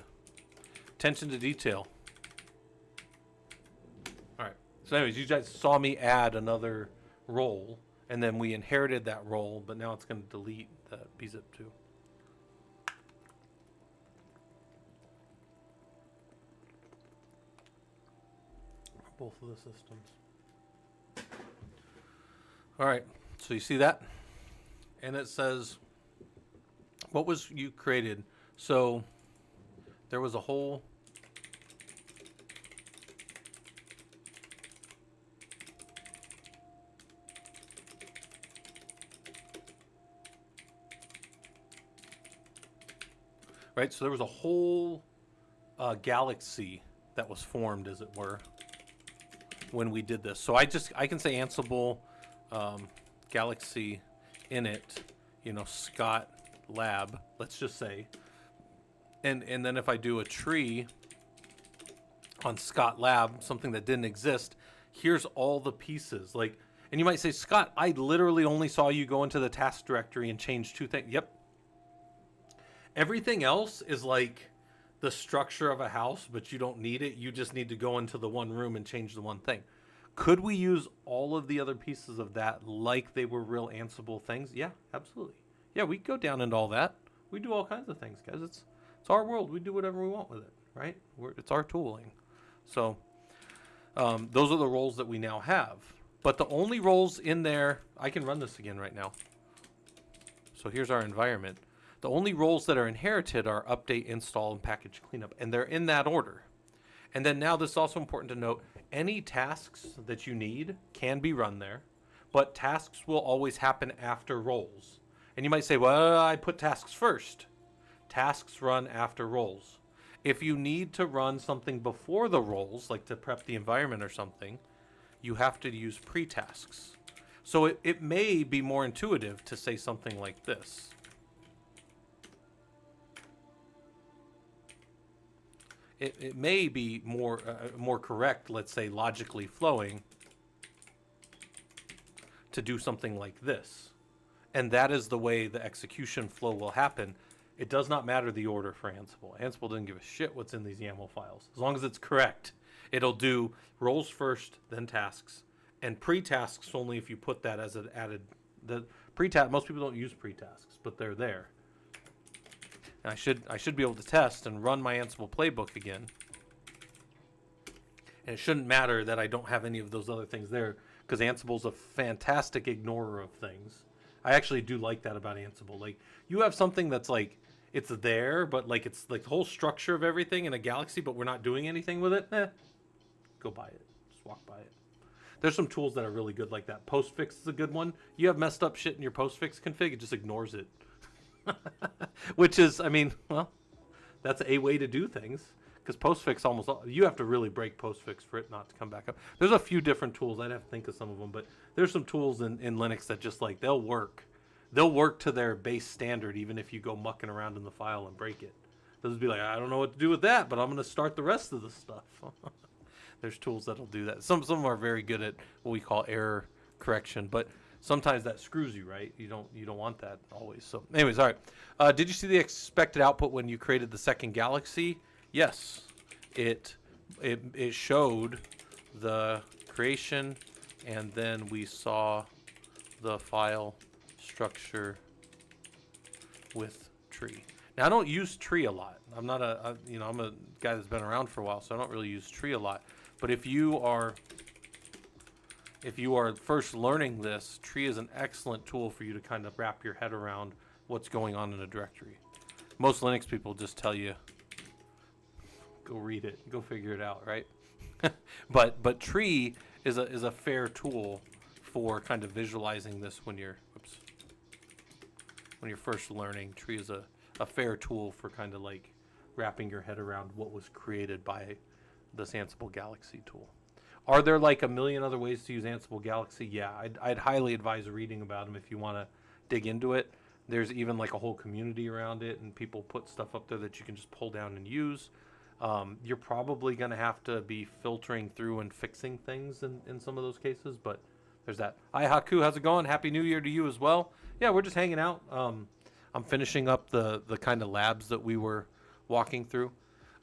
attention to detail. All right. So anyways, you guys saw me add another role, and then we inherited that role, but now it's going to delete the bzip2. Both of the systems. All right. So you see that? And it says, what was you created? So there was a whole right. So there was a whole galaxy that was formed, as it were, when we did this. So I can say Ansible galaxy init, Scott lab, let's just say, and then if I do a tree on Scott lab, something that didn't exist, here's all the pieces. Like, and you might say, Scott, I literally only saw you go into the task directory and change 2 things. Yep. Everything else is like the structure of a house, but you don't need it. You just need to go into the one room and change the one thing. Could we use all of the other pieces of that like they were real Ansible things? Yeah, absolutely. Yeah, we go down into all that. We do all kinds of things, guys. It's our world. We do whatever we want with it, right? It's our tooling. So those are the roles that we now have. But the only roles in there, I can run this again right now. So here's our environment. The only roles that are inherited are update, install, and package cleanup, and they're in that order. And then now this is also important to note, any tasks that you need can be run there, but tasks will always happen after roles. And you might say, well, I put tasks first. Tasks run after roles. If you need to run something before the roles, like to prep the environment or something, you have to use pre-tasks. So it may be more intuitive to say something like this. It may be more correct, let's say logically flowing, to do something like this. And that is the way the execution flow will happen. It does not matter the order for Ansible. Ansible doesn't give a shit what's in these YAML files. As long as it's correct, it'll do roles first, then tasks. And pre-tasks only if you put that as an added. The pre-task, most people don't use pre-tasks, but they're there. And I should be able to test and run my Ansible playbook again. And it shouldn't matter that I don't have any of those other things there, because Ansible's a fantastic ignorer of things. I actually do like that about Ansible. Like, you have something that's like, it's there, but like it's like the whole structure of everything in a galaxy, but we're not doing anything with it. Go buy it. Just walk by it. There's some tools that are really good like that. Postfix is a good one. You have messed up shit in your postfix config, it just ignores it. Which is, I mean, well, that's a way to do things. Because postfix you have to really break postfix for it not to come back up. There's a few different tools. I'd have to think of some of them, but there's some tools in Linux that just like, they'll work. They'll work to their base standard even if you go mucking around in the file and break it. They'll just be like, I don't know what to do with that, but I'm going to start the rest of the stuff. There's tools that'll do that. Some of them are very good at what we call error correction, but sometimes that screws you, right? You don't want that always. So anyways, all right. Did you see the expected output when you created the second galaxy? Yes, it showed the creation, and then we saw the file structure with tree. Now I don't use tree a lot. I'm not I'm a guy that's been around for a while, so I don't really use tree a lot. But if you are first learning this, tree is an excellent tool for you to kind of wrap your head around what's going on in a directory. Most Linux people just tell you, go read it, go figure it out, right? but tree is a fair tool for kind of visualizing this when you're first learning. Tree is a fair tool for kind of like wrapping your head around what was created by this Ansible Galaxy tool. Are there like a million other ways to use Ansible Galaxy? Yeah, I'd highly advise reading about them if you want to dig into it. There's even like a whole community around it, and people put stuff up there that you can just pull down and use. You're probably going to have to be filtering through and fixing things in some of those cases, but there's that. Hi, Haku. How's it going? Happy New Year to you as well. Yeah, we're just hanging out. I'm finishing up the kind of labs that we were walking through.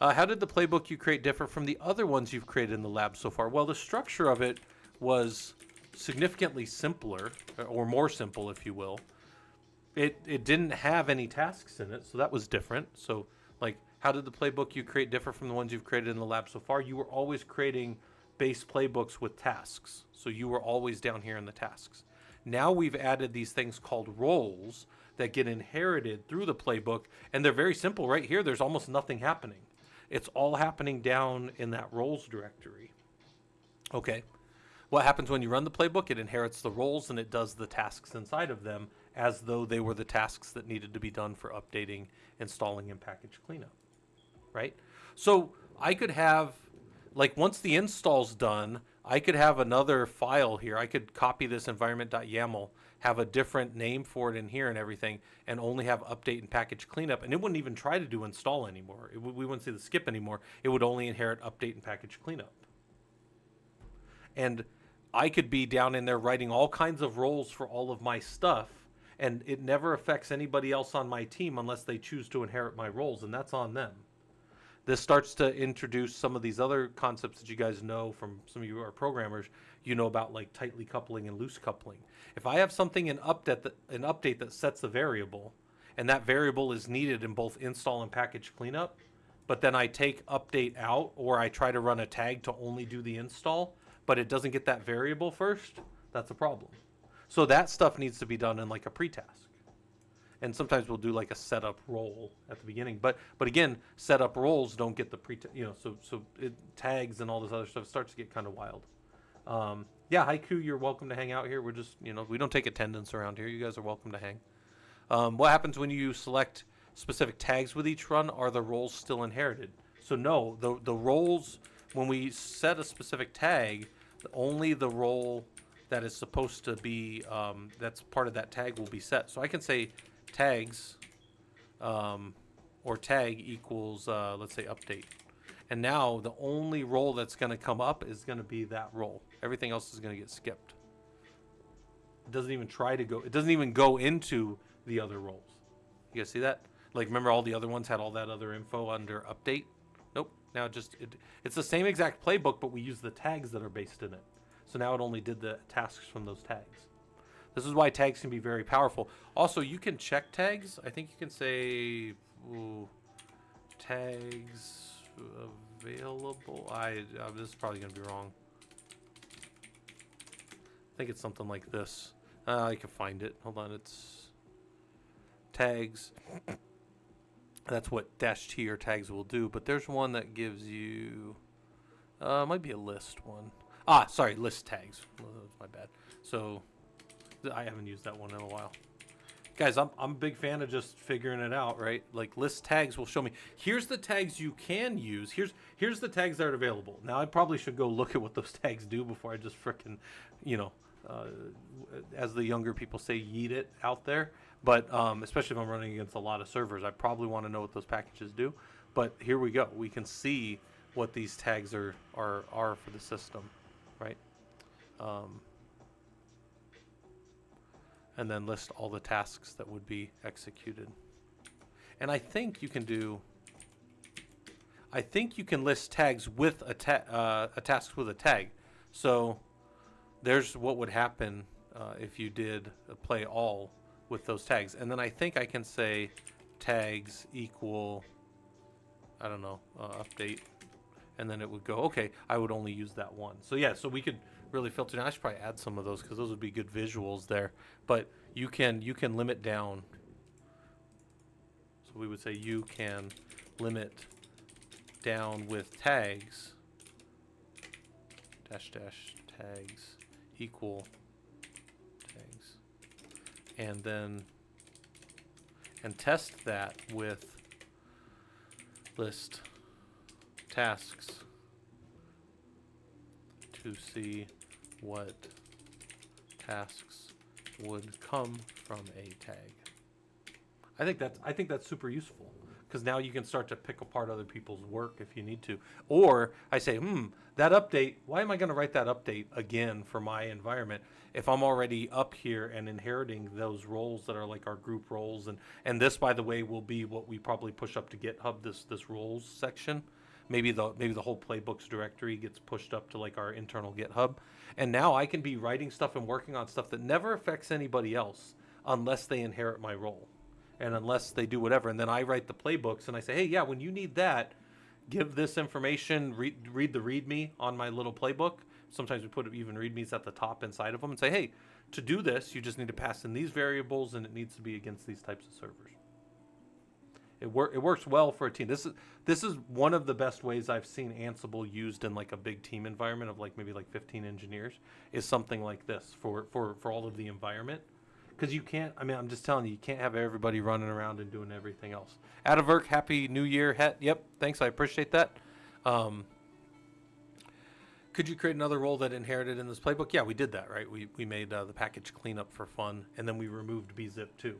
How did the playbook you create differ from the other ones you've created in the lab so far? Well, the structure of it was significantly simpler, or more simple, if you will. It didn't have any tasks in it, so that was different. So, like, how did the playbook you create differ from the ones you've created in the lab so far? You were always creating base playbooks with tasks, so you were always down here in the tasks. Now we've added these things called roles that get inherited through the playbook, and they're very simple. Right here, there's almost nothing happening. It's all happening down in that roles directory. Okay. What happens when you run the playbook? It inherits the roles and it does the tasks inside of them as though they were the tasks that needed to be done for updating, installing, and package cleanup. Right? So I could have, like, once the install's done, I could have another file here. I could copy this environment.yaml, have a different name for it in here and everything, and only have update and package cleanup. And it wouldn't even try to do install anymore. We wouldn't see the skip anymore. It would only inherit update and package cleanup. And I could be down in there writing all kinds of roles for all of my stuff, and it never affects anybody else on my team unless they choose to inherit my roles, and that's on them. This starts to introduce some of these other concepts that you guys know from some of you who are programmers. You know about, like, tightly coupling and loose coupling. If I have something in update that sets the variable, and that variable is needed in both install and package cleanup, but then I take update out, or I try to run a tag to only do the install, but it doesn't get that variable first, that's a problem. So that stuff needs to be done in like a pre-task. And sometimes we'll do like a setup role at the beginning, but again, setup roles don't get the so tags and all this other stuff starts to get kind of wild. Yeah, Haiku, you're welcome to hang out here. We're just, we don't take attendance around here. You guys are welcome to hang. What happens when you select specific tags with each run? Are the roles still inherited? So no, the roles, when we set a specific tag, only the role that is supposed to be, that's part of that tag will be set. So I can say tags, or tag equals, let's say update. And now the only role that's going to come up is going to be that role. Everything else is going to get skipped. It doesn't even try to go, it doesn't even go into the other roles. You guys see that? Like, remember all the other ones had all that other info under update? Nope. Now it's the same exact playbook, but we use the tags that are based in it. So now it only did the tasks from those tags. This is why tags can be very powerful. Also, you can check tags. I think you can say tags available. This is probably going to be wrong. I think it's something like this. I can find it. Hold on. It's tags. That's what -t or tags will do. But there's one that gives you, might be a list one. Sorry, list tags. That's my bad. So I haven't used that one in a while. Guys, I'm a big fan of just figuring it out, right? Like, list tags will show me, here's the tags you can use. Here's the tags that are available. Now, I probably should go look at what those tags do before I just frickin', as the younger people say, yeet it out there. But especially if I'm running against a lot of servers, I probably want to know what those packages do. But here we go. We can see what these tags are for the system, right? And then list all the tasks that would be executed. And I think you can list tags with a task with a tag. So there's what would happen if you did a play all with those tags. And then I think I can say tags equal, I don't know, update. And then it would go, okay, I would only use that one. So yeah, so we could really filter down. I should probably add some of those because those would be good visuals there. But you can limit down. So we would say you can limit down with tags, -- tags equal tags, and test that with list tasks to see what tasks would come from a tag. I think that's super useful because now you can start to pick apart other people's work if you need to. Or I say, that update. Why am I going to write that update again for my environment if I'm already up here and inheriting those roles that are like our group roles? And this, by the way, will be what we probably push up to GitHub. This roles section. Maybe the whole playbooks directory gets pushed up to like our internal GitHub. And now I can be writing stuff and working on stuff that never affects anybody else unless they inherit my role and unless they do whatever. And then I write the playbooks and I say, hey, yeah, when you need that, give this information, read the README on my little playbook. Sometimes we put even READMEs at the top inside of them and say, hey, to do this, you just need to pass in these variables and it needs to be against these types of servers. It works well for a team. This is one of the best ways I've seen Ansible used in like a big team environment of like maybe like 15 engineers is something like this for all of the environment. Because you can't, I mean, I'm just telling you, you can't have everybody running around and doing everything else. Atavirk, Happy New Year. Yep, thanks, I appreciate that. Could you create another role that inherited in this playbook? Yeah, we did that, right? We made the package cleanup for fun, and then we removed bzip too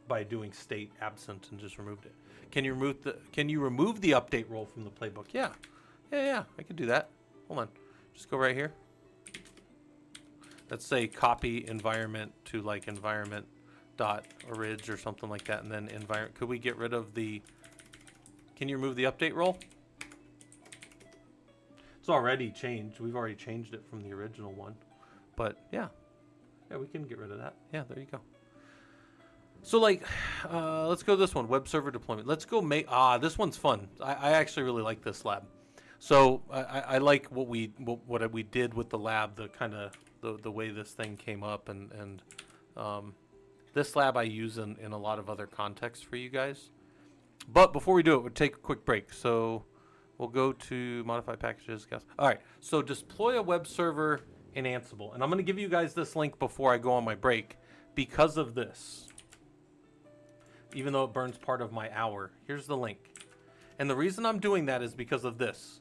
by doing state absent and just removed it. Can you remove the update role from the playbook? Yeah, I can do that. Hold on, just go right here. Let's say copy environment to like environment dot orig or something like that, and then environment. Could we get rid of the? Can you remove the update role? It's already changed. We've already changed it from the original one, but yeah, we can get rid of that. Yeah, there you go. So like, let's go this one, web server deployment. Let's go make, this one's fun. I actually really like this lab. So I like what we did with the lab, the kind of the way this thing came up, and this lab I use in a lot of other contexts for you guys. But before we do it, we'll take a quick break. So we'll go to modify packages. All right, so deploy a web server in Ansible. And I'm gonna give you guys this link before I go on my break because of this. Even though it burns part of my hour. Here's the link. And the reason I'm doing that is because of this.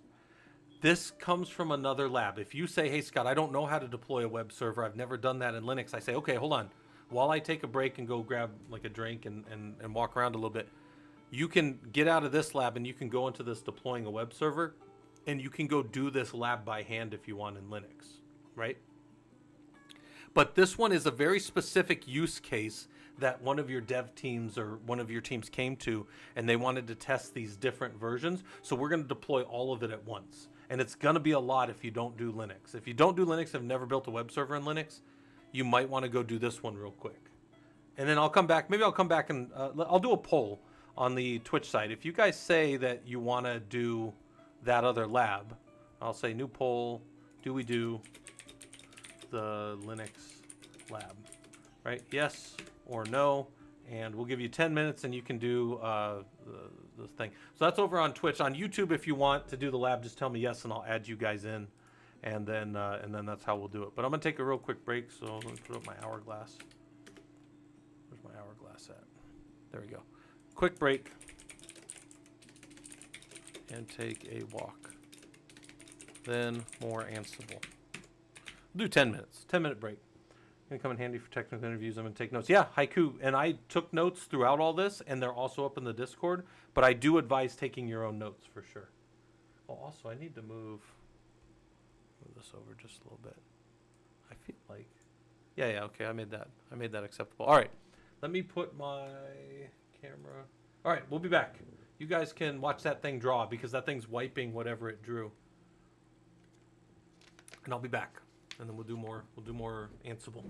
This comes from another lab. If you say, hey, Scott, I don't know how to deploy a web server. I've never done that in Linux. I say, okay, hold on. While I take a break and go grab like a drink and walk around a little bit, you can get out of this lab and you can go into this deploying a web server and you can go do this lab by hand if you want in Linux, right? But this one is a very specific use case that one of your dev teams or one of your teams came to, and they wanted to test these different versions. So we're going to deploy all of it at once. And it's going to be a lot if you don't do Linux. If you don't do Linux, have never built a web server in Linux, you might want to go do this one real quick. And then I'll come back. Maybe I'll come back and I'll do a poll on the Twitch side. If you guys say that you want to do that other lab, I'll say new poll. Do we do the Linux lab? Right? Yes or no, and we'll give you 10 minutes and you can do the thing. So that's over on Twitch. On YouTube, if you want to do the lab, just tell me yes and I'll add you guys in, and then that's how we'll do it. But I'm gonna take a real quick break, so let me put up my hourglass. Where's my hourglass at? There we go. Quick break and take a walk. Then more Ansible. We'll do 10 minutes, 10-minute break. Gonna come in handy for technical interviews. I'm gonna take notes. Yeah, Haiku, and I took notes throughout all this, and they're also up in the Discord. But I do advise taking your own notes for sure. Oh, also, I need to move this over just a little bit. I feel like, yeah, okay, I made that acceptable. All right, let me put my camera. All right, we'll be back. You guys can watch that thing draw because that thing's wiping whatever it drew, and I'll be back. And then we'll do more Ansible.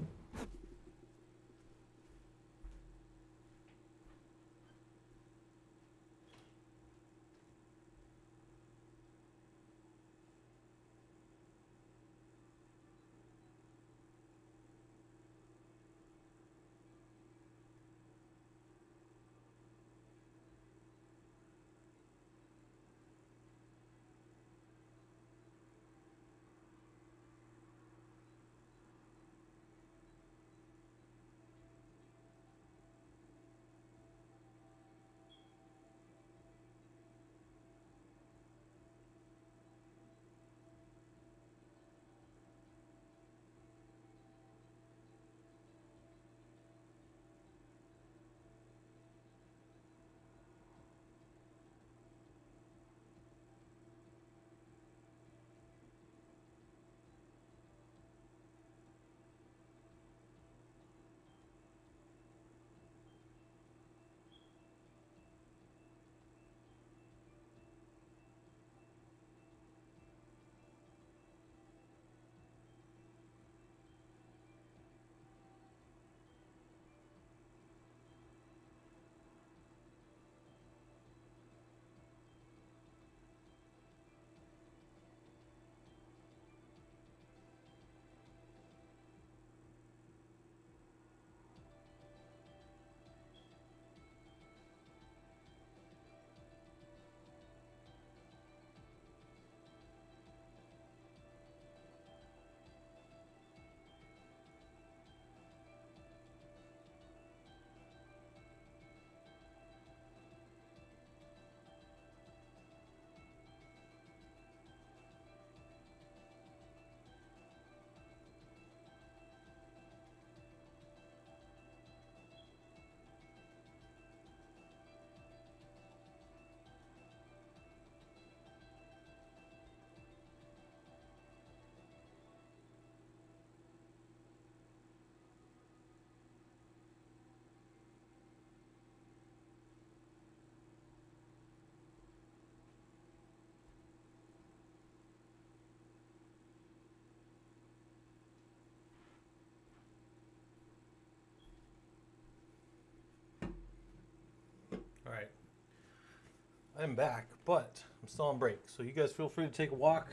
I'm back, but I'm still on break. So you guys feel free to take a walk.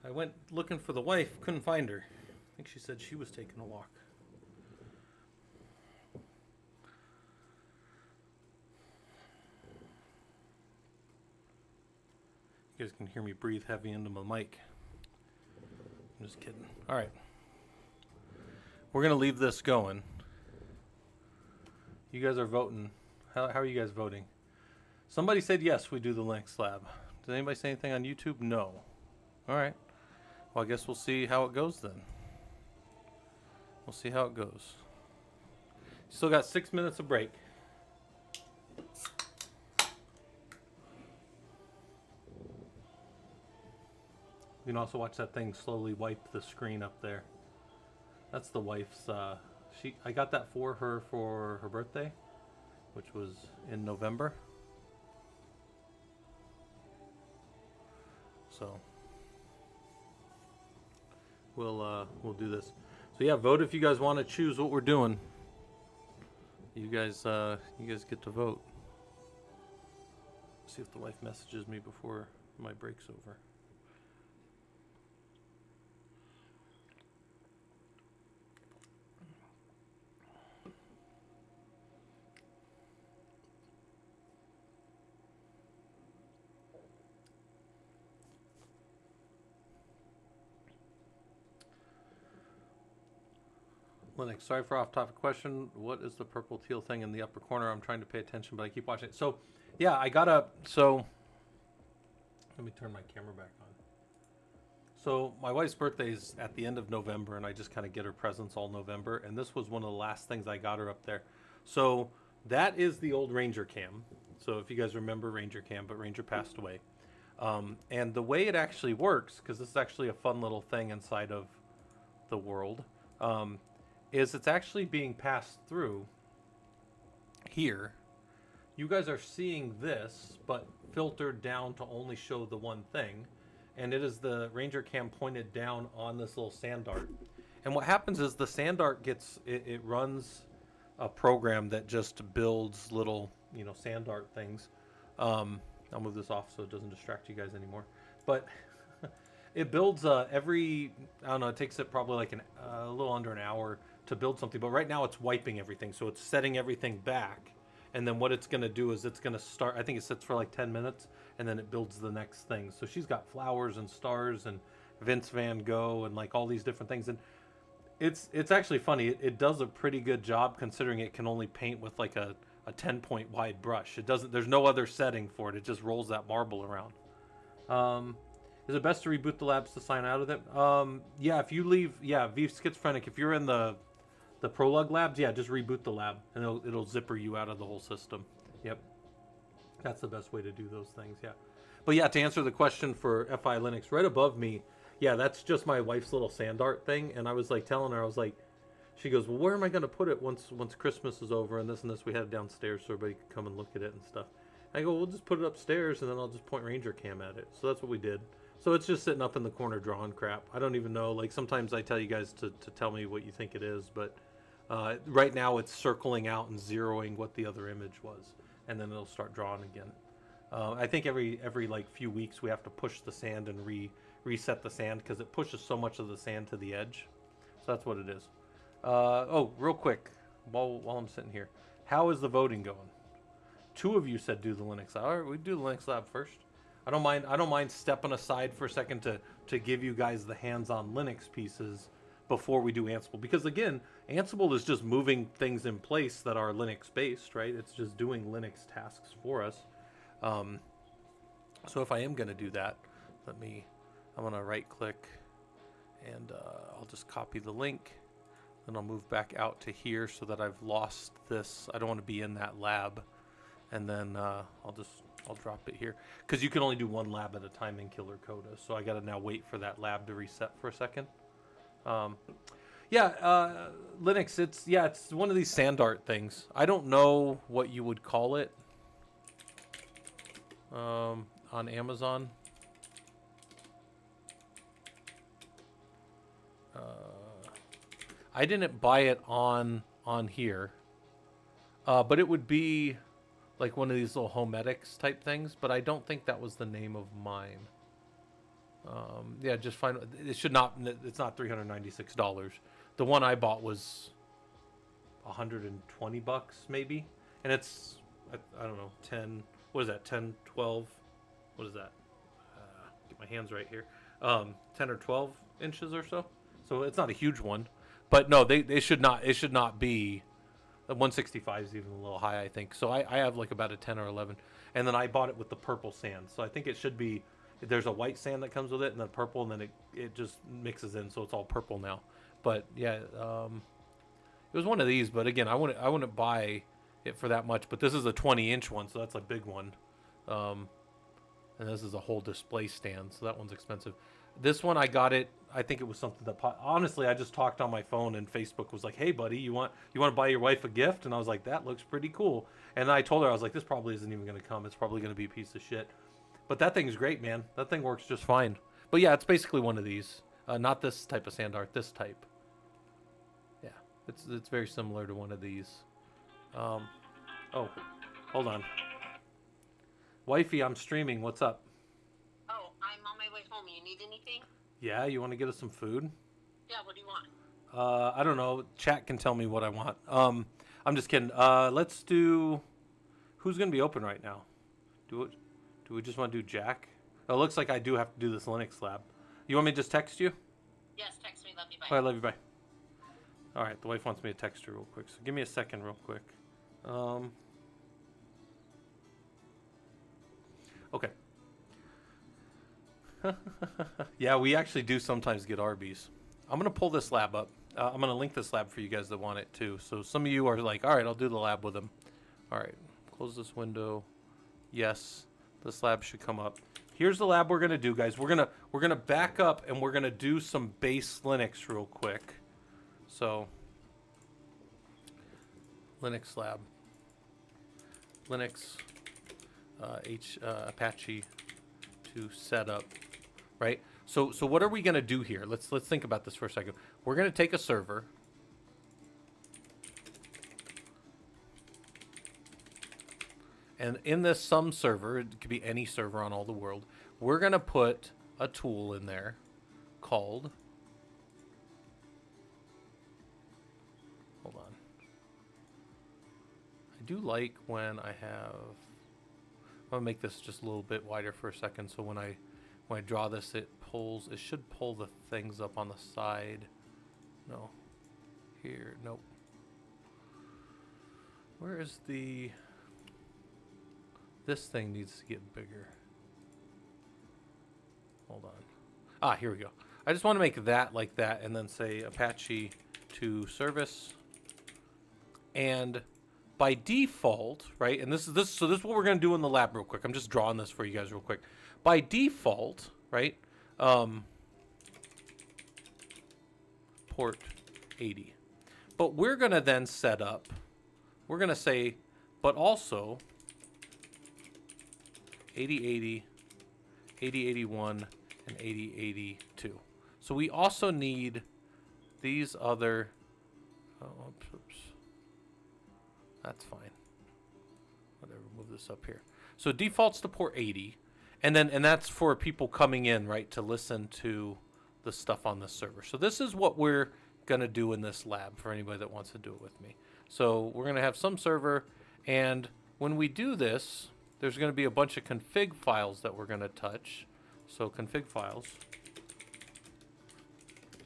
I went looking for the wife, couldn't find her. I think she said she was taking a walk. You guys can hear me breathe heavy into my mic. I'm just kidding. All right. We're going to leave this going. You guys are voting. How are you guys voting? Somebody said yes, we do the Linux Lab. Did anybody say anything on YouTube? No. All right. Well, I guess we'll see how it goes then. We'll see how it goes. Still got 6 minutes of break. You can also watch that thing slowly wipe the screen up there. That's the wife's. I got that for her birthday, which was in November. So we'll do this. So yeah, vote if you guys want to choose what we're doing. You guys get to vote. See if the wife messages me before my break's over. Linux, sorry for off-topic question. What is the purple teal thing in the upper corner? I'm trying to pay attention, but I keep watching it. So, yeah, I got up. So, let me turn my camera back on. So, my wife's birthday is at the end of November, and I just kind of get her presents all November. And this was one of the last things I got her up there. So, that is the old Ranger Cam. So, if you guys remember Ranger Cam, but Ranger passed away. And the way it actually works, because this is actually a fun little thing inside of the world, is it's actually being passed through here. You guys are seeing this, but filtered down to only show the one thing. And it is the Ranger Cam pointed down on this little sand dart. And what happens is the sand dart gets, it runs a program that just builds little, sand dart things. I'll move this off so it doesn't distract you guys anymore. But it builds every, I don't know, it takes it probably like a little under an hour to build something, but right now it's wiping everything, so it's setting everything back, and then what it's going to do is it's going to start, I think it sits for like 10 minutes, and then it builds the next thing. So she's got flowers and stars and Vince Van Gogh and like all these different things, and it's actually funny. It does a pretty good job considering it can only paint with like a 10-point wide brush. It doesn't, there's no other setting for it. It just rolls that marble around. Is it best to reboot the labs to sign out of it? Yeah, if you leave, V Schizophrenic, if you're in the Prolog labs, yeah, just reboot the lab, and it'll zipper you out of the whole system. Yep. That's the best way to do those things, yeah. But yeah, to answer the question for FI Linux, right above me, yeah, that's just my wife's little sand art thing, and I was like telling her, I was like, she goes, well, where am I going to put it once Christmas is over and this? We had it downstairs so everybody could come and look at it and stuff. I go, we'll just put it upstairs, and then I'll just point Ranger Cam at it. So that's what we did. So it's just sitting up in the corner drawing crap. I don't even know. Like, sometimes I tell you guys to tell me what you think it is, but right now it's circling out and zeroing what the other image was, and then it'll start drawing again. I think every like few weeks we have to push the sand and reset the sand because it pushes so much of the sand to the edge. So that's what it is. Oh, real quick, while I'm sitting here, how is the voting going? 2 of you said do the Linux Lab. All right, we do the Linux Lab first. I don't mind stepping aside for a second to give you guys the hands-on Linux pieces before we do Ansible, because again, Ansible is just moving things in place that are Linux based, right? It's just doing Linux tasks for us. So if I am going to do that, I'm going to right click and I'll just copy the link. Then I'll move back out to here so that I've lost this. I don't want to be in that lab. And then I'll drop it here, because you can only do one lab at a time in Killer Coda. So I got to now wait for that lab to reset for a second. Linux, it's one of these sand art things. I don't know what you would call it on Amazon. I didn't buy it on here, but it would be like one of these little homedics type things, but I don't think that was the name of mine. Yeah, just find it should not. It's not $396. The one I bought was $120 maybe, and it's I don't know 10. What is that? 10, 12. What is that? Get my hands right here. 10 or 12 inches or so. So it's not a huge one, but no, they should not. It should not be. The 165 is even a little high, I think. So I have like about a 10 or 11, and then I bought it with the purple sand. So I think it should be. There's a white sand that comes with it, and then purple, and then it just mixes in, so it's all purple now. But yeah, it was one of these. But again, I wouldn't buy it for that much. But this is a 20-inch one, so that's a big one. And this is a whole display stand, so that one's expensive. This one I got it. I think it was something that honestly I just talked on my phone, and Facebook was like, "Hey, buddy, you want to buy your wife a gift?" And I was like, "That looks pretty cool." And I told her, I was like, "This probably isn't even going to come. It's probably going to be a piece of shit." But that thing's great, man. That thing works just fine. But yeah, it's basically one of these. Not this type of sand art. This type. Yeah, it's very similar to one of these. Oh, hold on. Wifey, I'm streaming. What's up? Oh, I'm on my way home. You need anything? Yeah, you want to get us some food? Yeah, what do you want? I don't know. Chat can tell me what I want. I'm just kidding. Let's do. Who's gonna be open right now? Do we just want to do Jack? Oh, it looks like I do have to do this Linux lab. You want me to just text you? Yes, text me. Love you. Bye. All right, love you. Bye. All right, the wife wants me to text her real quick, so give me a second, real quick. Okay. Yeah, we actually do sometimes get Arby's. I'm gonna pull this lab up. I'm gonna link this lab for you guys that want it too. So some of you are like, all right, I'll do the lab with them. All right, close this window. Yes, this lab should come up. Here's the lab we're gonna do, guys. We're gonna back up and we're gonna do some base Linux real quick. So Linux lab, Linux, Apache to set up, right? So what are we gonna do here? Let's think about this for a second. We're gonna take a server. And in this some server, it could be any server on all the world, we're going to put a tool in there called, hold on. I do like when I have, I'm going to make this just a little bit wider for a second, so when I draw this, it should pull the things up on the side. No. Here, nope. Where is the... This thing needs to get bigger. Hold on. Ah, here we go. I just want to make that like that and then say Apache to service. And by default, right? And this is what we're going to do in the lab real quick. I'm just drawing this for you guys real quick. By default, right? Port 80. But we're going to then set up, we're going to say, but also 8080, 8081, and 8082. So we also need these other, oops. That's fine. Whatever, move this up here. So defaults to port 80, and that's for people coming in, right, to listen to the stuff on the server. So this is what we're gonna do in this lab for anybody that wants to do it with me. So we're gonna have some server, and when we do this, there's going to be a bunch of config files that we're going to touch. So config files.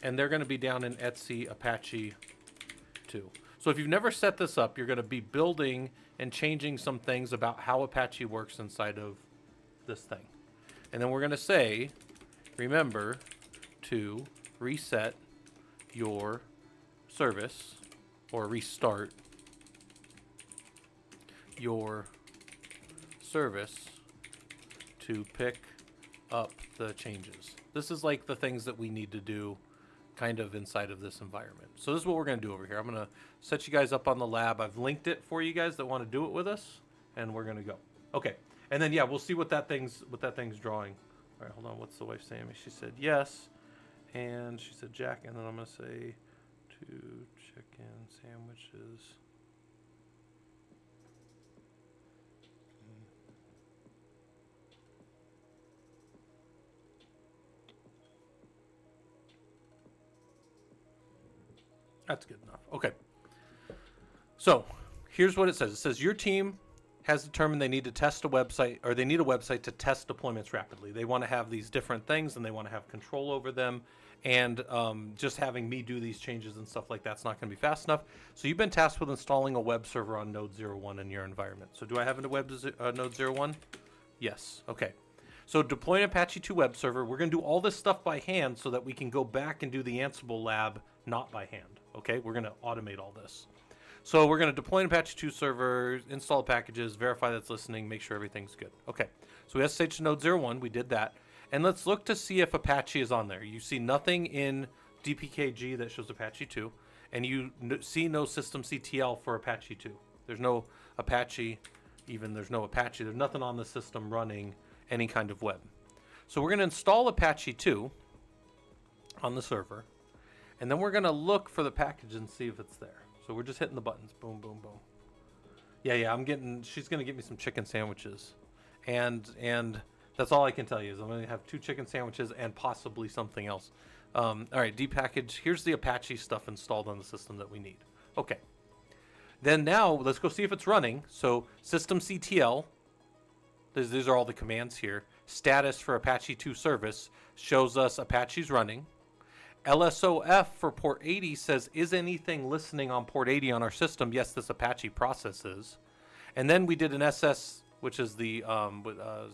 And they're going to be down in etc Apache 2. So if you've never set this up, you're going to be building and changing some things about how Apache works inside of this thing. And then we're going to say, remember to reset your service or restart your service to pick up the changes. This is like the things that we need to do kind of inside of this environment. So this is what we're going to do over here. I'm going to set you guys up on the lab. I've linked it for you guys that want to do it with us, and we're going to go. Okay. And then, yeah, we'll see what that thing's drawing. All right, hold on. What's the wife saying? She said yes, and she said Jack, and then I'm going to say 2 chicken sandwiches. That's good enough. Okay. So here's what it says. It says your team has determined they need to test a website, or they need a website to test deployments rapidly. They want to have these different things, and they want to have control over them. And just having me do these changes and stuff like that's not going to be fast enough. So you've been tasked with installing a web server on Node 01 in your environment. So do I have a Node 01? Yes. Okay. So deploying Apache 2 web server, we're going to do all this stuff by hand so that we can go back and do the Ansible lab not by hand. Okay, we're going to automate all this. So we're going to deploy an Apache 2 server, install packages, verify that's listening, make sure everything's good. Okay, so we SSH to Node 01, we did that. And let's look to see if Apache is on there. You see nothing in DPKG that shows Apache 2, and you see no systemctl for Apache 2. There's no Apache, there's no Apache. There's nothing on the system running any kind of web. So we're going to install Apache 2 on the server, and then we're going to look for the package and see if it's there. So we're just hitting the buttons. Boom, boom, boom. Yeah, she's going to get me some chicken sandwiches. And that's all I can tell you is I'm going to have 2 chicken sandwiches and possibly something else. All right, dpackage. Here's the Apache stuff installed on the system that we need. Okay. Then now, let's go see if it's running. So systemctl, these are all the commands here. Status for Apache 2 service shows us Apache's running. LSOF for port 80 says, is anything listening on port 80 on our system? Yes, this Apache process is. And then we did an SS, which is the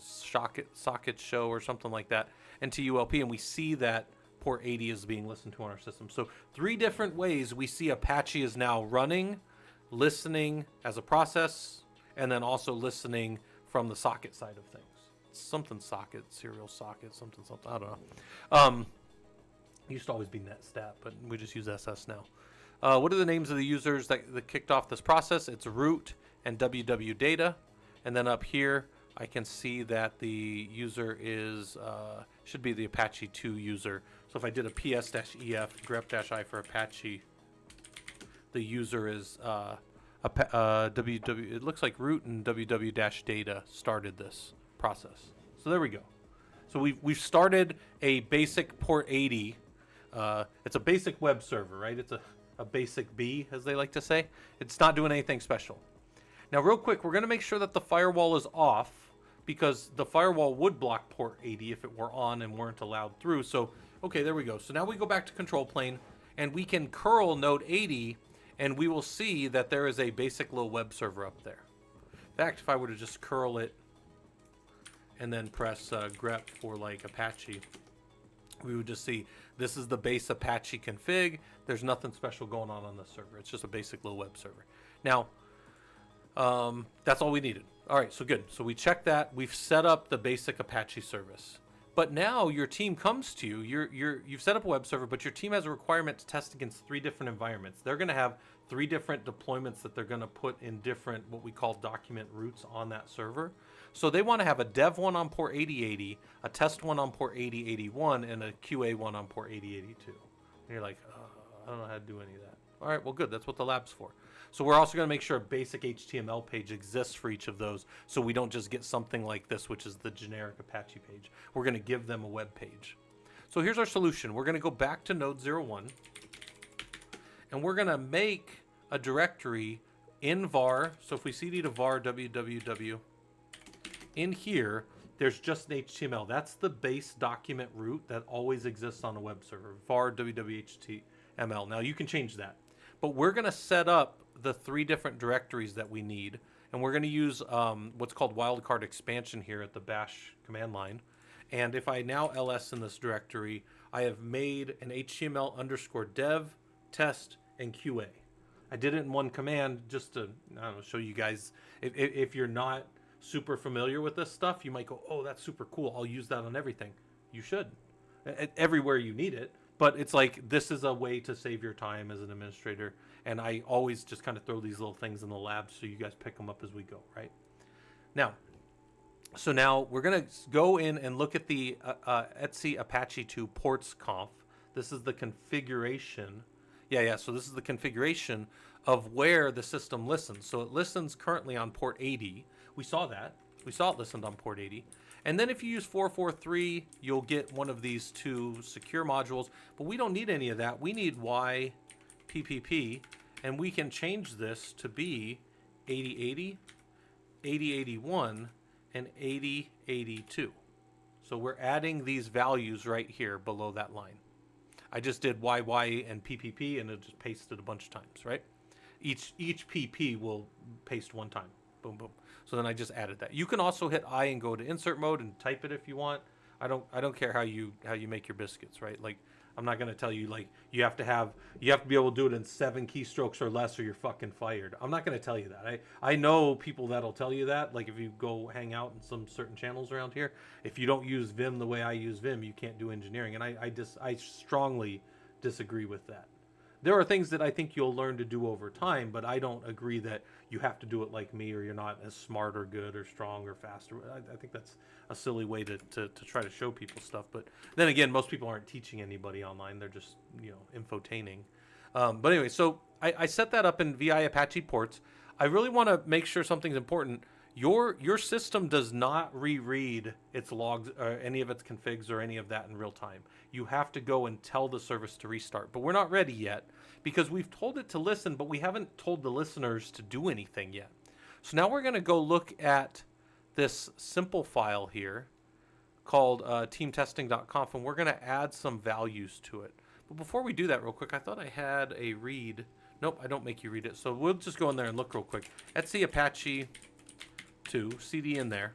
socket show or something like that, into ULP, and we see that port 80 is being listened to on our system. So 3 different ways we see Apache is now running, listening as a process, and then also listening from the socket side of things. Something socket, serial socket, something, I don't know. Used to always be netstat, but we just use SS now. What are the names of the users that kicked off this process? It's root and www-data. And then up here, I can see that the user is, should be the Apache 2 user. So if I did a ps-ef grep-i for Apache, the user is it looks like root and www-data started this process. So there we go. So we've started a basic port 80. It's a basic web server, right? It's a basic B, as they like to say. It's not doing anything special. Now, real quick, we're going to make sure that the firewall is off, because the firewall would block port 80 if it were on and weren't allowed through. So, okay, there we go. So now we go back to control plane, and we can curl node 80, and we will see that there is a basic little web server up there. In fact, if I were to just curl it and then press grep for like Apache, we would just see this is the base Apache config. There's nothing special going on the server. It's just a basic little web server. Now, that's all we needed. All right, so good. So we checked that. We've set up the basic Apache service. But now your team comes to you. You've set up a web server, but your team has a requirement to test against 3 different environments. They're going to have 3 different deployments that they're going to put in different, what we call document routes on that server. So they want to have a dev one on port 8080, a test one on port 8081, and a QA one on port 8082. And you're like, I don't know how to do any of that. All right, well, good. That's what the lab's for. So we're also going to make sure a basic HTML page exists for each of those, so we don't just get something like this, which is the generic Apache page. We're going to give them a web page. So here's our solution. We're going to go back to Node 01, and we're going to make a directory in var. So if we cd to var www, in here, there's just an HTML. That's the base document root that always exists on a web server, var www.html. Now you can change that, but we're going to set up the 3 different directories that we need, and we're going to use what's called wildcard expansion here at the bash command line. And if I now ls in this directory, I have made an HTML underscore dev, test, and QA. I did it in one command just to, I don't know, show you guys. If you're not super familiar with this stuff, you might go, oh, that's super cool. I'll use that on everything. You should. Everywhere you need it. But it's like, this is a way to save your time as an administrator. And I always just kind of throw these little things in the lab so you guys pick them up as we go, right? Now, so now we're going to go in and look at the etc Apache 2 ports conf. This is the configuration. Yeah, so this is the configuration of where the system listens. So it listens currently on port 80. We saw that. We saw it listened on port 80. And then if you use 443, you'll get one of these 2 secure modules. But we don't need any of that. We need YPF PPP, and we can change this to be 8080, 8081, and 8082. So we're adding these values right here below that line. I just did YY and PPP, and it just pasted a bunch of times, right? Each PP will paste one time. Boom, boom. So then I just added that. You can also hit I and go to insert mode and type it if you want. I don't care how you make your biscuits, right? Like, I'm not going to tell you, like, you have to be able to do it in 7 keystrokes or less or you're fucking fired. I'm not going to tell you that. I know people that'll tell you that. Like, if you go hang out in some certain channels around here, if you don't use Vim the way I use Vim, you can't do engineering. And I strongly disagree with that. There are things that I think you'll learn to do over time, but I don't agree that you have to do it like me or you're not as smart or good or strong or fast. I think that's a silly way to try to show people stuff. But then again, most people aren't teaching anybody online. They're just, infotaining. But anyway, so I set that up in VI Apache ports. I really want to make sure something's important. Your system does not reread its logs or any of its configs or any of that in real time. You have to go and tell the service to restart. But we're not ready yet because we've told it to listen, but we haven't told the listeners to do anything yet. So now we're going to go look at this simple file here called teamtesting.conf, and we're going to add some values to it. But before we do that real quick, I thought I had a read. Nope, I don't make you read it. So we'll just go in there and look real quick. Etsy Apache 2, CD in there.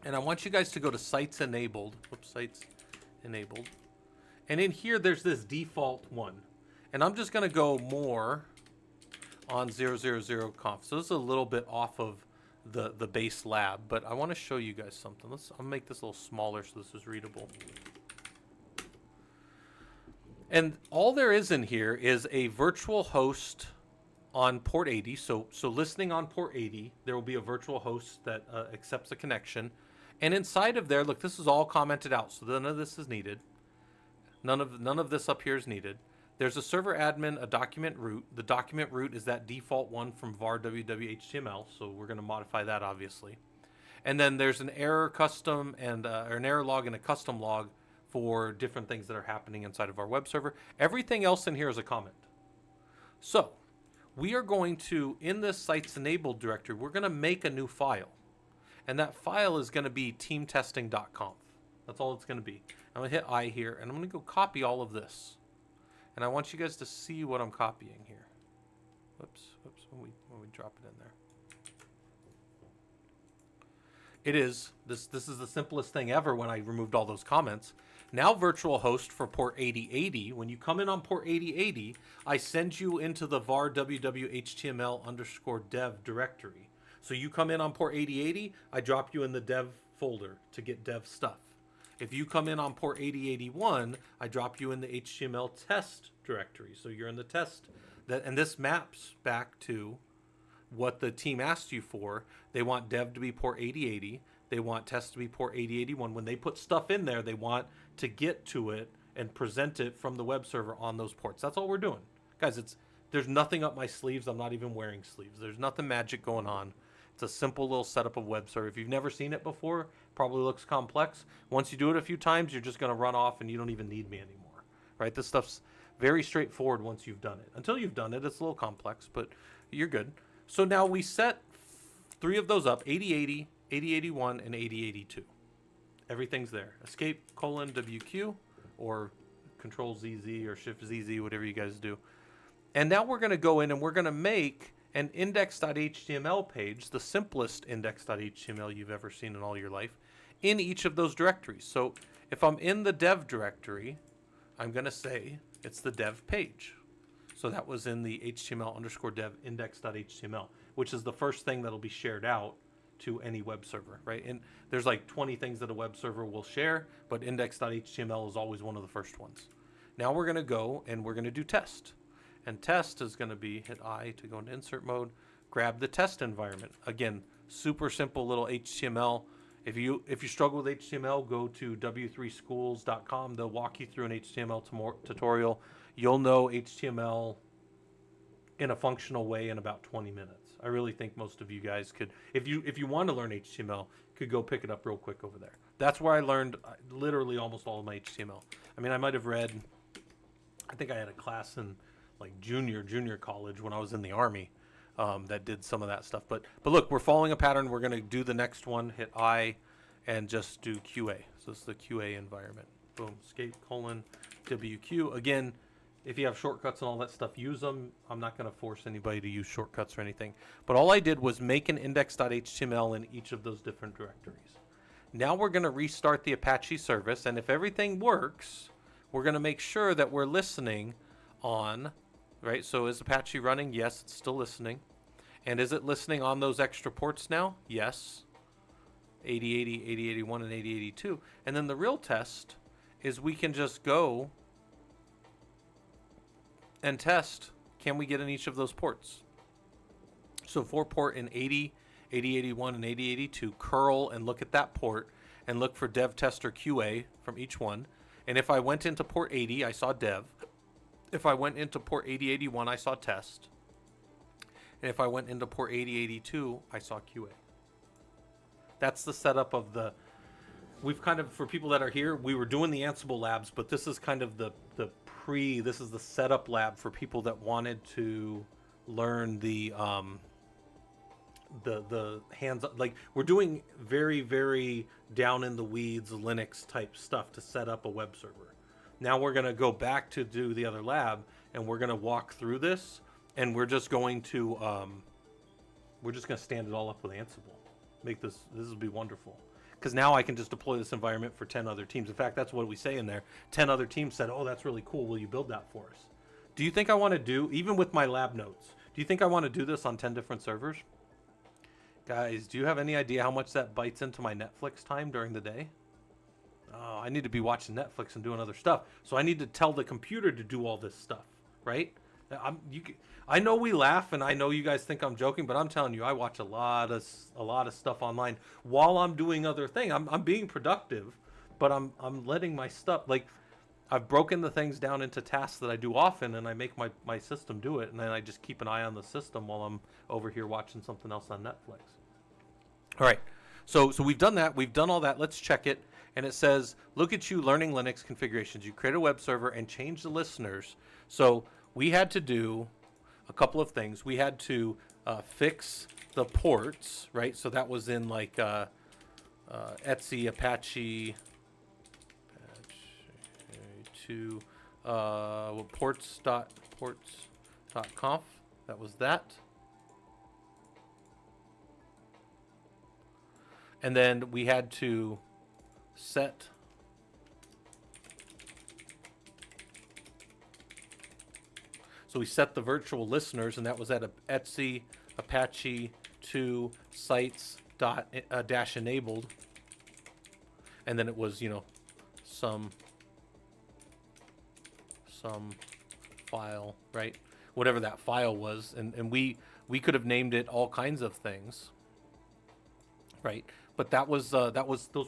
And I want you guys to go to Sites Enabled. Whoops, Sites Enabled. And in here, there's this default one. And I'm just going to go more on 000conf. So this is a little bit off of the base lab, but I want to show you guys something. I'll make this a little smaller so this is readable. And all there is in here is a virtual host on port 80. So listening on port 80, there will be a virtual host that accepts a connection. And inside of there, look, this is all commented out, so none of this is needed. None of this up here is needed. There's a server admin, a document root. The document root is that default one from var www.html, so we're going to modify that, obviously. And then there's an error custom and or an error log and a custom log for different things that are happening inside of our web server. Everything else in here is a comment. So we are going to, in this sites enabled directory, we're going to make a new file. And that file is going to be teamtesting.conf. That's all it's going to be. I'm going to hit I here, and I'm going to go copy all of this. And I want you guys to see what I'm copying here. Whoops, when we drop it in there. It is, this is the simplest thing ever when I removed all those comments. Now virtual host for port 8080, when you come in on port 8080, I send you into the var www.html_dev directory. So you come in on port 8080, I drop you in the dev folder to get dev stuff. If you come in on port 8081, I drop you in the HTML test directory. So you're in the test, and this maps back to what the team asked you for. They want dev to be port 8080. They want test to be port 8081. When they put stuff in there, they want to get to it and present it from the web server on those ports. That's all we're doing. Guys, there's nothing up my sleeves. I'm not even wearing sleeves. There's nothing magic going on. It's a simple little setup of web server. If you've never seen it before, probably looks complex. Once you do it a few times, you're just going to run off and you don't even need me anymore, right? This stuff's very straightforward once you've done it. Until you've done it, it's a little complex, but you're good. So now we set 3 of those up, 8080, 8081, and 8082. Everything's there. Escape :WQ or Control ZZ or Shift ZZ, whatever you guys do. And now we're going to go in and we're going to make an index.html page, the simplest index.html you've ever seen in all your life, in each of those directories. So if I'm in the dev directory, I'm going to say it's the dev page. So that was in the html_dev index.html, which is the first thing that'll be shared out to any web server, right? And there's like 20 things that a web server will share, but index.html is always one of the first ones. Now we're going to go and we're going to do test. And test is going to be, hit I to go into insert mode, grab the test environment. Again, super simple little HTML. If you struggle with HTML, go to w3schools.com. They'll walk you through an HTML tutorial. You'll know HTML in a functional way in about 20 minutes. I really think most of you guys could, if you want to learn HTML, could go pick it up real quick over there. That's where I learned literally almost all of my HTML. I mean, I might have read, I think I had a class in like junior college when I was in the Army, that did some of that stuff. But look, we're following a pattern. We're going to do the next one, hit I, and just do QA. So this is the QA environment. Boom, escape, WQ. Again, if you have shortcuts and all that stuff, use them. I'm not going to force anybody to use shortcuts or anything. But all I did was make an index.html in each of those different directories. Now we're going to restart the Apache service, and if everything works, we're going to make sure that we're listening on, right? So is Apache running? Yes, it's still listening. And is it listening on those extra ports now? Yes. 8080, 8081, and 8082. And then the real test is we can just go and test, can we get in each of those ports? So for port in 80, 8081, and 8082, curl and look at that port and look for dev, test, or QA from each one. And if I went into port 80, I saw dev. If I went into port 8081, I saw test. And if I went into port 8082, I saw QA. That's the setup of the, we've kind of, for people that are here, we were doing the Ansible labs, but this is kind of the this is the setup lab for people that wanted to learn the hands, like we're doing very, very down in the weeds Linux type stuff to set up a web server. Now we're going to go back to do the other lab, and we're going to walk through this, and we're just going to stand it all up with Ansible. Make this will be wonderful. Because now I can just deploy this environment for 10 other teams. In fact, that's what we say in there. 10 other teams said, oh, that's really cool. Will you build that for us? Do you think I want to do, even with my lab notes, do you think I want to do this on 10 different servers? Guys, do you have any idea how much that bites into my Netflix time during the day? Oh, I need to be watching Netflix and doing other stuff. So I need to tell the computer to do all this stuff, right? I know we laugh, and I know you guys think I'm joking, but I'm telling you, I watch a lot of stuff online while I'm doing other things. I'm being productive, but I'm letting my stuff, like, I've broken the things down into tasks that I do often, and I make my system do it, and then I just keep an eye on the system while I'm over here watching something else on Netflix. All right, so we've done that. We've done all that. Let's check it. And it says, look at you learning Linux configurations. You create a web server and change the listeners. So we had to do a couple of things. We had to fix the ports, right? So that was in like Etsy, Apache to ports.conf. That was that. And then we had to set so we set the virtual listeners, and that was at Etsy Apache to sites dash enabled, and then it was, you know, some file, right? Whatever that file was, and we could have named it all kinds of things, right? But those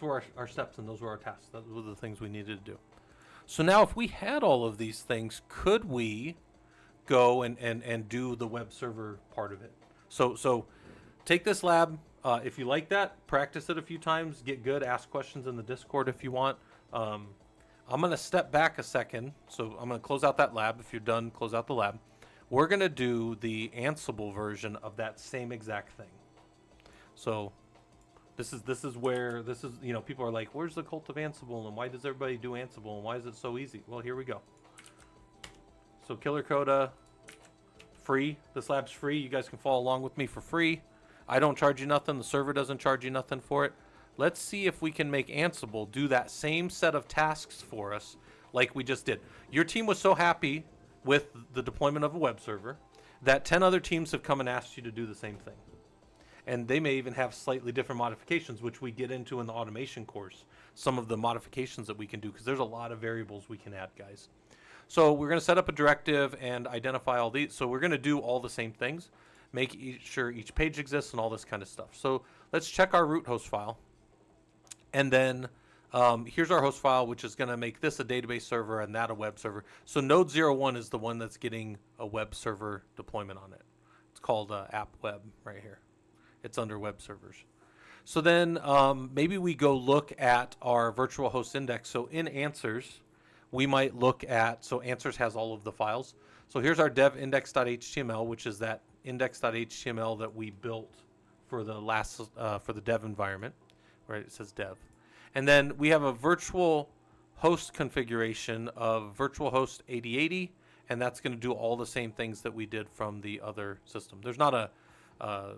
were our steps, and those were our tasks. Those were the things we needed to do. So now, if we had all of these things, could we go and do the web server part of it? So take this lab. If you like that, practice it a few times, get good, ask questions in the Discord if you want. I'm going to step back a second. So I'm going to close out that lab. If you're done, close out the lab. We're going to do the Ansible version of that same exact thing. So this is where, you know, people are like, where's the cult of Ansible, and why does everybody do Ansible, and why is it so easy? Well, here we go. So Killer Coda, free. This lab's free. You guys can follow along with me for free. I don't charge you nothing. The server doesn't charge you nothing for it. Let's see if we can make Ansible do that same set of tasks for us like we just did. Your team was so happy with the deployment of a web server that 10 other teams have come and asked you to do the same thing. And they may even have slightly different modifications, which we get into in the automation course, some of the modifications that we can do, because there's a lot of variables we can add, guys. So we're going to set up a directive and identify all these. So we're going to do all the same things, make sure each page exists and all this kind of stuff. So let's check our root host file. And then here's our host file, which is going to make this a database server and that a web server. So node 01 is the one that's getting a web server deployment on it. It's called app web right here. It's under web servers. So then maybe we go look at our virtual host index. So in answers, we might look at, so answers has all of the files. So here's our dev index.html, which is that index.html that we built for the for the dev environment, right? It says dev. And then we have a virtual host configuration of virtual host 8080, and that's going to do all the same things that we did from the other system. There's not a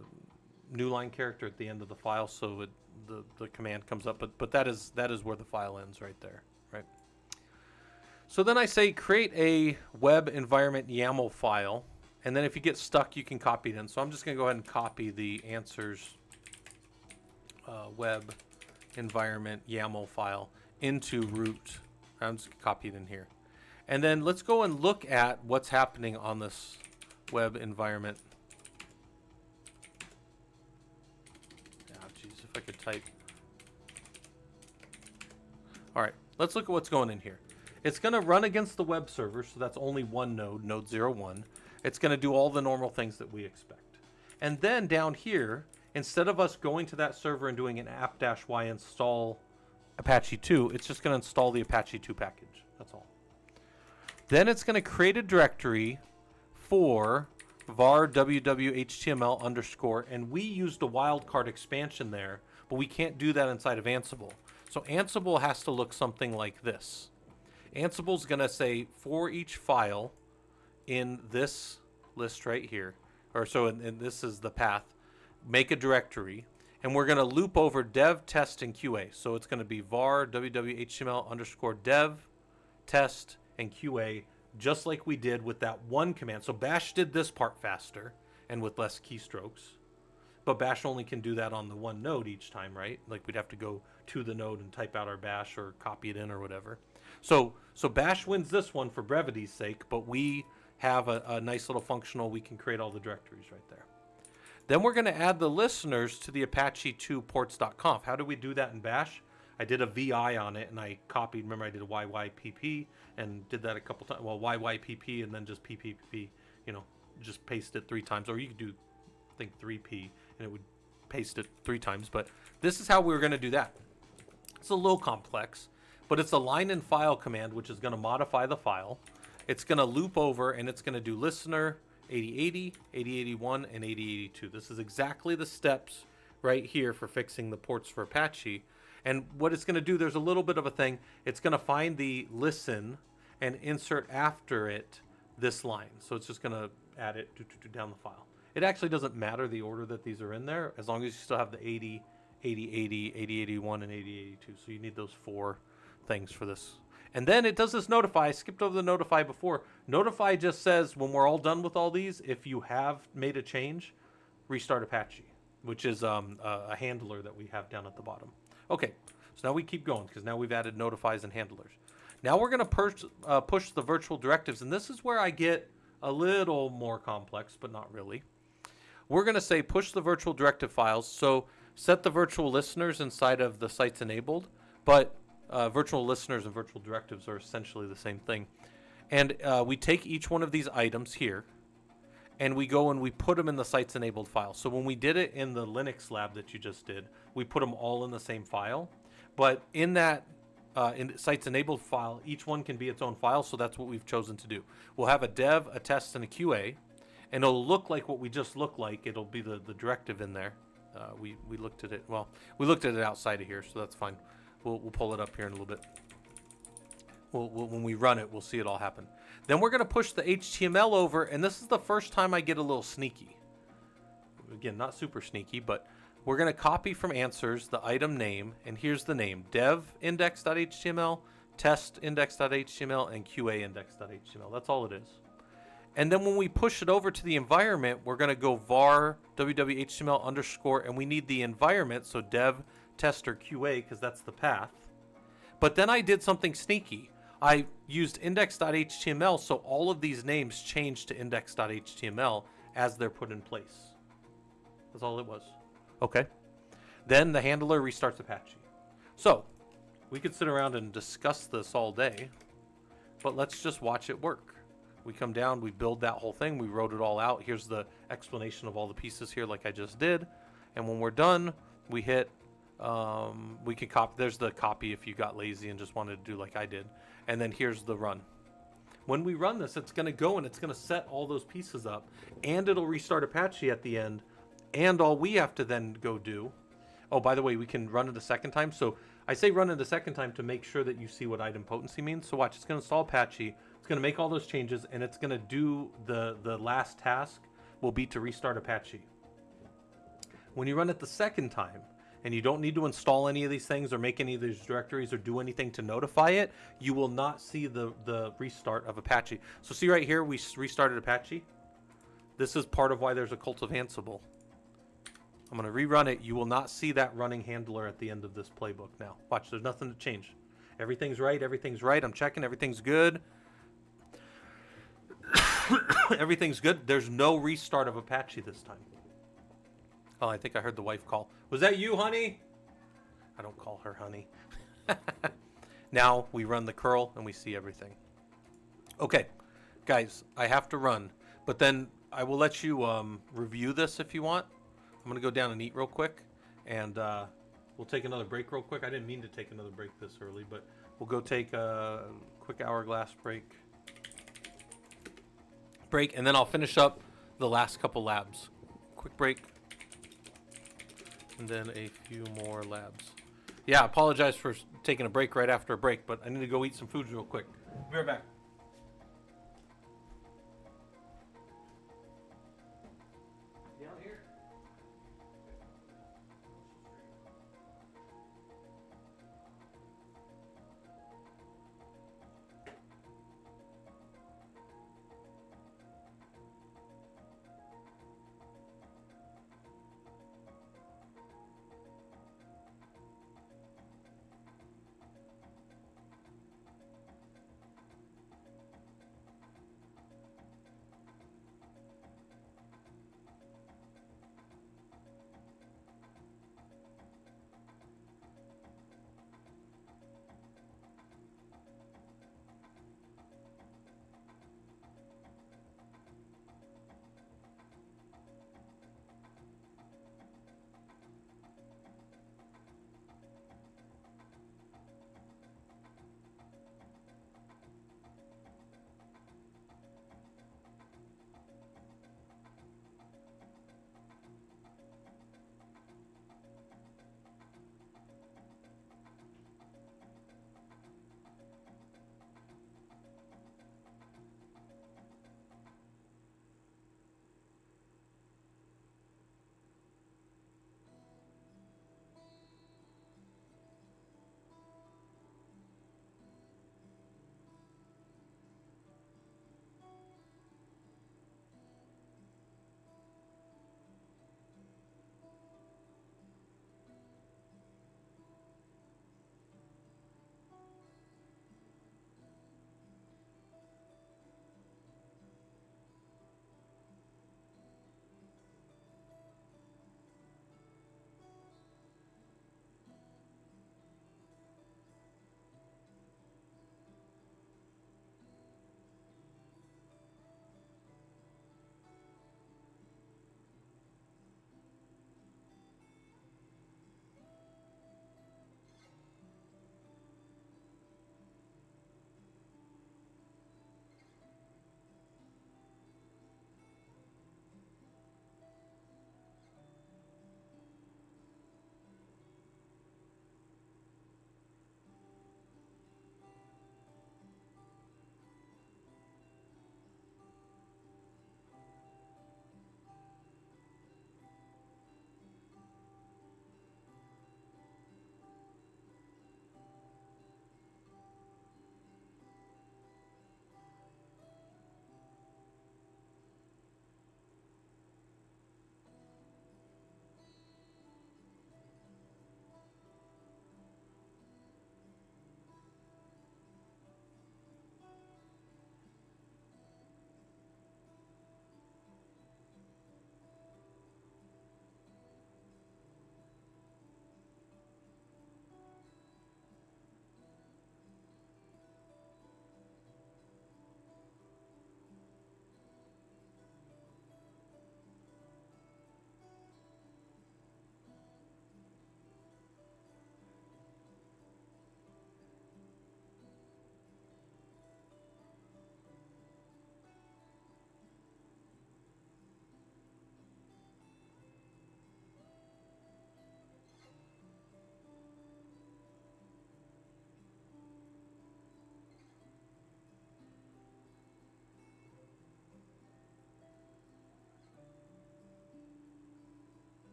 new line character at the end of the file, so the command comes up, but that is where the file ends right there, right? So then I say create a web environment YAML file, and then if you get stuck, you can copy it in. So I'm just going to go ahead and copy the answers web environment YAML file into root. I'm just going to copy it in here. And then let's go and look at what's happening on this web environment. Ah, geez, if I could type. All right, let's look at what's going in here. It's going to run against the web server, so that's only one node, node 01. It's going to do all the normal things that we expect. And then down here, instead of us going to that server and doing an app-y install Apache 2, it's just going to install the Apache 2 package. That's all. Then it's going to create a directory for var www.html underscore, and we used a wildcard expansion there, but we can't do that inside of Ansible. So Ansible has to look something like this. Ansible's going to say for each file in this list right here, or so and this is the path, make a directory, and we're going to loop over dev, test, and QA. So it's going to be var www.html underscore dev, test, and QA, just like we did with that one command. So bash did this part faster and with less keystrokes, but bash only can do that on the one node each time, right? Like we'd have to go to the node and type out our bash or copy it in or whatever. So bash wins this one for brevity's sake, but we have a nice little functional. We can create all the directories right there. Then we're going to add the listeners to the Apache 2 ports.conf. How do we do that in bash? I did a VI on it, and I copied. Remember, I did a YYPP and did that a couple times. Well, YYPP and then just PPP, just paste it 3 times. Or you could do, I think, 3P, and it would paste it 3 times. But this is how we were going to do that. It's a little complex, but it's a line and file command, which is going to modify the file. It's going to loop over, and it's going to do listener 8080, 8081, and 8082. This is exactly the steps right here for fixing the ports for Apache. And what it's going to do, there's a little bit of a thing. It's going to find the listen and insert after it this line. So it's just going to add it down the file. It actually doesn't matter the order that these are in there, as long as you still have the 80, 8080, 8081, and 8082. So you need those 4 things for this. And then it does this notify. I skipped over the notify before. Notify just says when we're all done with all these, if you have made a change, restart Apache, which is a handler that we have down at the bottom. Okay, so now we keep going because now we've added notifies and handlers. Now we're going to push the virtual directives, and this is where I get a little more complex, but not really. We're going to say push the virtual directive files. So set the virtual listeners inside of the sites enabled, but virtual listeners and virtual directives are essentially the same thing. And we take each one of these items here, and we go and we put them in the sites enabled file. So when we did it in the Linux lab that you just did, we put them all in the same file. But in that in sites enabled file, each one can be its own file. So that's what we've chosen to do. We'll have a dev, a test, and a QA, and it'll look like what we just looked like. It'll be the directive in there. We looked at it. Well, we looked at it outside of here, so that's fine. We'll pull it up here in a little bit. When we run it, we'll see it all happen. Then we're going to push the HTML over, and this is the first time I get a little sneaky. Again, not super sneaky, but we're going to copy from answers the item name, and here's the name: dev index.html, test index.html, and QA index.html. That's all it is. And then when we push it over to the environment, we're going to go var www.html underscore, and we need the environment, so dev, test, or QA, because that's the path. But then I did something sneaky. I used index.html, so all of these names changed to index.html as they're put in place. That's all it was. Okay. Then the handler restarts Apache. So we could sit around and discuss this all day, but let's just watch it work. We come down, we build that whole thing, we wrote it all out. Here's the explanation of all the pieces here like I just did. And when we're done, we hit, we can copy, there's the copy if you got lazy and just wanted to do like I did. And then here's the run. When we run this, it's going to go and it's going to set all those pieces up, and it'll restart Apache at the end. And all we have to then go do, oh, by the way, we can run it a second time. So I say run it a second time to make sure that you see what idempotency means. So watch, it's going to install Apache. It's going to make all those changes, and it's going to do the last task will be to restart Apache. When you run it the second time, and you don't need to install any of these things or make any of these directories or do anything to notify it, you will not see the restart of Apache. So see right here, we restarted Apache. This is part of why there's a cult of Ansible. I'm going to rerun it. You will not see that running handler at the end of this playbook now. Watch, there's nothing to change. Everything's right. Everything's right. I'm checking. Everything's good. Everything's good. There's no restart of Apache this time. Oh, I think I heard the wife call. Was that you, honey? I don't call her honey. Now we run the curl and we see everything. Okay, guys, I have to run. But then I will let you review this if you want. I'm going to go down and eat real quick. And we'll take another break real quick. I didn't mean to take another break this early, but we'll go take a quick hourglass break. And then I'll finish up the last couple labs. Quick break. And then a few more labs. Yeah, I apologize for taking a break right after a break, but I need to go eat some food real quick. Be right back. Down here.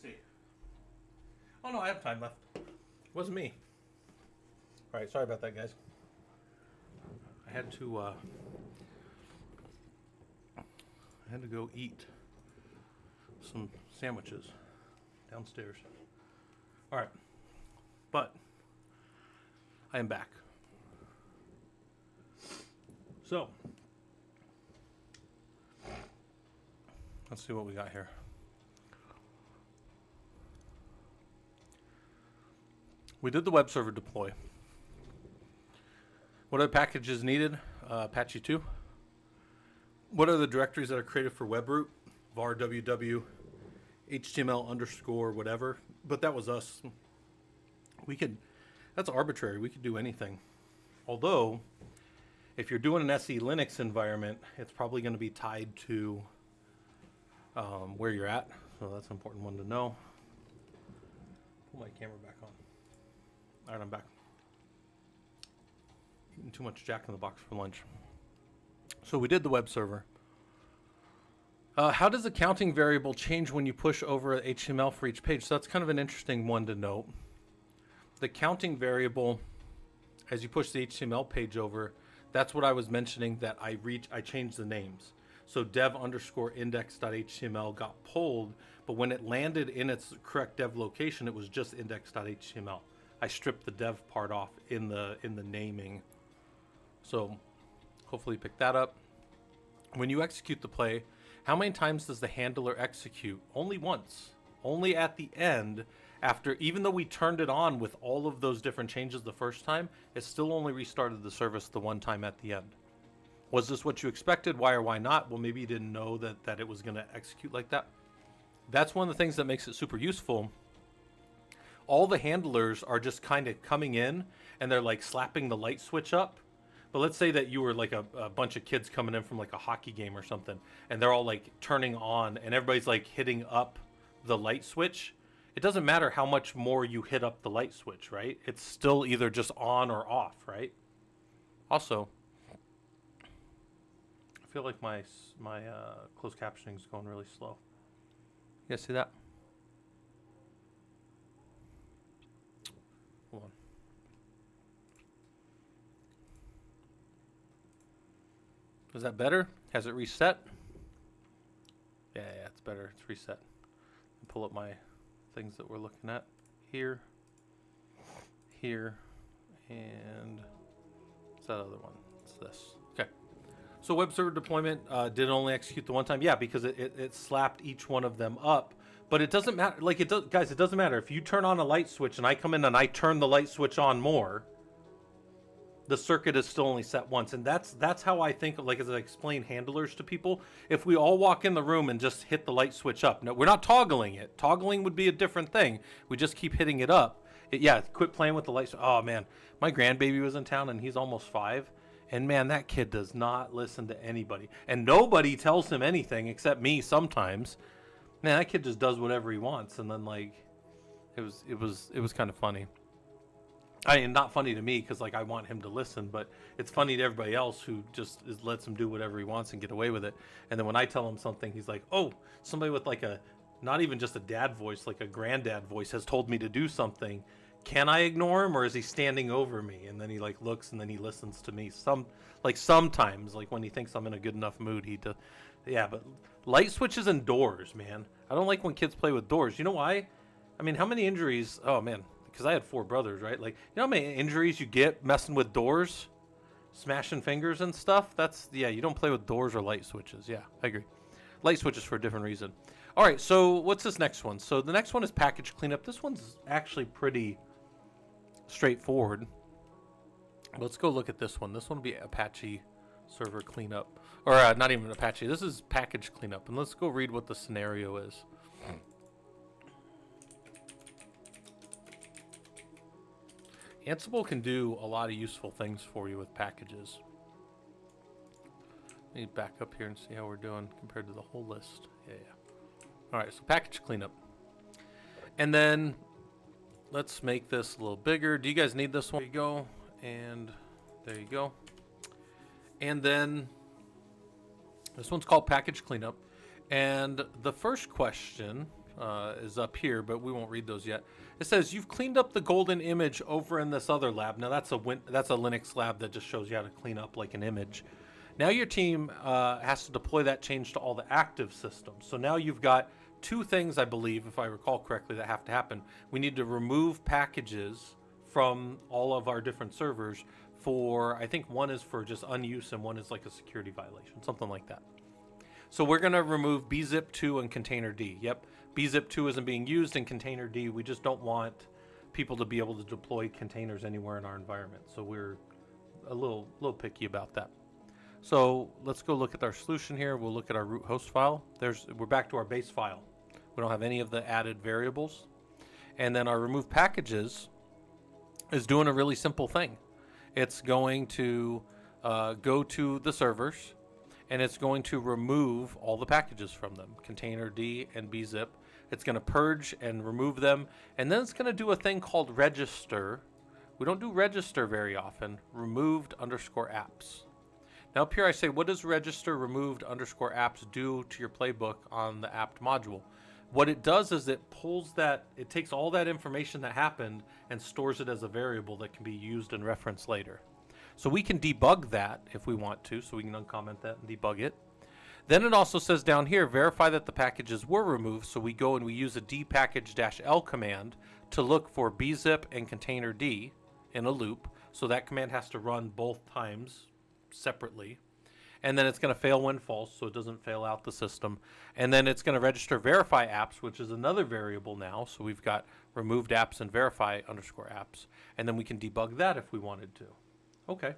me see. Oh no, I have time left. Wasn't me. All right, sorry about that, guys. I had to go eat some sandwiches downstairs. All right, but I am back. So let's see what we got here. We did the web server deploy. What are the packages needed? Apache 2. What are the directories that are created for webroot? var ww html underscore whatever. But that was us. That's arbitrary. We could do anything. Although, if you're doing an SE Linux environment, it's probably going to be tied to where you're at. So that's an important one to know. Pull my camera back on. All right, I'm back. Eating too much Jack in the Box for lunch. So we did the web server. How does the counting variable change when you push over HTML for each page? So that's kind of an interesting one to note. The counting variable, as you push the HTML page over, that's what I was mentioning that I changed the names. So dev underscore index.html got pulled, but when it landed in its correct dev location, it was just index.html. I stripped the dev part off in the naming. So hopefully you pick that up. When you execute the play, how many times does the handler execute? Only once. Only at the end, after, even though we turned it on with all of those different changes the first time, it still only restarted the service the one time at the end. Was this what you expected? Why or why not? Well, maybe you didn't know that it was going to execute like that. That's one of the things that makes it super useful. All the handlers are just kind of coming in and they're like slapping the light switch up. But let's say that you were like a bunch of kids coming in from like a hockey game or something, and they're all like turning on and everybody's like hitting up the light switch. It doesn't matter how much more you hit up the light switch, right? It's still either just on or off, right? Also, I feel like my closed captioning is going really slow. You guys see that? Hold on. Is that better? Has it reset? Yeah, it's better. It's reset. Pull up my things that we're looking at here, and what's that other one? It's this. Okay. So web server deployment did only execute the one time. Yeah, because it slapped each one of them up. But it doesn't matter. Like it does, guys. It doesn't matter if you turn on a light switch and I come in and I turn the light switch on more. The circuit is still only set once, and that's how I think of, like, as I explain handlers to people. If we all walk in the room and just hit the light switch up, no, we're not toggling it. Toggling would be a different thing. We just keep hitting it up. Quit playing with the light. Oh man, my grandbaby was in town, and he's almost 5, and man, that kid does not listen to anybody, and nobody tells him anything except me sometimes. Man, that kid just does whatever he wants, and then like, it was kind of funny. I mean, not funny to me because like I want him to listen, but it's funny to everybody else who just lets him do whatever he wants and get away with it. And then when I tell him something, he's like, "Oh, somebody with like not even just a dad voice, like a granddad voice has told me to do something. Can I ignore him or is he standing over me?" And then he like looks and then he listens to me. Sometimes like when he thinks I'm in a good enough mood, he does. Yeah, but light switches and doors, man. I don't like when kids play with doors. You know why? I mean, how many injuries? Oh man. Because I had 4 brothers, right? Like, you know how many injuries you get messing with doors? Smashing fingers and stuff? You don't play with doors or light switches. Yeah, I agree. Light switches for a different reason. All right, so what's this next one? So the next one is package cleanup. This one's actually pretty straightforward. Let's go look at this one. This one will be Apache server cleanup. Or not even Apache. This is package cleanup. And let's go read what the scenario is. Ansible can do a lot of useful things for you with packages. Let me back up here and see how we're doing compared to the whole list. Yeah. All right, so package cleanup. And then let's make this a little bigger. Do you guys need this one? There you go. And there you go. And then this one's called package cleanup. And the first question, if is up here, but we won't read those yet. It says you've cleaned up the golden image over in this other lab. Now that's a Linux lab that just shows you how to clean up like an image. Now your team has to deploy that change to all the active systems. So now you've got two things, I believe, if I recall correctly, that have to happen. We need to remove packages from all of our different servers for, I think one is for just unuse and one is like a security violation, something like that. So we're going to remove bzip2 and containerd. Yep, bzip2 isn't being used in containerd. We just don't want people to be able to deploy containers anywhere in our environment. So we're a little picky about that. So let's go look at our solution here. We'll look at our root host file. We're back to our base file. We don't have any of the added variables. And then our remove packages is doing a really simple thing. It's going to go to the servers, and it's going to remove all the packages from them, containerd and bzip. It's going to purge and remove them, and then it's going to do a thing called register. We don't do register very often. Removed_apps. Now up here I say, what does register removed_apps do to your playbook on the apt module? What it does is it pulls that, it takes all that information that happened and stores it as a variable that can be used and referenced later. So we can debug that if we want to, so we can uncomment that and debug it. Then it also says down here, verify that the packages were removed. So we go and we use a dpackage-l command to look for bzip and containerd in a loop. So that command has to run both times separately. And then it's going to fail when false, so it doesn't fail out the system. And then it's going to register verify apps, which is another variable now. So we've got removed apps and verify_apps. And then we can debug that if we wanted to. Okay.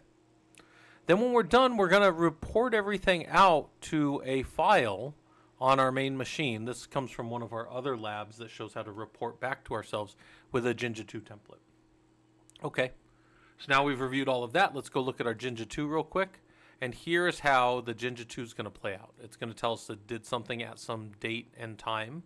Then when we're done, we're going to report everything out to a file on our main machine. This comes from one of our other labs that shows how to report back to ourselves with a Jinja 2 template. Okay. So now we've reviewed all of that. Let's go look at our Jinja 2 real quick. And here is how the Jinja 2 is going to play out. It's going to tell us it did something at some date and time.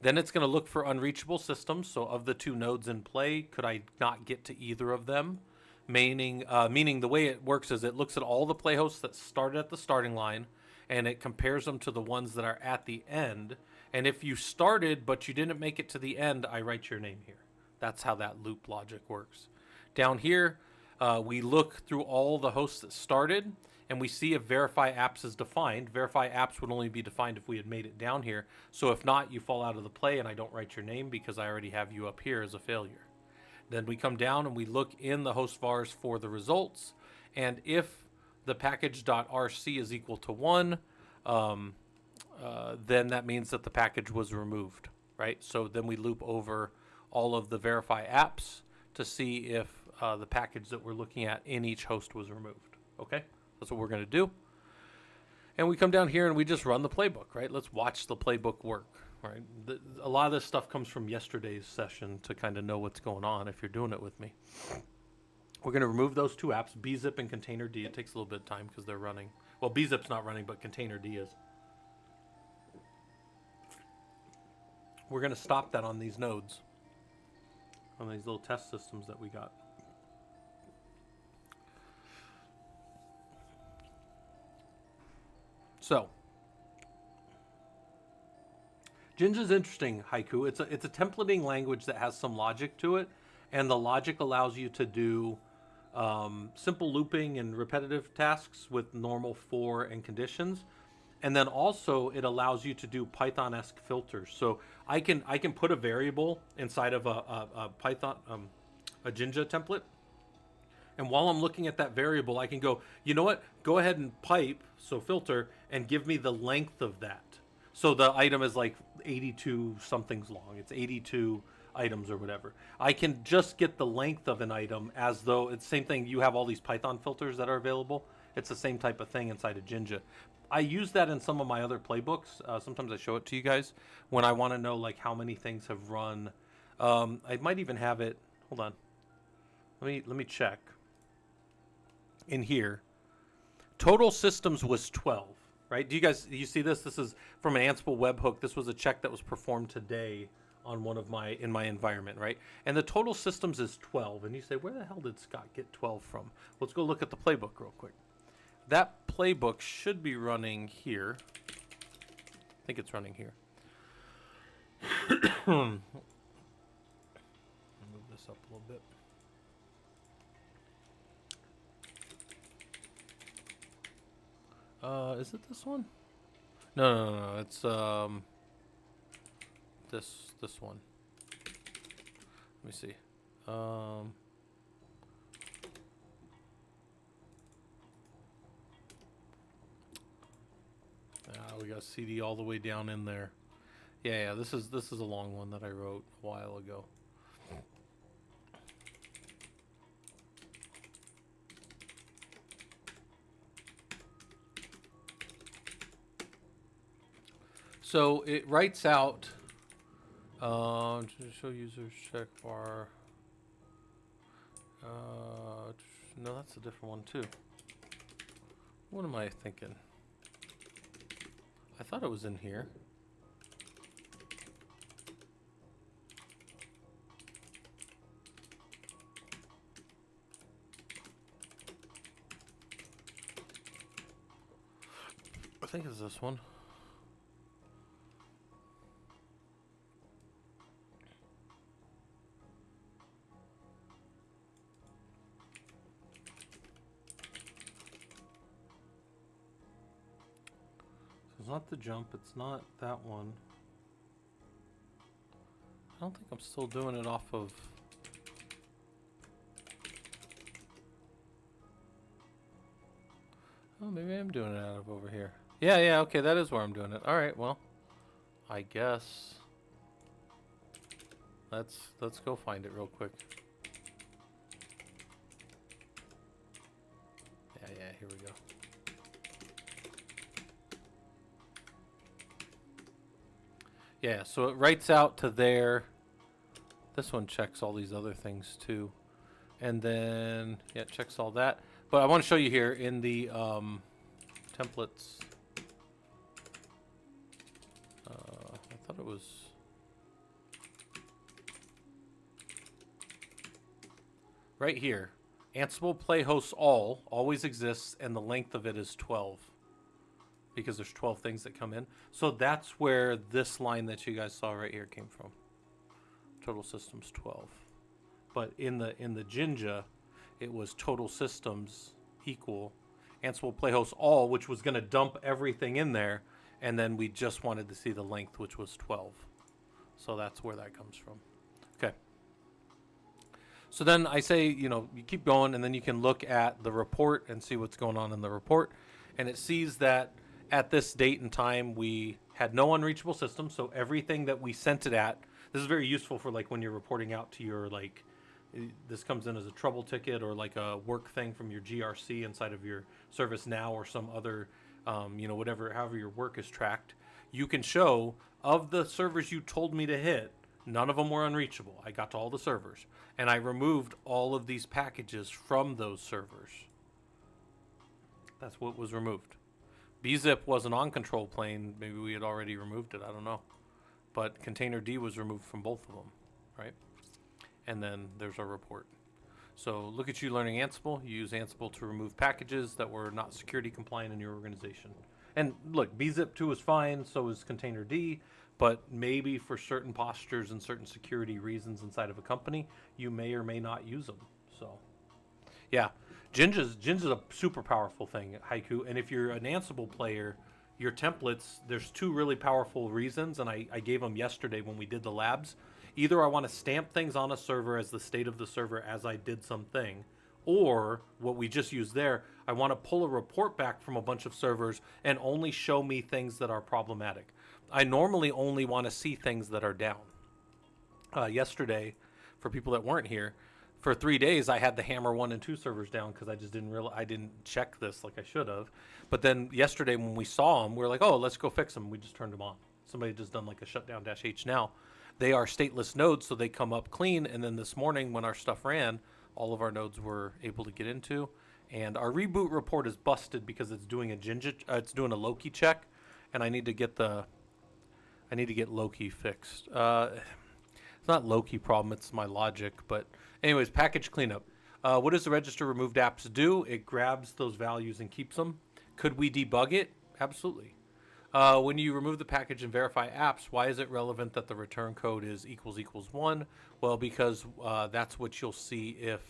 Then it's going to look for unreachable systems. So of the two nodes in play, could I not get to either of them? Meaning the way it works is it looks at all the play hosts that started at the starting line, and it compares them to the ones that are at the end. And if you started but you didn't make it to the end, I write your name here. That's how that loop logic works. Down here, we look through all the hosts that started, and we see if verify apps is defined. Verify apps would only be defined if we had made it down here. So if not, you fall out of the play, and I don't write your name because I already have you up here as a failure. Then we come down and we look in the host vars for the results, and if the package.rc is equal to 1, then that means that the package was removed, right? So then we loop over all of the verify apps to see if the package that we're looking at in each host was removed. Okay, that's what we're going to do. And we come down here and we just run the playbook, right? Let's watch the playbook work, right? A lot of this stuff comes from yesterday's session to kind of know what's going on if you're doing it with me. We're going to remove those two apps, bzip and containerd. It takes a little bit of time because they're running. Well, bzip's not running, but containerd is. We're going to stop that on these nodes, on these little test systems that we got. So, Jinja's interesting, Haiku. It's a templating language that has some logic to it, and the logic allows you to do simple looping and repetitive tasks with normal for and conditions, and then also it allows you to do Python-esque filters. So I can put a variable inside of a Python a Jinja template. And while I'm looking at that variable, I can go, you know what? Go ahead and pipe, so filter, and give me the length of that. So the item is like 82 somethings long. It's 82 items or whatever. I can just get the length of an item as though it's the same thing. You have all these Python filters that are available. It's the same type of thing inside of Jinja. I use that in some of my other playbooks. Sometimes I show it to you guys when I want to know like how many things have run. I might even have it. Hold on. Let me check. In here, total systems was 12, right? Do you see this? This is from an Ansible webhook. This was a check that was performed today on in my environment, right? And the total systems is 12. And you say, where the hell did Scott get 12 from? Let's go look at the playbook real quick. That playbook should be running here. I think it's running here. Move this up a little bit. Is it this one? No. It's this one. Let me see. We got CD all the way down in there. Yeah. This is a long one that I wrote a while ago. So it writes out to show users check bar. No, that's a different one too. What am I thinking? I thought it was in here. I think it's this one. It's not the jump, it's not that one. I don't think I'm still doing it off of... Oh, maybe I'm doing it out of over here. Yeah, okay, that is where I'm doing it. Alright, well, I guess... Let's go find it real quick. Yeah, here we go. Yeah, so it writes out to there. This one checks all these other things too. And then, yeah, it checks all that. But I want to show you here in the templates. I thought it was... Right here. Ansible play hosts all always exists, and the length of it is 12. Because there's 12 things that come in. So that's where this line that you guys saw right here came from. Total systems 12. But in the Jinja, it was total systems equal Ansible play hosts all, which was going to dump everything in there, and then we just wanted to see the length, which was 12. So that's where that comes from. Okay. So then I say, you keep going, and then you can look at the report and see what's going on in the report. And it sees that at this date and time, we had no unreachable system. So everything that we sent it at, this is very useful for like when you're reporting out to your, like, this comes in as a trouble ticket or like a work thing from your GRC inside of your ServiceNow or some other, however your work is tracked. You can show of the servers you told me to hit, none of them were unreachable. I got to all the servers, and I removed all of these packages from those servers. That's what was removed. bzip was an on-control plane. Maybe we had already removed it. I don't know. But container D was removed from both of them, right? And then there's our report. So look at you learning Ansible. You use Ansible to remove packages that were not security compliant in your organization. And look, bzip2 is fine, so is container D. But maybe for certain postures and certain security reasons inside of a company, you may or may not use them. So, yeah, Jinja's a super powerful thing, Haiku. And if you're an Ansible player, your templates, there's two really powerful reasons, and I gave them yesterday when we did the labs. Either I want to stamp things on a server as the state of the server as I did something, or what we just used there, I want to pull a report back from a bunch of servers and only show me things that are problematic. I normally only want to see things that are down. Yesterday, for people that weren't here, for 3 days I had the Hammer 1 and 2 servers down because I just didn't check this like I should have. But then yesterday when we saw them, we were like, oh, let's go fix them. We just turned them on. Somebody just done like a shutdown-h now. They are stateless nodes, so they come up clean. And then this morning when our stuff ran, all of our nodes were able to get into. And our reboot report is busted because it's doing it's doing a Loki check, and I need to get Loki fixed. It's not Loki problem, it's my logic. But anyways, package cleanup. What does the register removed apps do? It grabs those values and keeps them. Could we debug it? Absolutely. When you remove the package and verify apps, why is it relevant that the return code is == 1? Well, because that's what you'll see if,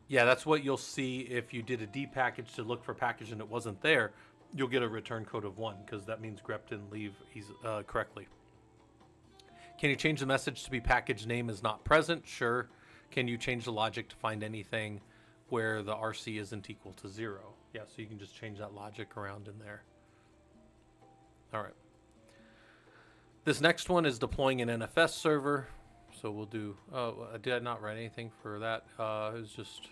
that's what you'll see if you did a depackage to look for package and it wasn't there. You'll get a return code of 1 because that means grep didn't leave correctly. Can you change the message to be package name is not present? Sure. Can you change the logic to find anything where the RC isn't equal to 0? Yeah, so you can just change that logic around in there. All right. This next one is deploying an NFS server. So we'll do, did I not write anything for that? It was just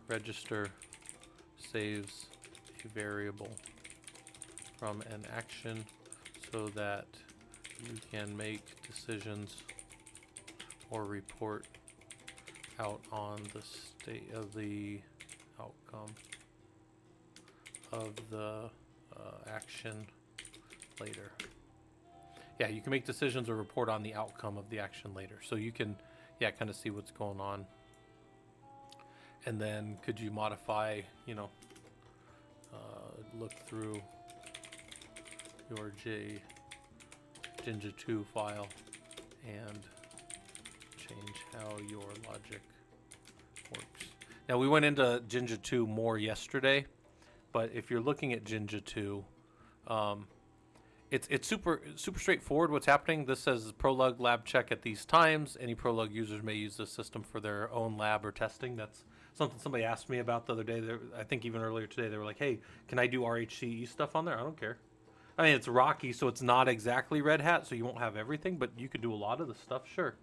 register saves a variable from an action so that you can make decisions or report out on the state of the outcome of the action later. Yeah, you can make decisions or report on the outcome of the action later. So you can, kind of see what's going on. And then could you modify, look through your Jinja2 file and change how your logic works. Now we went into Jinja2 more yesterday, but if you're looking at Jinja2, it's super straightforward what's happening. This says Prolog lab check at these times. Any Prolog users may use this system for their own lab or testing. That's something somebody asked me about the other day. I think even earlier today, they were like, hey, can I do RHCE stuff on there? I don't care. I mean, it's Rocky, so it's not exactly Red Hat, so you won't have everything, but you could do a lot of the stuff. Sure.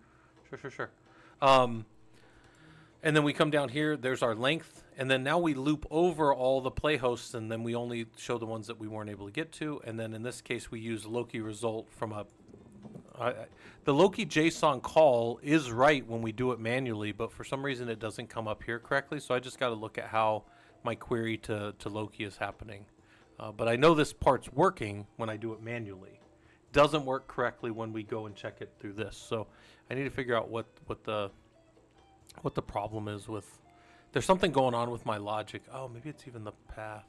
And then we come down here, there's our length, and then now we loop over all the play hosts, and then we only show the ones that we weren't able to get to. And then in this case, we use Loki result from the Loki JSON call is right when we do it manually, but for some reason it doesn't come up here correctly. So I just got to look at how my query to Loki is happening. But I know this part's working when I do it manually. Doesn't work correctly when we go and check it through this. So I need to figure out what the problem is with. There's something going on with my logic. Oh, maybe it's even the path.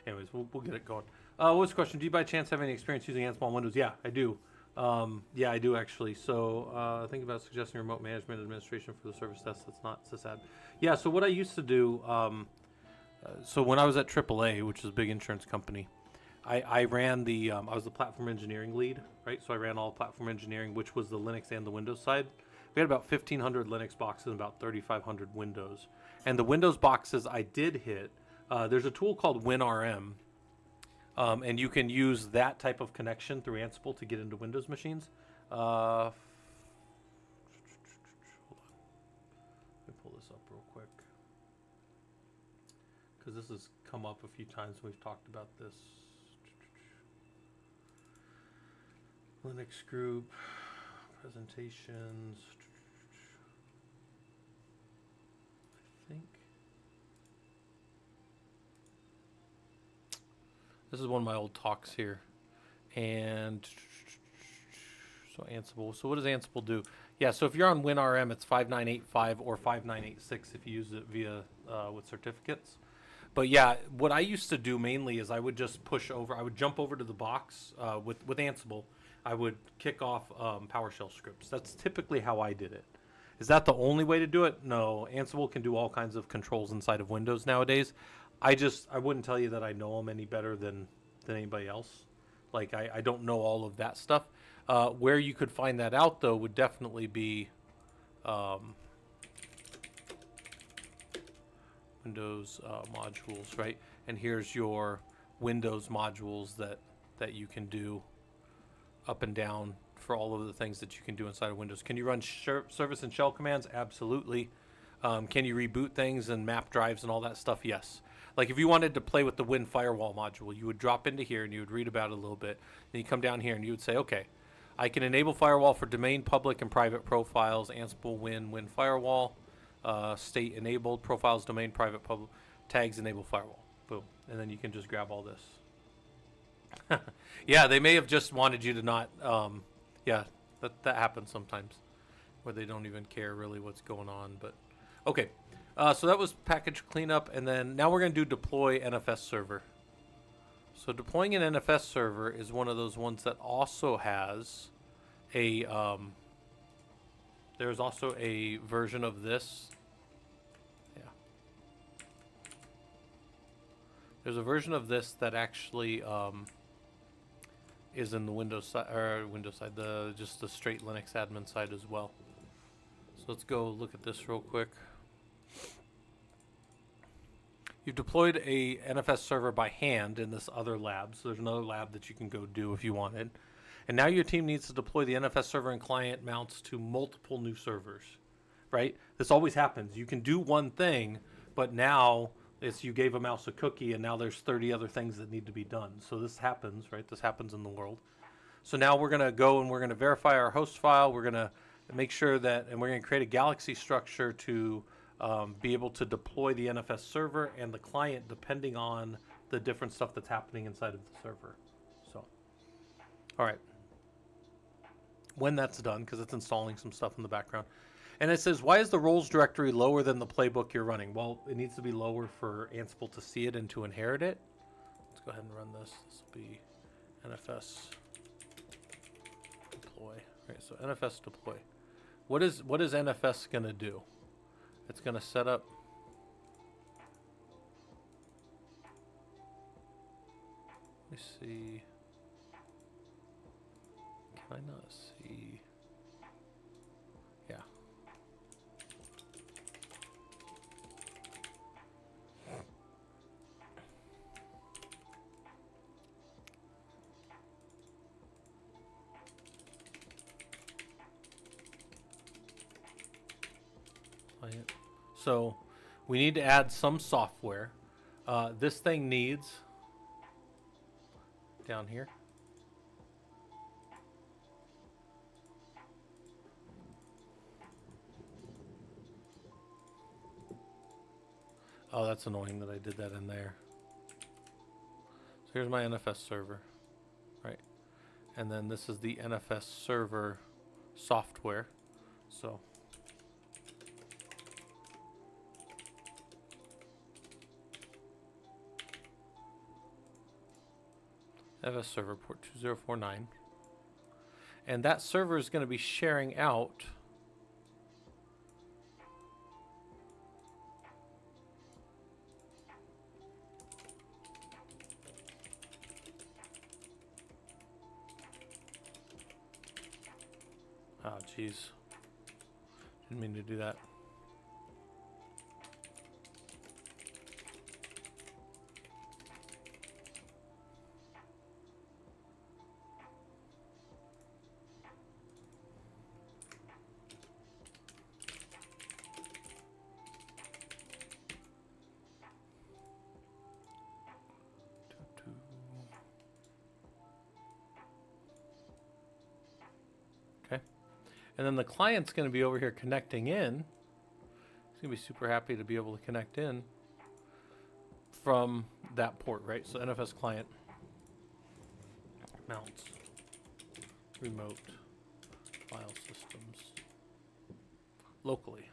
Anyways, we'll get it going. What's the question? Do you by chance have any experience using Ansible on Windows? Yeah, I do. I do actually. So think about suggesting remote management administration for the service desk that's not sysad. Yeah, so what I used to do, so when I was at AAA, which is a big insurance company, I ran I was the platform engineering lead, right? So I ran all platform engineering, which was the Linux and the Windows side. We had about 1,500 Linux boxes and about 3,500 Windows. And the Windows boxes I did hit, there's a tool called WinRM, and you can use that type of connection through Ansible to get into Windows machines. Hold on. Let me pull this up real quick, because this has come up a few times when we've talked about this. Linux group, presentations. I think this is one of my old talks here. And so Ansible. So what does Ansible do? Yeah, so if you're on WinRM, it's 5985 or 5986 if you use it via with certificates. But yeah, what I used to do mainly is I would just push over. I would jump over to the box with Ansible. I would kick off PowerShell scripts. That's typically how I did it. Is that the only way to do it? No. Ansible can do all kinds of controls inside of Windows nowadays. I wouldn't tell you that I know them any better than anybody else. Like, I don't know all of that stuff. Where you could find that out, though, would definitely be Windows modules, right? And here's your Windows modules that you can do up and down for all of the things that you can do inside of Windows. Can you run service and shell commands? Absolutely. Can you reboot things and map drives and all that stuff? Yes. Like if you wanted to play with the Win firewall module, you would drop into here and you would read about it a little bit. Then you come down here and you would say, okay, I can enable firewall for domain, public, and private profiles. Ansible Win firewall, state enabled, profiles, domain, private, public, tags, enable firewall. Boom. And then you can just grab all this. Yeah, they may have just wanted you to not, that happens sometimes, where they don't even care really what's going on. But okay, So that was package cleanup, and then now we're going to do deploy NFS server. So deploying an NFS server is one of those ones that also has a there's also a version of this. Yeah. There's a version of this that actually is in the Windows side, just the straight Linux admin side as well. So let's go look at this real quick. You've deployed a NFS server by hand in this other lab, so there's another lab that you can go do if you wanted. And now your team needs to deploy the NFS server and client mounts to multiple new servers, right? This always happens. You can do one thing, but now it's you gave a mouse a cookie and now there's 30 other things that need to be done. So this happens, right? This happens in the world. So now we're going to go and we're going to verify our host file. We're going to make sure that, and we're going to create a Galaxy structure to be able to deploy the NFS server and the client depending on the different stuff that's happening inside of the server. So, all right. When that's done, because it's installing some stuff in the background. And it says, why is the roles directory lower than the playbook you're running? Well, it needs to be lower for Ansible to see it and to inherit it. Let's go ahead and run this. This will be NFS deploy. All right, so NFS deploy. What is NFS going to do? It's going to set up. Let me see. Can I not see? Yeah. Client. So we need to add some software. This thing needs down here. Oh, that's annoying that I did that in there. So here's my NFS server, right? And then this is the NFS server software. So NFS server port 2049. And that server is going to be sharing out oh, jeez. Didn't mean to do that. Okay. And then the client's going to be over here connecting in. He's going to be super happy to be able to connect in from that port, right? So NFS client mounts remote file systems locally,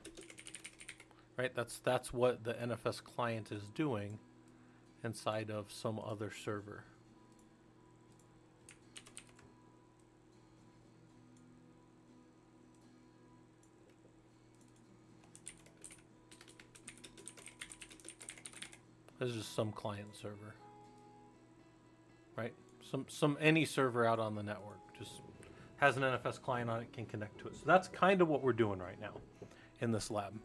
right? That's what the NFS client is doing inside of some other server. This is just some client server, right? Any server out on the network just has an NFS client on it, can connect to it. So that's kind of what we're doing right now in this lab.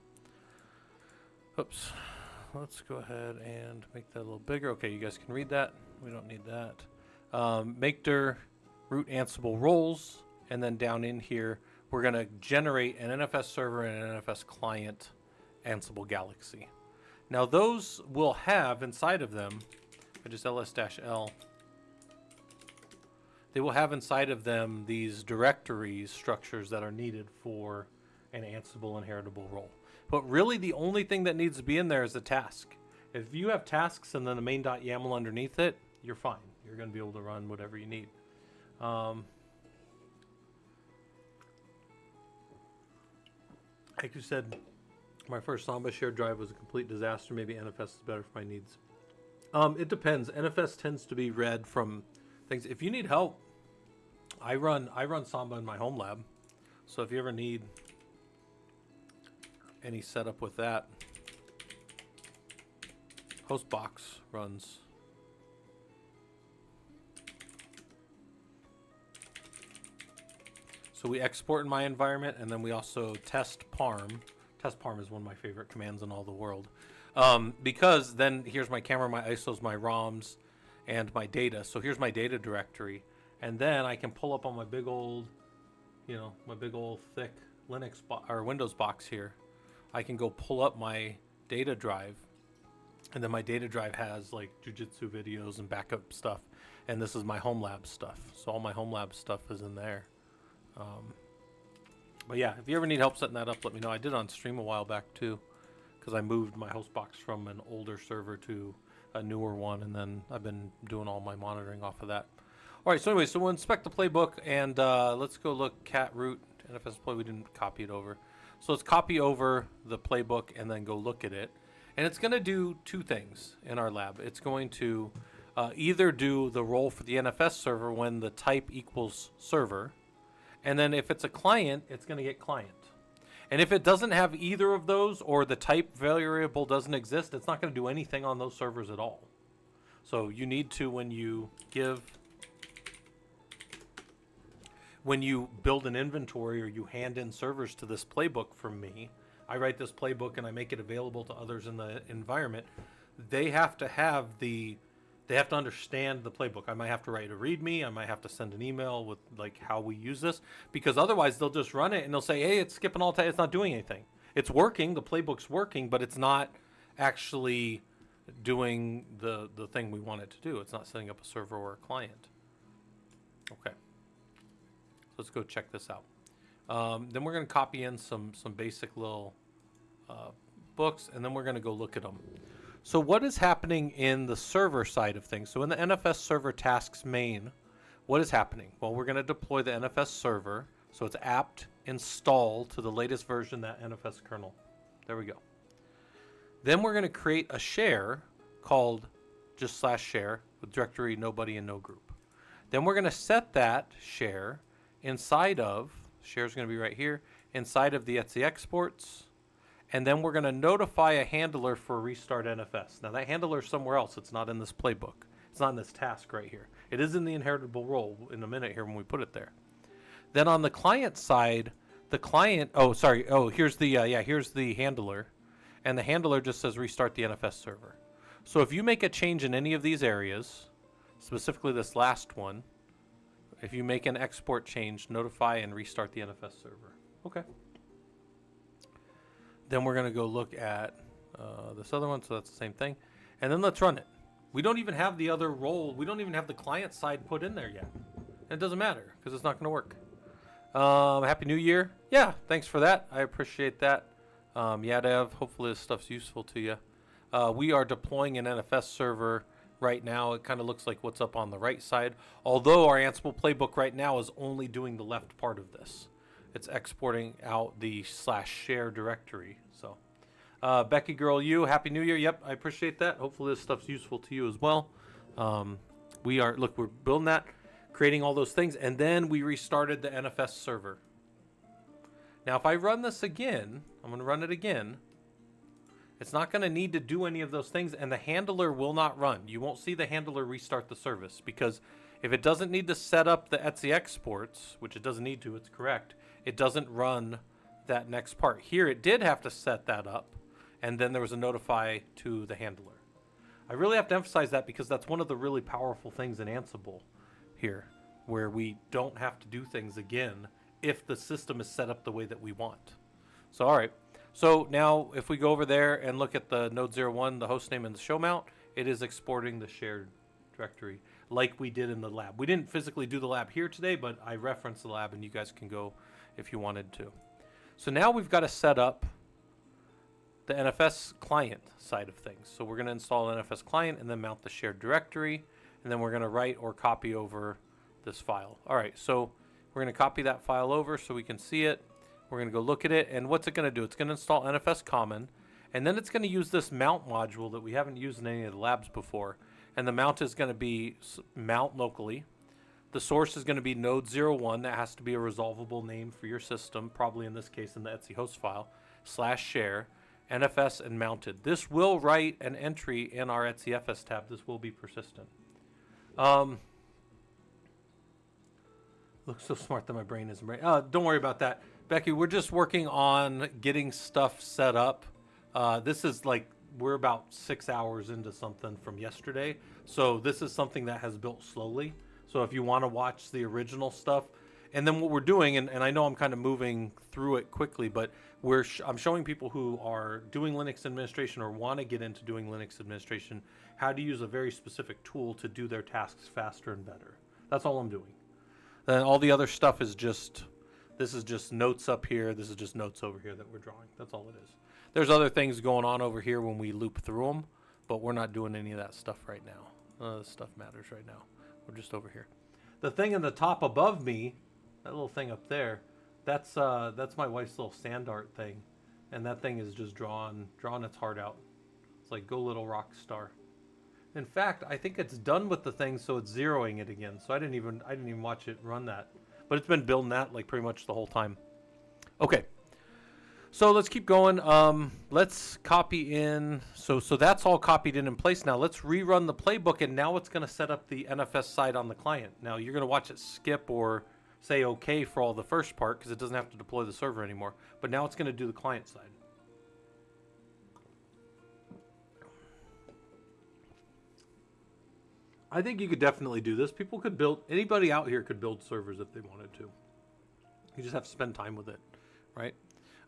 Oops. Let's go ahead and make that a little bigger. Okay, you guys can read that. We don't need that. Make dir root Ansible roles, and then down in here, we're going to generate an NFS server and an NFS client Ansible Galaxy. Now those will have inside of them, if I just ls-l, they will have inside of them these directories structures that are needed for an Ansible inheritable role. But really the only thing that needs to be in there is a task. If you have tasks and then the main.yaml underneath it, you're fine. You're going to be able to run whatever you need. Like you said, My first Samba shared drive was a complete disaster. Maybe NFS is better for my needs. It depends. NFS tends to be read from things. If you need help, I run Samba in my home lab. So if you ever need any setup with that, Hostbox runs. So we export in my environment, and then we also test parm. Test parm is one of my favorite commands in all the world. Because then here's my camera, my ISOs, my ROMs, and my data. So here's my data directory. And then I can pull up on my big old, my big old thick Linux or Windows box here. I can go pull up my data drive. And then my data drive has like jujitsu videos and backup stuff. And this is my home lab stuff. So all my home lab stuff is in there. But yeah, if you ever need help setting that up, let me know. I did on stream a while back too, because I moved my host box from an older server to a newer one, and then I've been doing all my monitoring off of that. All right, so anyway, so we'll inspect the playbook, and let's go look cat root NFS play. We didn't copy it over. So let's copy over the playbook and then go look at it. And it's going to do two things in our lab. It's going to either do the role for the NFS server when the type equals server, and then if it's a client, it's going to get client. And if it doesn't have either of those, or the type variable doesn't exist, it's not going to do anything on those servers at all. So you need to, when you build an inventory or you hand in servers to this playbook from me, I write this playbook and I make it available to others in the environment. They have to understand the playbook. I might have to write a README. I might have to send an email with like how we use this, because otherwise they'll just run it and they'll say, hey, it's skipping all time. It's not doing anything. It's working. The playbook's working, but it's not actually doing the thing we want it to do. It's not setting up a server or a client. Okay. So let's go check this out. Then we're going to copy in some basic little books, and then we're going to go look at them. So what is happening in the server side of things? So in the NFS server tasks main, what is happening? Well, we're going to deploy the NFS server. So it's apt install to the latest version of that NFS kernel. There we go. Then we're going to create a share called just /share with directory nobody and no group. Then we're going to set that share inside of, share's going to be right here, inside of the Etsy exports. And then we're going to notify a handler for restart NFS. Now that handler is somewhere else. It's not in this playbook. It's not in this task right here. It is in the inheritable role in a minute here when we put it there. Then on the client side, the client, here's the handler. And the handler just says restart the NFS server. So if you make a change in any of these areas, specifically this last one, if you make an export change, notify and restart the NFS server. Okay. Then we're going to go look at this other one, so that's the same thing. And then let's run it. We don't even have the other role. We don't even have the client side put in there yet. And it doesn't matter, because it's not going to work. Happy New Year. Yeah, thanks for that. I appreciate that. Dev, hopefully this stuff's useful to you. We are deploying an NFS server right now. It kind of looks like what's up on the right side. Although our Ansible playbook right now is only doing the left part of this. It's exporting out the /share directory. So, Becky Girl, Happy New Year. Yep, I appreciate that. Hopefully this stuff's useful to you as well. We're building that, creating all those things, and then we restarted the NFS server. Now, if I run this again, I'm going to run it again. It's not going to need to do any of those things, and the handler will not run. You won't see the handler restart the service, because if it doesn't need to set up the Etsy exports, which it doesn't need to, it's correct, it doesn't run that next part. Here it did have to set that up, and then there was a notify to the handler. I really have to emphasize that because that's one of the really powerful things in Ansible here, where we don't have to do things again if the system is set up the way that we want. So, all right. So now if we go over there and look at the node 01, the host name and the show mount, it is exporting the shared directory like we did in the lab. We didn't physically do the lab here today, but I referenced the lab and you guys can go if you wanted to. So now we've got to set up the NFS client side of things. So we're going to install an NFS client and then mount the shared directory, and then we're going to write or copy over this file. All right, so we're going to copy that file over so we can see it. We're going to go look at it, and what's it going to do? It's going to install NFS Common, and then it's going to use this mount module that we haven't used in any of the labs before. And the mount is going to be mount locally. The source is going to be node 01. That has to be a resolvable name for your system, probably in this case in the etc host file, /share, NFS, and mounted. This will write an entry in our etcfs tab. This will be persistent. Looks so smart that my brain isn't brain. Don't worry about that. Becky, we're just working on getting stuff set up. This is like, we're about 6 hours into something from yesterday. So this is something that has built slowly. So if you want to watch the original stuff, and then what we're doing, and I know I'm kind of moving through it quickly, but I'm showing people who are doing Linux administration or want to get into doing Linux administration how to use a very specific tool to do their tasks faster and better. That's all I'm doing. Then all the other stuff is just, this is just notes up here. This is just notes over here that we're drawing. That's all it is. There's other things going on over here when we loop through them, but we're not doing any of that stuff right now. None of this stuff matters right now. We're just over here. The thing in the top above me, that little thing up there, that's my wife's little sand art thing, and that thing is just drawing its heart out. It's like, go little rock star. In fact, I think it's done with the thing, so it's zeroing it again. So I didn't even watch it run that, but it's been building that like pretty much the whole time. Okay. So let's keep going. Let's copy in. So that's all copied in place. Now let's rerun the playbook, and now it's going to set up the NFS side on the client. Now you're going to watch it skip or say okay for all the first part because it doesn't have to deploy the server anymore. But now it's going to do the client side. I think you could definitely do this. People could build, anybody out here could build servers if they wanted to. You just have to spend time with it, right?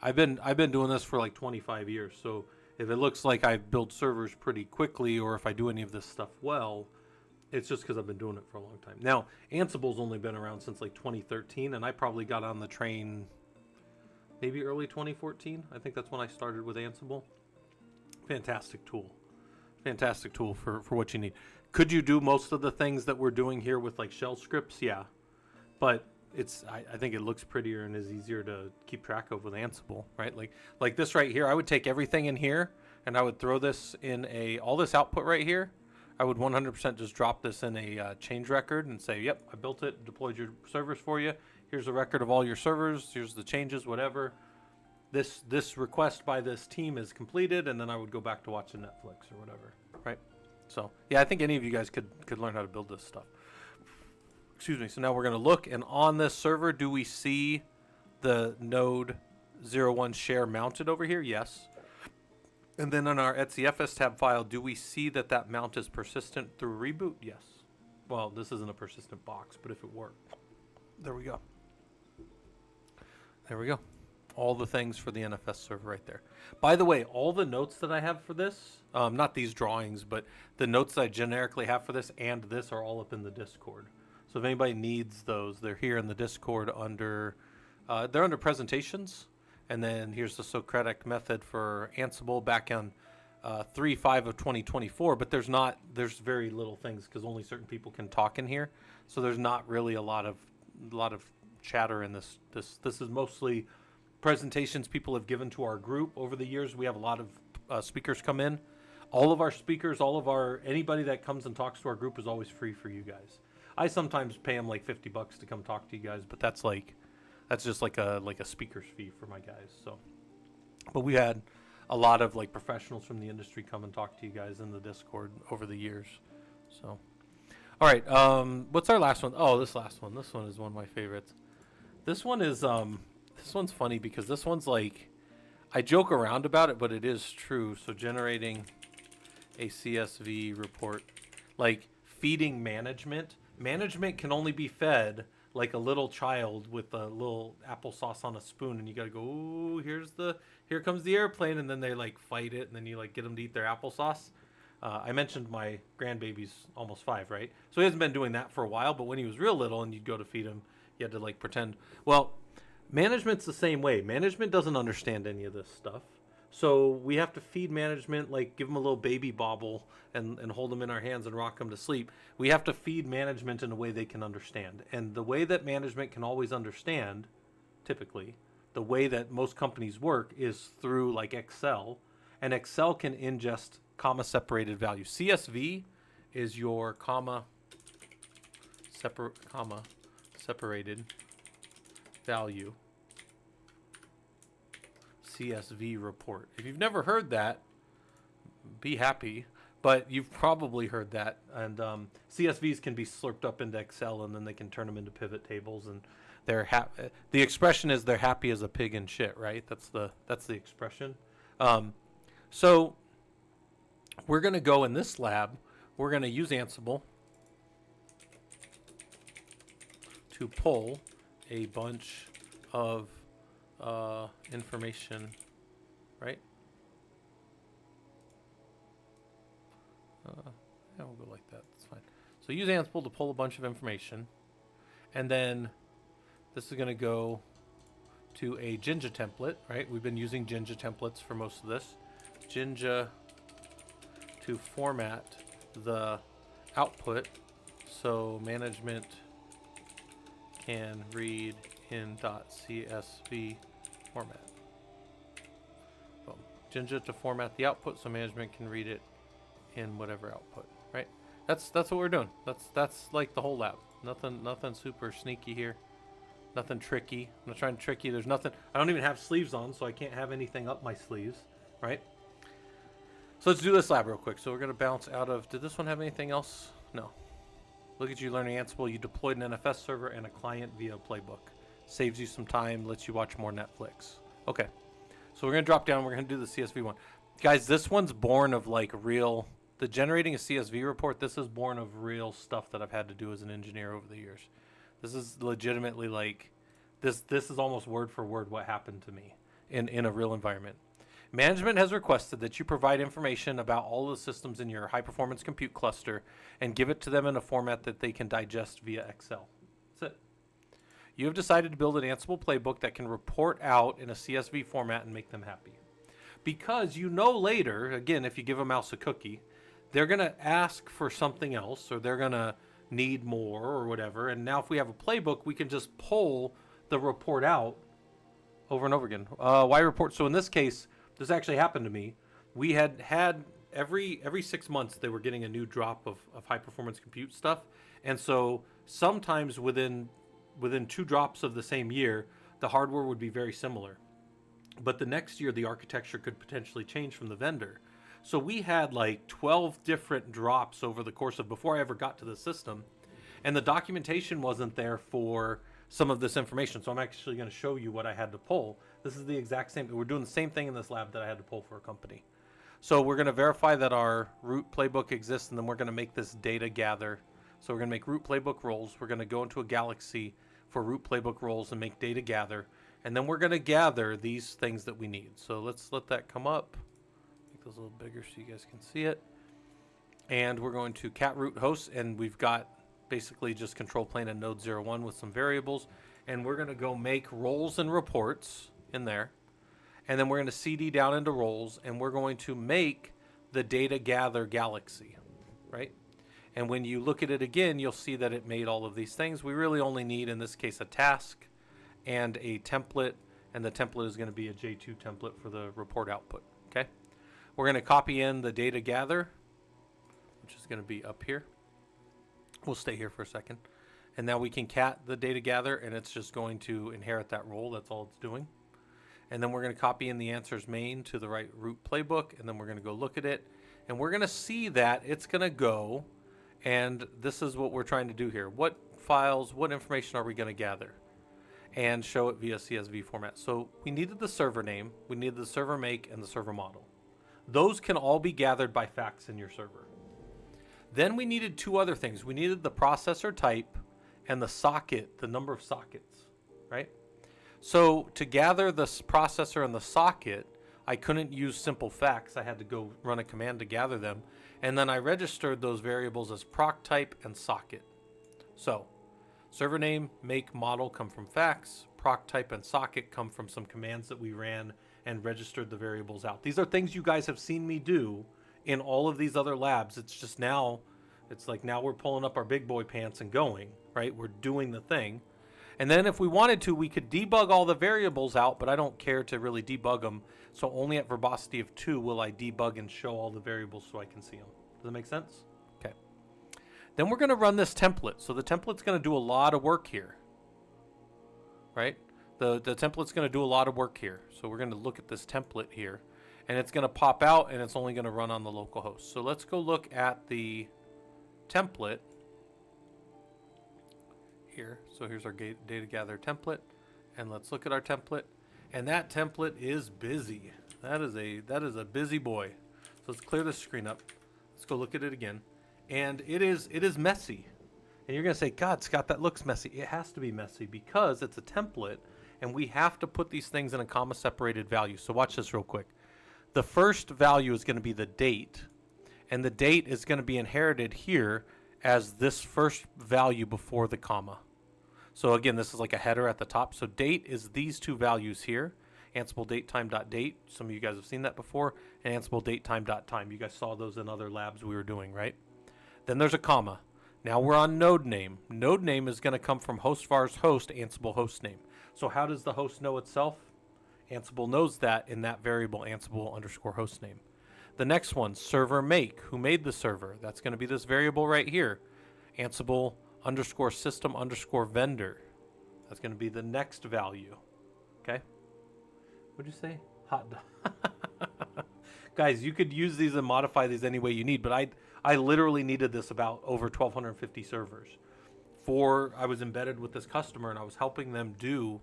I've been doing this for like 25 years, so if it looks like I build servers pretty quickly, or if I do any of this stuff well, it's just because I've been doing it for a long time. Now, Ansible's only been around since like 2013, and I probably got on the train maybe early 2014. I think that's when I started with Ansible. Fantastic tool. Fantastic tool for what you need. Could you do most of the things that we're doing here with like shell scripts? Yeah, but I think it looks prettier and is easier to keep track of with Ansible, right? Like this right here, I would take everything in here and I would throw this in all this output right here. I would 100% just drop this in a change record and say, yep, I built it, deployed your servers for you. Here's a record of all your servers. Here's the changes, whatever. This request by this team is completed, and then I would go back to watching Netflix or whatever, right? So yeah, I think any of you guys could learn how to build this stuff. Excuse me. So now we're going to look, and on this server, do we see the node 01 share mounted over here? Yes. And then on our etcfs tab file, do we see that mount is persistent through reboot? Yes. Well, this isn't a persistent box, but if it were, there we go. There we go. All the things for the NFS server right there. By the way, all the notes that I have for this, not these drawings, but the notes that I generically have for this and this are all up in the Discord. So if anybody needs those, they're here in the Discord under, they're under presentations. And then here's the Socratic method for Ansible back on 3/5 of 2024. But there's very little things because only certain people can talk in here. So there's not really a lot of chatter in this. This is mostly presentations people have given to our group over the years. We have a lot of speakers come in. All of our speakers, anybody that comes and talks to our group is always free for you guys. I sometimes pay them like $50 to come talk to you guys, but that's just like a speaker's fee for my guys. So, but we had a lot of like professionals from the industry come and talk to you guys in the Discord over the years. So, all right, what's our last one? Oh, this last one. This one is one of my favorites. This one is this one's funny because this one's like, I joke around about it, but it is true. So generating a CSV report, like feeding management. Management can only be fed like a little child with a little applesauce on a spoon, and you got to go, ooh, here comes the airplane, and then they like fight it, and then you like get them to eat their applesauce. I mentioned my grandbaby's almost 5, right? So he hasn't been doing that for a while, but when he was real little and you'd go to feed him, you had to like pretend. Well, management's the same way. Management doesn't understand any of this stuff. So we have to feed management, like give them a little baby bobble and hold them in our hands and rock them to sleep. We have to feed management in a way they can understand. And the way that management can always understand, typically, the way that most companies work is through like Excel, and Excel can ingest comma separated values. CSV is your comma separated value CSV report. If you've never heard that, be happy, but you've probably heard that. And CSVs can be slurped up into Excel, and then they can turn them into pivot tables. And they're the expression is they're happy as a pig in shit, right? That's the expression. So we're going to go in this lab. We're going to use Ansible to pull a bunch of information, right? Yeah, we'll go like that. That's fine. So use Ansible to pull a bunch of information, and then this is going to go to a Jinja template, right? We've been using Jinja templates for most of this. Jinja to format the output so management can read in .csv format. Boom. Jinja to format the output so management can read it in whatever output, right? That's what we're doing. That's like the whole lab. Nothing super sneaky here. Nothing tricky. I'm not trying to trick you. There's nothing. I don't even have sleeves on, so I can't have anything up my sleeves, right? So let's do this lab real quick. So we're gonna bounce out of. Did this one have anything else? No. Look at you learning Ansible. You deployed an NFS server and a client via playbook. Saves you some time. Lets you watch more Netflix. Okay. So we're gonna drop down. We're gonna do the CSV one, guys. This one's born of like real. The generating a CSV report. This is born of real stuff that I've had to do as an engineer over the years. This is legitimately like, this is almost word for word what happened to me in a real environment. Management has requested that you provide information about all the systems in your high-performance compute cluster and give it to them in a format that they can digest via Excel. That's it. You have decided to build an Ansible playbook that can report out in a CSV format and make them happy. Because you know later, again, if you give a mouse a cookie, they're going to ask for something else, or they're going to need more or whatever. And now if we have a playbook, we can just pull the report out over and over again. Why report? So in this case, this actually happened to me. We had every 6 months they were getting a new drop of high performance compute stuff. And so sometimes within 2 drops of the same year, the hardware would be very similar. But the next year, the architecture could potentially change from the vendor. So we had like 12 different drops over the course of before I ever got to the system. And the documentation wasn't there for some of this information. So I'm actually going to show you what I had to pull. This is the exact same. We're doing the same thing in this lab that I had to pull for a company. So we're going to verify that our root playbook exists, and then we're going to make this data gather. So we're going to make root playbook roles. We're going to go into a galaxy for root playbook roles and make data gather. And then we're going to gather these things that we need. So let's let that come up. Make those a little bigger so you guys can see it. And we're going to cat root hosts, and we've got basically just control plane and node 01 with some variables. And we're going to go make roles and reports in there. And then we're going to CD down into roles, and we're going to make the data gather galaxy, right? And when you look at it again, you'll see that it made all of these things. We really only need, in this case, a task and a template, and the template is going to be a J2 template for the report output, okay? We're going to copy in the data gather, which is going to be up here. We'll stay here for a second. And now we can cat the data gather, and it's just going to inherit that role. That's all it's doing. And then we're going to copy in the answers main to the right root playbook, and then we're going to go look at it. And we're going to see that it's going to go, and this is what we're trying to do here. What files, what information are we going to gather? And show it via CSV format. So we needed the server name, we needed the server make, and the server model. Those can all be gathered by fax in your server. Then we needed 2 other things. We needed the processor type and the socket, the number of sockets, right? So to gather the processor and the socket, I couldn't use simple fax. I had to go run a command to gather them. And then I registered those variables as proc type and socket. So server name, make, model come from fax. Proc type and socket come from some commands that we ran and registered the variables out. These are things you guys have seen me do in all of these other labs. It's just now, it's like now we're pulling up our big boy pants and going, right? We're doing the thing. And then if we wanted to, we could debug all the variables out, but I don't care to really debug them. So only at verbosity of 2 will I debug and show all the variables so I can see them. Does that make sense? Okay. Then we're going to run this template. So the template's going to do a lot of work here. Right? The template's going to do a lot of work here. So we're going to look at this template here. And it's going to pop out, and it's only going to run on the local host. So let's go look at the template here. So here's our data gather template, and let's look at our template. And that template is busy. That is a busy boy. So let's clear the screen up. Let's go look at it again. And it is messy. And you're going to say, God, Scott, that looks messy. It has to be messy because it's a template, and we have to put these things in a comma separated value. So watch this real quick. The first value is going to be the date, and the date is going to be inherited here as this first value before the comma. So again, this is like a header at the top. So date is these two values here, Ansible datetime.date. Some of you guys have seen that before, and Ansible datetime.time. You guys saw those in other labs we were doing, right? Then there's a comma. Now we're on node name. Node name is going to come from host vars host Ansible host name. So how does the host know itself? Ansible knows that in that variable Ansible underscore host name. The next one, server make. Who made the server? That's going to be this variable right here, Ansible underscore system underscore vendor. That's going to be the next value. Okay. What'd you say? Hot dog. Guys, you could use these and modify these any way you need, but I literally needed this about over 1,250 servers. I was embedded with this customer, and I was helping them do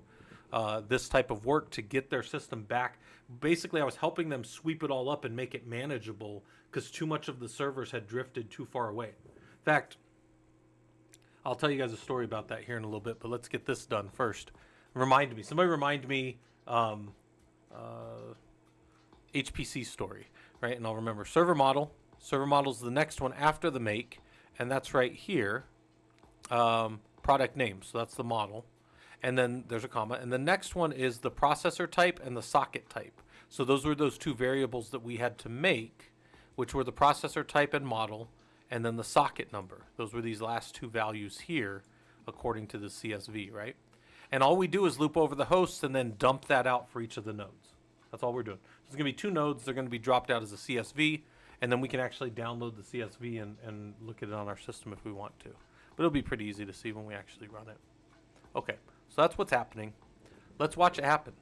this type of work to get their system back. Basically, I was helping them sweep it all up and make it manageable because too much of the servers had drifted too far away. In fact, I'll tell you guys a story about that here in a little bit, but let's get this done first. Somebody remind me HPC story, right? And I'll remember server model. Server model is the next one after the make, and that's right here. Product name, so that's the model. And then there's a comma. And the next one is the processor type and the socket type. So those were those two variables that we had to make, which were the processor type and model, and then the socket number. Those were these last two values here, according to the CSV, right? And all we do is loop over the hosts and then dump that out for each of the nodes. That's all we're doing. There's going to be two nodes. They're going to be dropped out as a CSV, and then we can actually download the CSV and look at it on our system if we want to. But it'll be pretty easy to see when we actually run it. Okay. So that's what's happening. Let's watch it happen.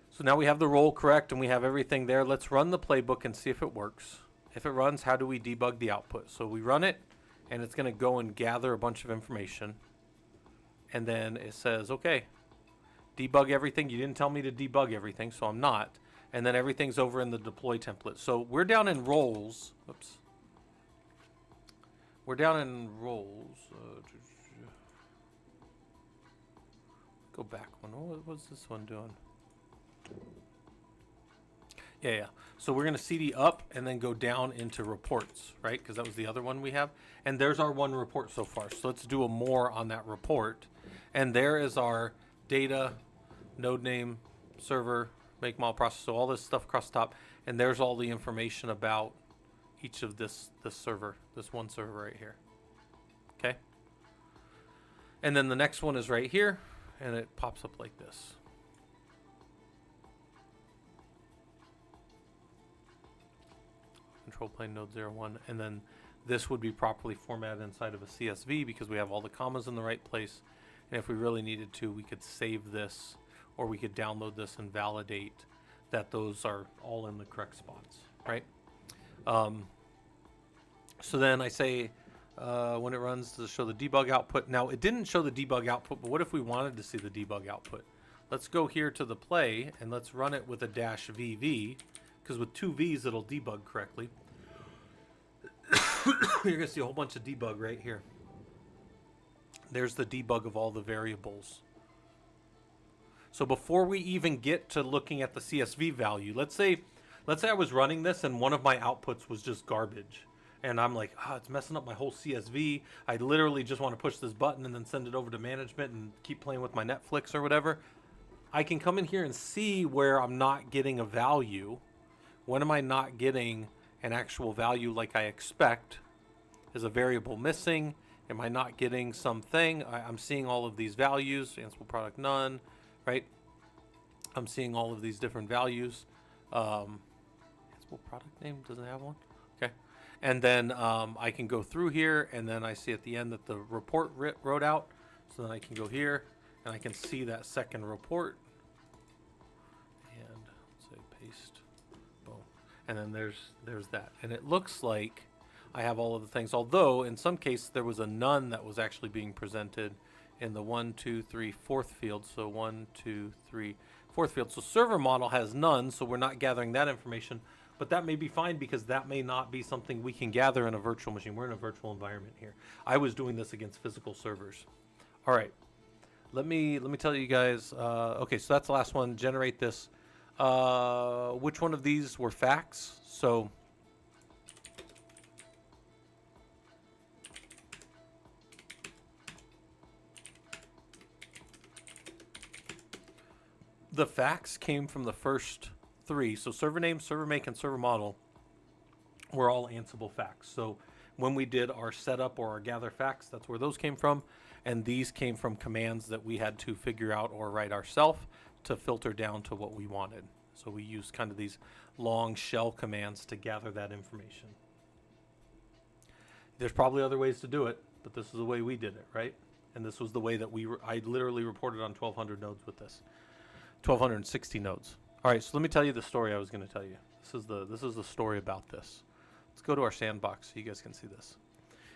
So now we have the role correct and we have everything there. Let's run the playbook and see if it works. If it runs, how do we debug the output? So we run it, and it's going to go and gather a bunch of information. And then it says, okay, debug everything. You didn't tell me to debug everything, so I'm not. And then everything's over in the deploy template. So we're down in roles. Oops. We're down in roles. Go back one. What's this one doing? Yeah. So we're going to CD up and then go down into reports, right? Because that was the other one we have. And there's our one report so far. So let's do a more on that report. And there is our data, node name, server, make, model, process. So all this stuff across the top. And there's all the information about each of this server, this one server right here. Okay. And then the next one is right here. And it pops up like this. Control plane node 01. And then this would be properly formatted inside of a CSV because we have all the commas in the right place. And if we really needed to, we could save this, or we could download this and validate that those are all in the correct spots, right? So then I say, when it runs to show the debug output. Now, it didn't show the debug output, but what if we wanted to see the debug output? Let's go here to the play, and let's run it with a -VV, because with two V's, it'll debug correctly. You're going to see a whole bunch of debug right here. There's the debug of all the variables. So before we even get to looking at the CSV value, let's say I was running this, and one of my outputs was just garbage. And I'm like, it's messing up my whole CSV. I literally just want to push this button and then send it over to management and keep playing with my Netflix or whatever. I can come in here and see where I'm not getting a value. When am I not getting an actual value like I expect? Is a variable missing? Am I not getting something? I'm seeing all of these values. Ansible product none, right? I'm seeing all of these different values. Ansible product name doesn't have one. Okay. And then I can go through here, and then I see at the end that the report wrote out. So then I can go here, and I can see that second report. And let's say paste, boom. And then there's that. And it looks like I have all of the things, although in some cases there was a none that was actually being presented in the 1, 2, 3, fourth field. So 1, 2, 3, fourth field. So server model has none, so we're not gathering that information. But that may be fine because that may not be something we can gather in a virtual machine. We're in a virtual environment here. I was doing this against physical servers. All right, let me tell you guys. Okay, so that's the last one. Generate this. Which one of these were facts? So the facts came from the first three. So server name, server make, and server model were all Ansible facts. So when we did our setup or our gather facts, that's where those came from. And these came from commands that we had to figure out or write ourselves to filter down to what we wanted. So we used kind of these long shell commands to gather that information. There's probably other ways to do it, but this is the way we did it, right? And this was the way that I literally reported on 1,200 nodes with this. 1,260 nodes. All right, so let me tell you the story I was going to tell you. This is the story about this. Let's go to our sandbox so you guys can see this.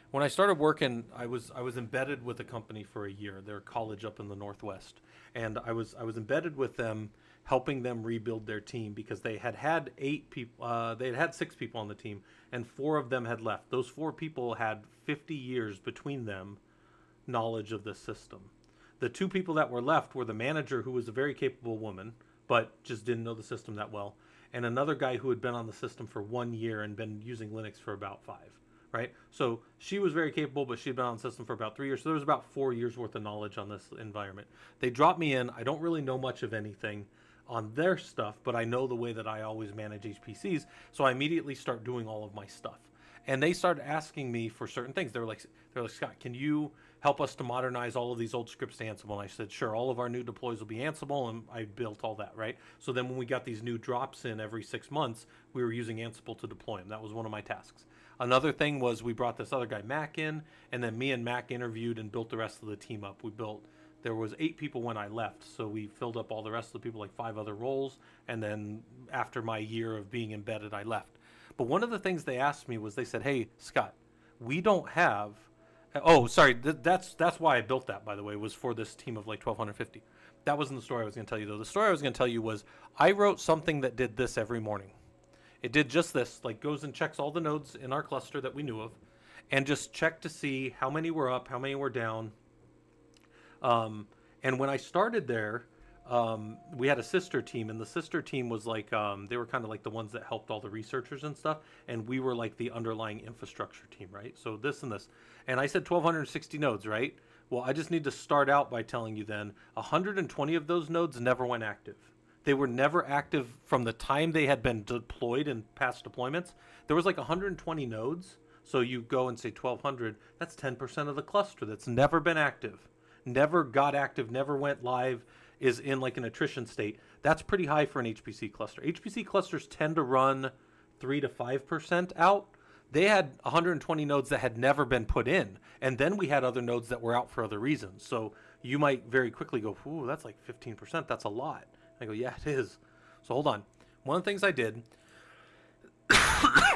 When I started working, I was embedded with a company for a year. They're a college up in the Northwest, and I was embedded with them, helping them rebuild their team because they had 8 people. They had 6 people on the team, and 4 of them had left. Those 4 people had 50 years between them, knowledge of the system. The 2 people that were left were the manager, who was a very capable woman, but just didn't know the system that well, and another guy who had been on the system for 1 year and been using Linux for about 5. Right? So she was very capable, but she'd been on the system for about 3 years. So there was about 4 years worth of knowledge on this environment. They dropped me in. I don't really know much of anything on their stuff, but I know the way that I always manage HPCs. So I immediately start doing all of my stuff. And they started asking me for certain things. They're like, Scott, can you help us to modernize all of these old scripts to Ansible? And I said, sure, all of our new deploys will be Ansible, and I built all that, right? So then when we got these new drops in every 6 months, we were using Ansible to deploy them. That was one of my tasks. Another thing was we brought this other guy, Mac, in, and then me and Mac interviewed and built the rest of the team up. There was 8 people when I left, so we filled up all the rest of the people, like 5 other roles, and then after my year of being embedded, I left. But one of the things they asked me was, they said, hey, Scott, we don't have... Oh, sorry, that's why I built that, by the way, was for this team of like 1,250. That wasn't the story I was going to tell you, though. The story I was going to tell you was I wrote something that did this every morning. It did just this, like goes and checks all the nodes in our cluster that we knew of, and just checked to see how many were up, how many were down. And when I started there, we had a sister team, and the sister team was like, they were kind of like the ones that helped all the researchers and stuff, and we were like the underlying infrastructure team, right? So this and this. And I said 1,260 nodes, right? Well, I just need to start out by telling you then, 120 of those nodes never went active. They were never active from the time they had been deployed in past deployments. There was like 120 nodes. So you go and say 1,200, that's 10% of the cluster that's never been active, never got active, never went live, is in like an attrition state. That's pretty high for an HPC cluster. HPC clusters tend to run 3 to 5% out. They had 120 nodes that had never been put in. And then we had other nodes that were out for other reasons. So you might very quickly go, ooh, that's like 15%. That's a lot. I go, yeah, it is. So hold on. One of the things I did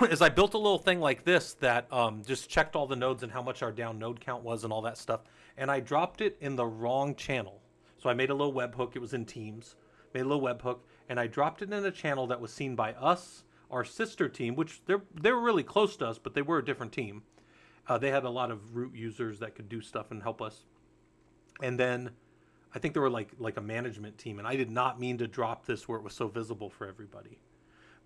is I built a little thing like this that just checked all the nodes and how much our down node count was and all that stuff. And I dropped it in the wrong channel. So I made a little webhook. It was in Teams. Made a little webhook. And I dropped it in a channel that was seen by us, our sister team, which they were really close to us, but they were a different team. They had a lot of root users that could do stuff and help us. And then I think they were like a management team, and I did not mean to drop this where it was so visible for everybody.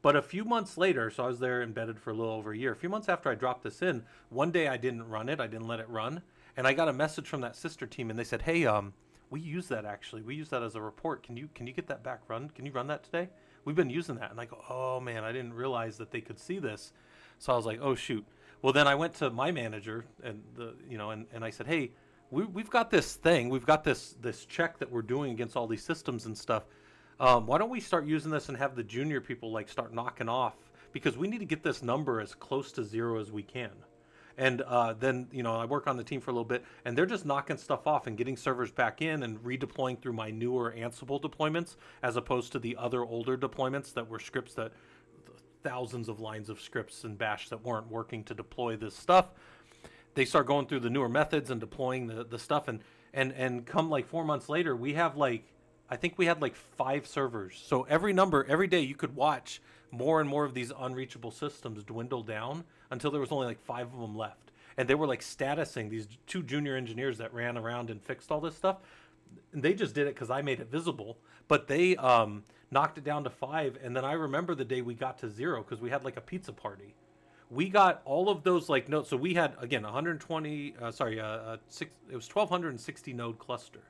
But a few months later, so I was there embedded for a little over a year. A few months after I dropped this in, one day I didn't run it. I didn't let it run. And I got a message from that sister team, and they said, hey, we use that actually. We use that as a report. Can you get that back run? Can you run that today? We've been using that. And I go, oh, man, I didn't realize that they could see this. So I was like, oh, shoot. Well, then I went to my manager and and I said, hey, we've got this thing, we've got this check that we're doing against all these systems and stuff. Why don't we start using this and have the junior people like start knocking off, because we need to get this number as close to zero as we can. And then I work on the team for a little bit, and they're just knocking stuff off and getting servers back in and redeploying through my newer Ansible deployments, as opposed to the other older deployments that were scripts that thousands of lines of scripts in Bash that weren't working to deploy this stuff. They start going through the newer methods and deploying the stuff, and come like 4 months later, we have I think we had 5 servers. So every day you could watch more and more of these unreachable systems dwindle down until there was only 5 of them left. And they were statusing these 2 junior engineers that ran around and fixed all this stuff. And they just did it because I made it visible, but they knocked it down to 5. And then I remember the day we got to 0 because we had a pizza party. We got all of those nodes. So we had, again, 120, it was 1260 node cluster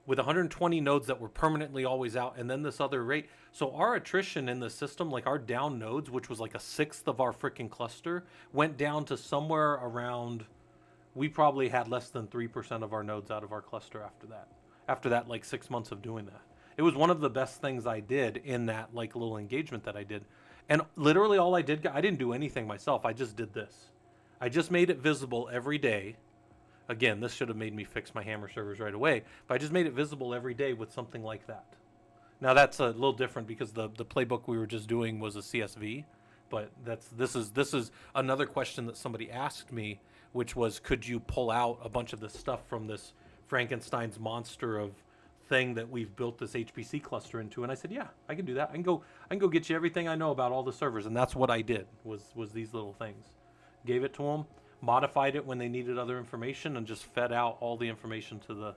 with 120 nodes that were permanently always out, and then this other rate. So our attrition in the system, our down nodes, which was a sixth of our freaking cluster, went down to somewhere around, we probably had less than 3% of our nodes out of our cluster after that. After that 6 months of doing that. It was one of the best things I did in that little engagement that I did. And literally all I didn't do anything myself. I just did this. I just made it visible every day. Again, this should have made me fix my Hammer servers right away, but I just made it visible every day with something like that. Now that's a little different because the playbook we were just doing was a CSV, but this is another question that somebody asked me, which was, could you pull out a bunch of this stuff from this Frankenstein's monster of thing that we've built this HPC cluster into? And I said, yeah, I can do that. I can go get you everything I know about all the servers, and that's what I did. Was these little things. Gave it to them. Modified it when they needed other information, and just fed out all the information to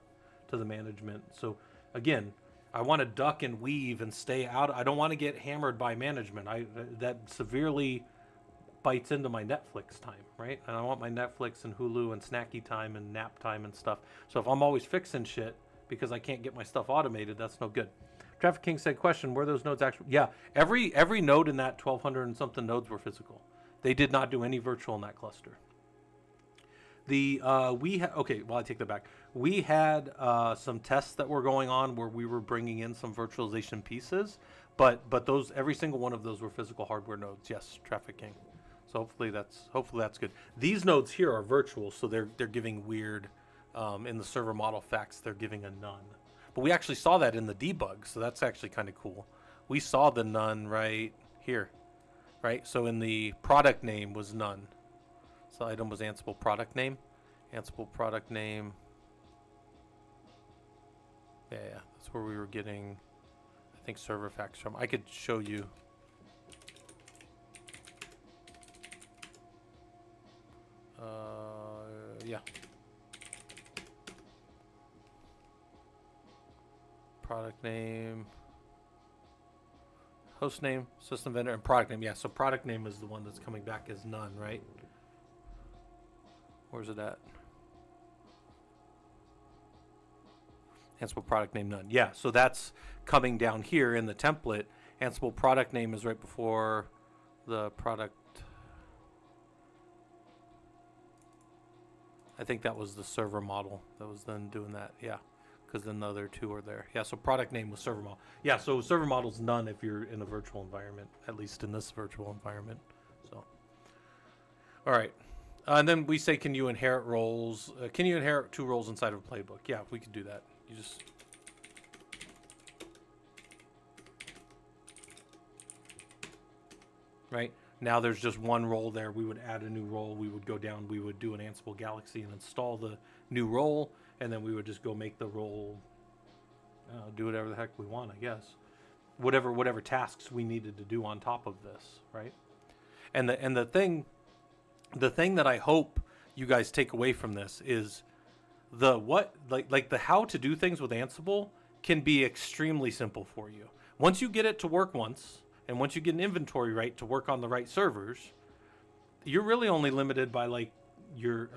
the management. So again, I want to duck and weave and stay out. I don't want to get hammered by management. That severely bites into my Netflix time, right? And I want my Netflix and Hulu and snacky time and nap time and stuff. So if I'm always fixing shit because I can't get my stuff automated, that's no good. Traffic King said, question, were those nodes actually? Yeah, every node in that 1,200 and something nodes were physical. They did not do any virtual in that cluster. I take that back. We had some tests that were going on where we were bringing in some virtualization pieces, but those, every single one of those were physical hardware nodes. Yes, Traffic King. So hopefully that's good. These nodes here are virtual, so they're giving weird in the server model facts. They're giving a none, but we actually saw that in the debug, so that's actually kind of cool. We saw the none right here, right? So in the product name was none. So item was Ansible product name. Ansible product name. Yeah, that's where we were getting, I think, server facts from. I could show you. Yeah. Product name. Host name, system vendor, and product name. Yeah, so product name is the one that's coming back as none, right? Where's it at? Ansible product name none. Yeah, so that's coming down here in the template. Ansible product name is right before the product. I think that was the server model that was then doing that. Yeah, because then the other two are there. Yeah, so product name was server model. Yeah, so server model's none if you're in a virtual environment, at least in this virtual environment. So, all right. And then we say, can you inherit roles? Can you inherit 2 roles inside of a playbook? Yeah, we could do that. You just... Right? Now there's just one role there. We would add a new role. We would go down. We would do an Ansible Galaxy and install the new role. And then we would just go make the role, do whatever the heck we want, I guess. Whatever tasks we needed to do on top of this, right? And the thing that I hope you guys take away from this is the how to do things with Ansible can be extremely simple for you. Once you get it to work once, and once you get an inventory right to work on the right servers, you're really only limited by your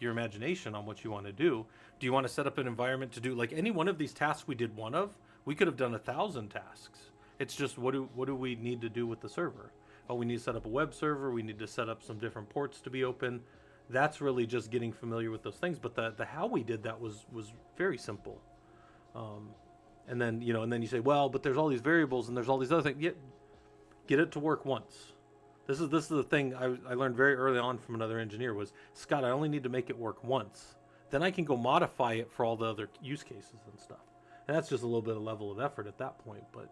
imagination on what you want to do. Do you want to set up an environment to do any one of these tasks we did one of? We could have done 1,000 tasks. It's just what do we need to do with the server? oh, we need to set up a web server, we need to set up some different ports to be open. That's really just getting familiar with those things. But the how we did that was very simple. And then you say, well, but there's all these variables and there's all these other things. Get it to work once. This is the thing I learned very early on from another engineer was, Scott, I only need to make it work once. Then I can go modify it for all the other use cases and stuff. And that's just a little bit of level of effort at that point. But,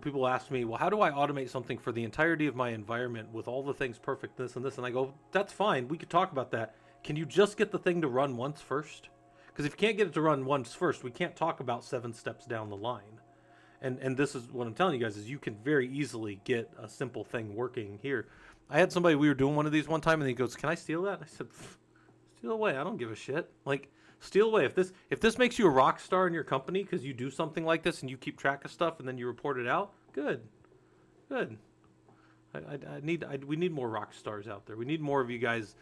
people ask me, well, how do I automate something for the entirety of my environment with all the things perfect, this and this? And I go, that's fine. We could talk about that. Can you just get the thing to run once first? Because if you can't get it to run once first, we can't talk about 7 steps down the line. And this is what I'm telling you guys is you can very easily get a simple thing working here. I had somebody, we were doing one of these one time, and he goes, can I steal that? And I said, steal away. I don't give a shit. Like, steal away. If this makes you a rock star in your company because you do something like this and you keep track of stuff and then you report it out, good. We need more rock stars out there. We need more of you guys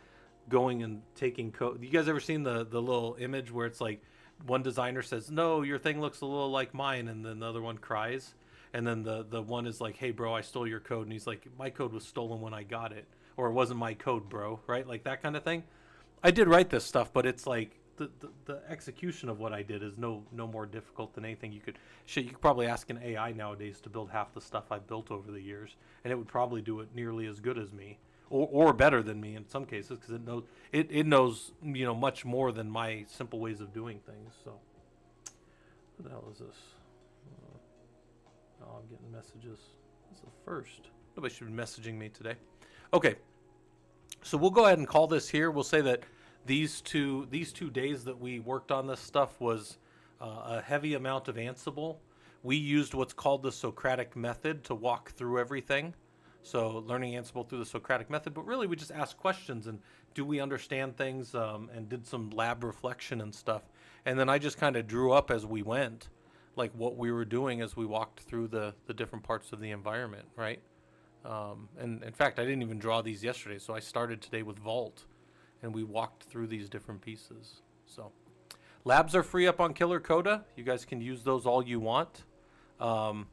going and taking code. You guys ever seen the little image where it's like, one designer says, no, your thing looks a little like mine, and then the other one cries, and then the one is like, hey bro, I stole your code, and he's like, my code was stolen when I got it, or it wasn't my code, bro, right? Like that kind of thing. I did write this stuff, but it's like the execution of what I did is no more difficult than anything you could probably ask an AI nowadays to build half the stuff I built over the years, and it would probably do it nearly as good as me. Or better than me in some cases, because it knows much more than my simple ways of doing things. So, what the hell is this? I'm getting messages. This is the first. Nobody should be messaging me today. Okay, so we'll go ahead and call this here. We'll say that these two days that we worked on this stuff was a heavy amount of Ansible. We used what's called the Socratic method to walk through everything. So learning Ansible through the Socratic method, but really we just asked questions and do we understand things, and did some lab reflection and stuff. And then I just kind of drew up as we went, like what we were doing as we walked through the different parts of the environment, right? And in fact, I didn't even draw these yesterday. So I started today with Vault and we walked through these different pieces. So labs are free up on Killer Coda. You guys can use those all you want. I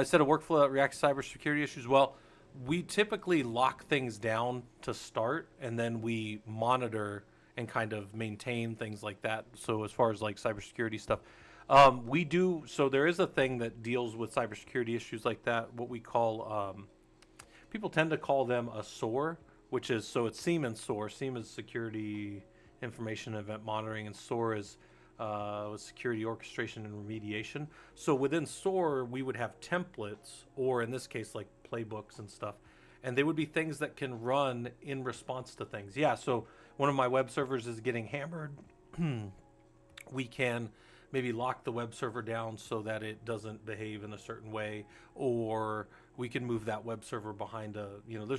said a workflow that reacts to cybersecurity issues. Well, we typically lock things down to start, and then we monitor and kind of maintain things like that. So as far as like cybersecurity stuff, we do. So there is a thing that deals with cybersecurity issues like that. What we call, people tend to call them a SOAR, which is, so it's SIEM and SOAR. SIEM is security information event monitoring, and SOAR is security orchestration and remediation. So within SOAR, we would have templates, or in this case, like playbooks and stuff, and they would be things that can run in response to things. Yeah, so one of my web servers is getting hammered. We can maybe lock the web server down so that it doesn't behave in a certain way, or we can move that web server behind a,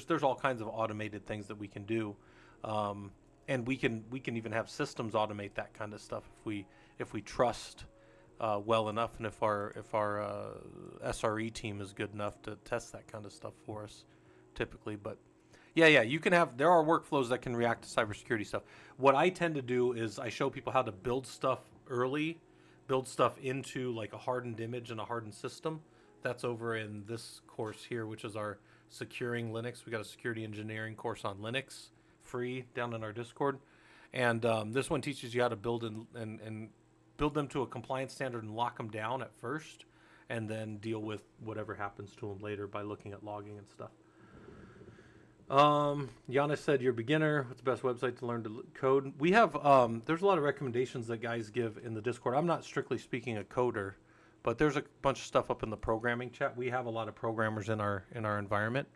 there's all kinds of automated things that we can do. And we can even have systems automate that kind of stuff if we trust well enough, and if our SRE team is good enough to test that kind of stuff for us, typically. But yeah, you can have, there are workflows that can react to cybersecurity stuff. What I tend to do is I show people how to build stuff early, build stuff into like a hardened image and a hardened system. That's over in this course here, which is our Securing Linux. We got a security engineering course on Linux, free, down in our Discord. And this one teaches you how to build and build them to a compliance standard and lock them down at first, and then deal with whatever happens to them later by looking at logging and stuff. Giannis said, you're a beginner. What's the best website to learn to code? We have, there's a lot of recommendations that guys give in the Discord. I'm not strictly speaking a coder, but there's a bunch of stuff up in the programming chat. We have a lot of programmers in our environment.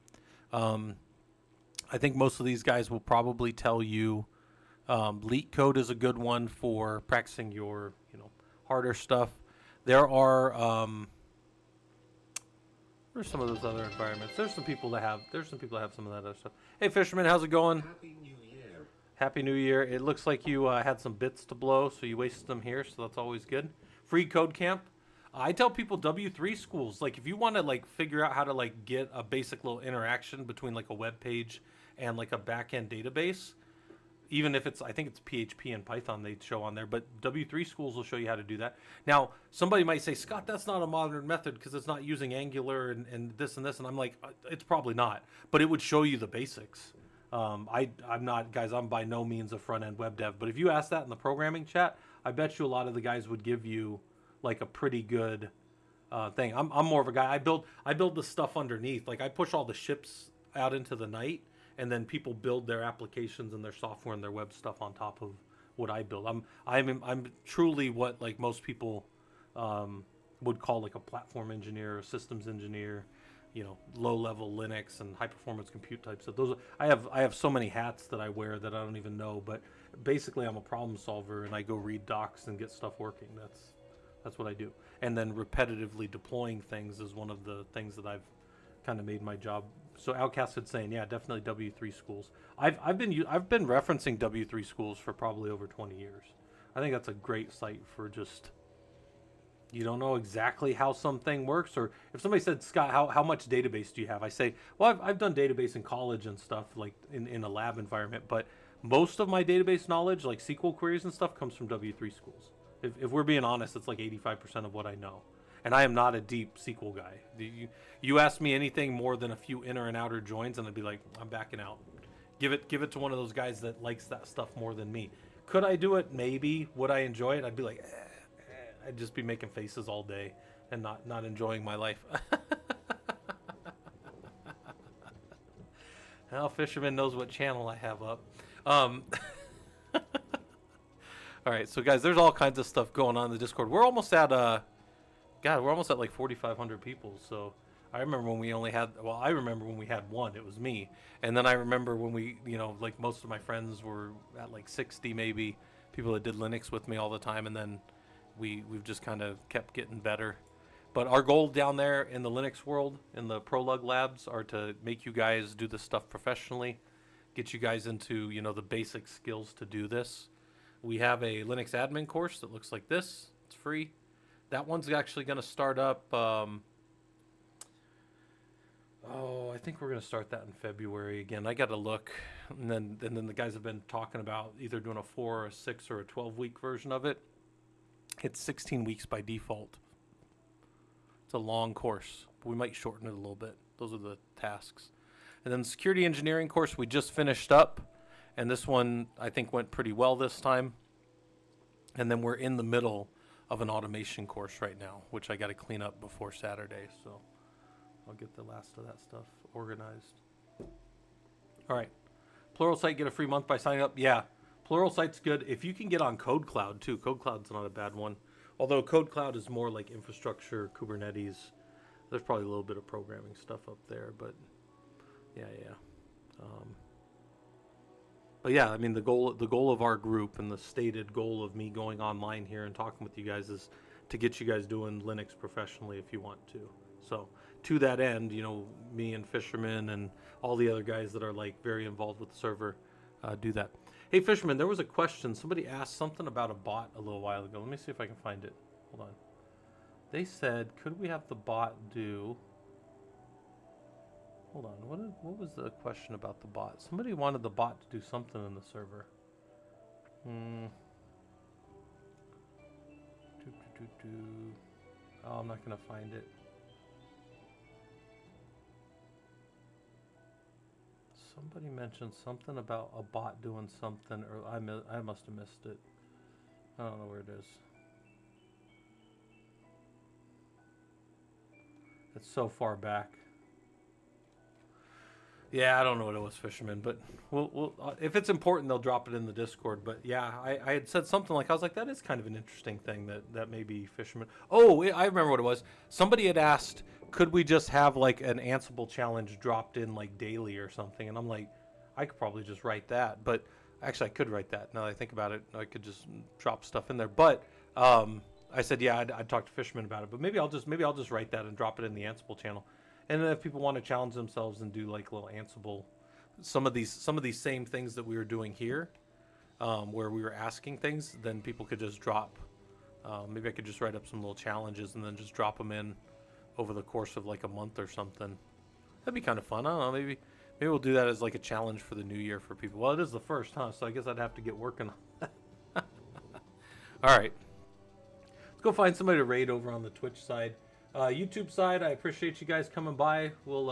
I think most of these guys will probably tell you Leak Code is a good one for practicing your harder stuff. There are what are some of those other environments? There's some people that have some of that other stuff. Hey Fisherman, how's it going? Happy New Year. Happy New Year. It looks like you had some bits to blow, so you wasted them here, so that's always good. Free Code Camp. I tell people W3 schools, like if you want to like figure out how to like get a basic little interaction between like a web page and like a backend database, even if it's, I think it's PHP and Python they show on there, but W3 schools will show you how to do that. Now, somebody might say, Scott, that's not a modern method because it's not using Angular and this and this. And I'm like, it's probably not, but it would show you the basics. I'm not, guys, I'm by no means a front-end web dev, but if you ask that in the programming chat, I bet you a lot of the guys would give you like a pretty good thing. I'm more of a guy, I build the stuff underneath. Like I push all the ships out into the night, and then people build their applications and their software and their web stuff on top of what I build. I'm truly what like most people would call like a platform engineer, a systems engineer, you know, low level Linux and high performance compute types. So those I have so many hats that I wear that I don't even know. But basically, I'm a problem solver, and I go read docs and get stuff working. That's what I do. And then repetitively deploying things is one of the things that I've kind of made my job. So Outcast had saying, yeah, definitely W3 schools. I've been referencing W3 schools for probably over 20 years. I think that's a great site for just, you don't know exactly how something works, or if somebody said, Scott, how much database do you have? I say, well, I've done database in college and stuff, like in a lab environment, but most of my database knowledge, like SQL queries and stuff, comes from W3 schools. If we're being honest, it's like 85% of what I know. And I am not a deep SQL guy. You ask me anything more than a few inner and outer joins, and I'd be like, I'm backing out. Give it to one of those guys that likes that stuff more than me. Could I do it? Maybe. Would I enjoy it? I'd be like, I'd just be making faces all day and not enjoying my life. Well, Fisherman knows what channel I have up. All right, so guys, there's all kinds of stuff going on in the Discord. We're almost at we're almost at like 4,500 people. So I remember when we only had, well, I remember when we had one, it was me. And then I remember when we, you know, like most of my friends were at like 60 maybe, people that did Linux with me all the time. And then we've just kind of kept getting better. But our goal down there in the Linux world, in the ProLug labs, are to make you guys do this stuff professionally, get you guys into, you know, the basic skills to do this. We have a Linux admin course that looks like this. It's free. That one's actually going to start up, I think we're going to start that in February. Again, I got to look. And then the guys have been talking about either doing a 4 or a 6 or a 12-week version of it. It's 16 weeks by default. It's a long course. We might shorten it a little bit. Those are the tasks. And then the security engineering course we just finished up. And this one, I think, went pretty well this time. And then we're in the middle of an automation course right now, which I got to clean up before Saturday. So I'll get the last of that stuff organized. All right. Pluralsight, get a free month by signing up. Yeah, Pluralsight's good. If you can get on CodeCloud, too. CodeCloud's not a bad one. Although CodeCloud is more like infrastructure, Kubernetes. There's probably a little bit of programming stuff up there, but yeah. But yeah, I mean, the goal of our group and the stated goal of me going online here and talking with you guys is to get you guys doing Linux professionally if you want to. So to that end, you know, me and Fisherman and all the other guys that are like very involved with the server do that. Hey, Fisherman, there was a question. Somebody asked something about a bot a little while ago. Let me see if I can find it. Hold on. They said, could we have the bot do... Hold on, what was the question about the bot? Somebody wanted the bot to do something in the server. Oh, I'm not going to find it. Somebody mentioned something about a bot doing something, or I must have missed it. I don't know where it is. It's so far back. Yeah, I don't know what it was, Fisherman, but we'll if it's important, they'll drop it in the Discord. But yeah, I had said something like, I was like, that is kind of an interesting thing that maybe Fisherman... Oh, I remember what it was. Somebody had asked, could we just have like an Ansible challenge dropped in like daily or something? And I'm like, I could probably just write that. But actually, I could write that. Now that I think about it, I could just drop stuff in there. But I said, yeah, I'd talk to Fisherman about it. But maybe I'll just write that and drop it in the Ansible channel. And then if people want to challenge themselves and do like little Ansible, some of these same things that we were doing here, where we were asking things, then people could just drop. Maybe I could just write up some little challenges and then just drop them in over the course of like a month or something. That'd be kind of fun. I don't know. Maybe we'll do that as like a challenge for the new year for people. Well, it is the first, huh? So I guess I'd have to get working on that. All right. Let's go find somebody to raid over on the Twitch side. YouTube side, I appreciate you guys coming by. We'll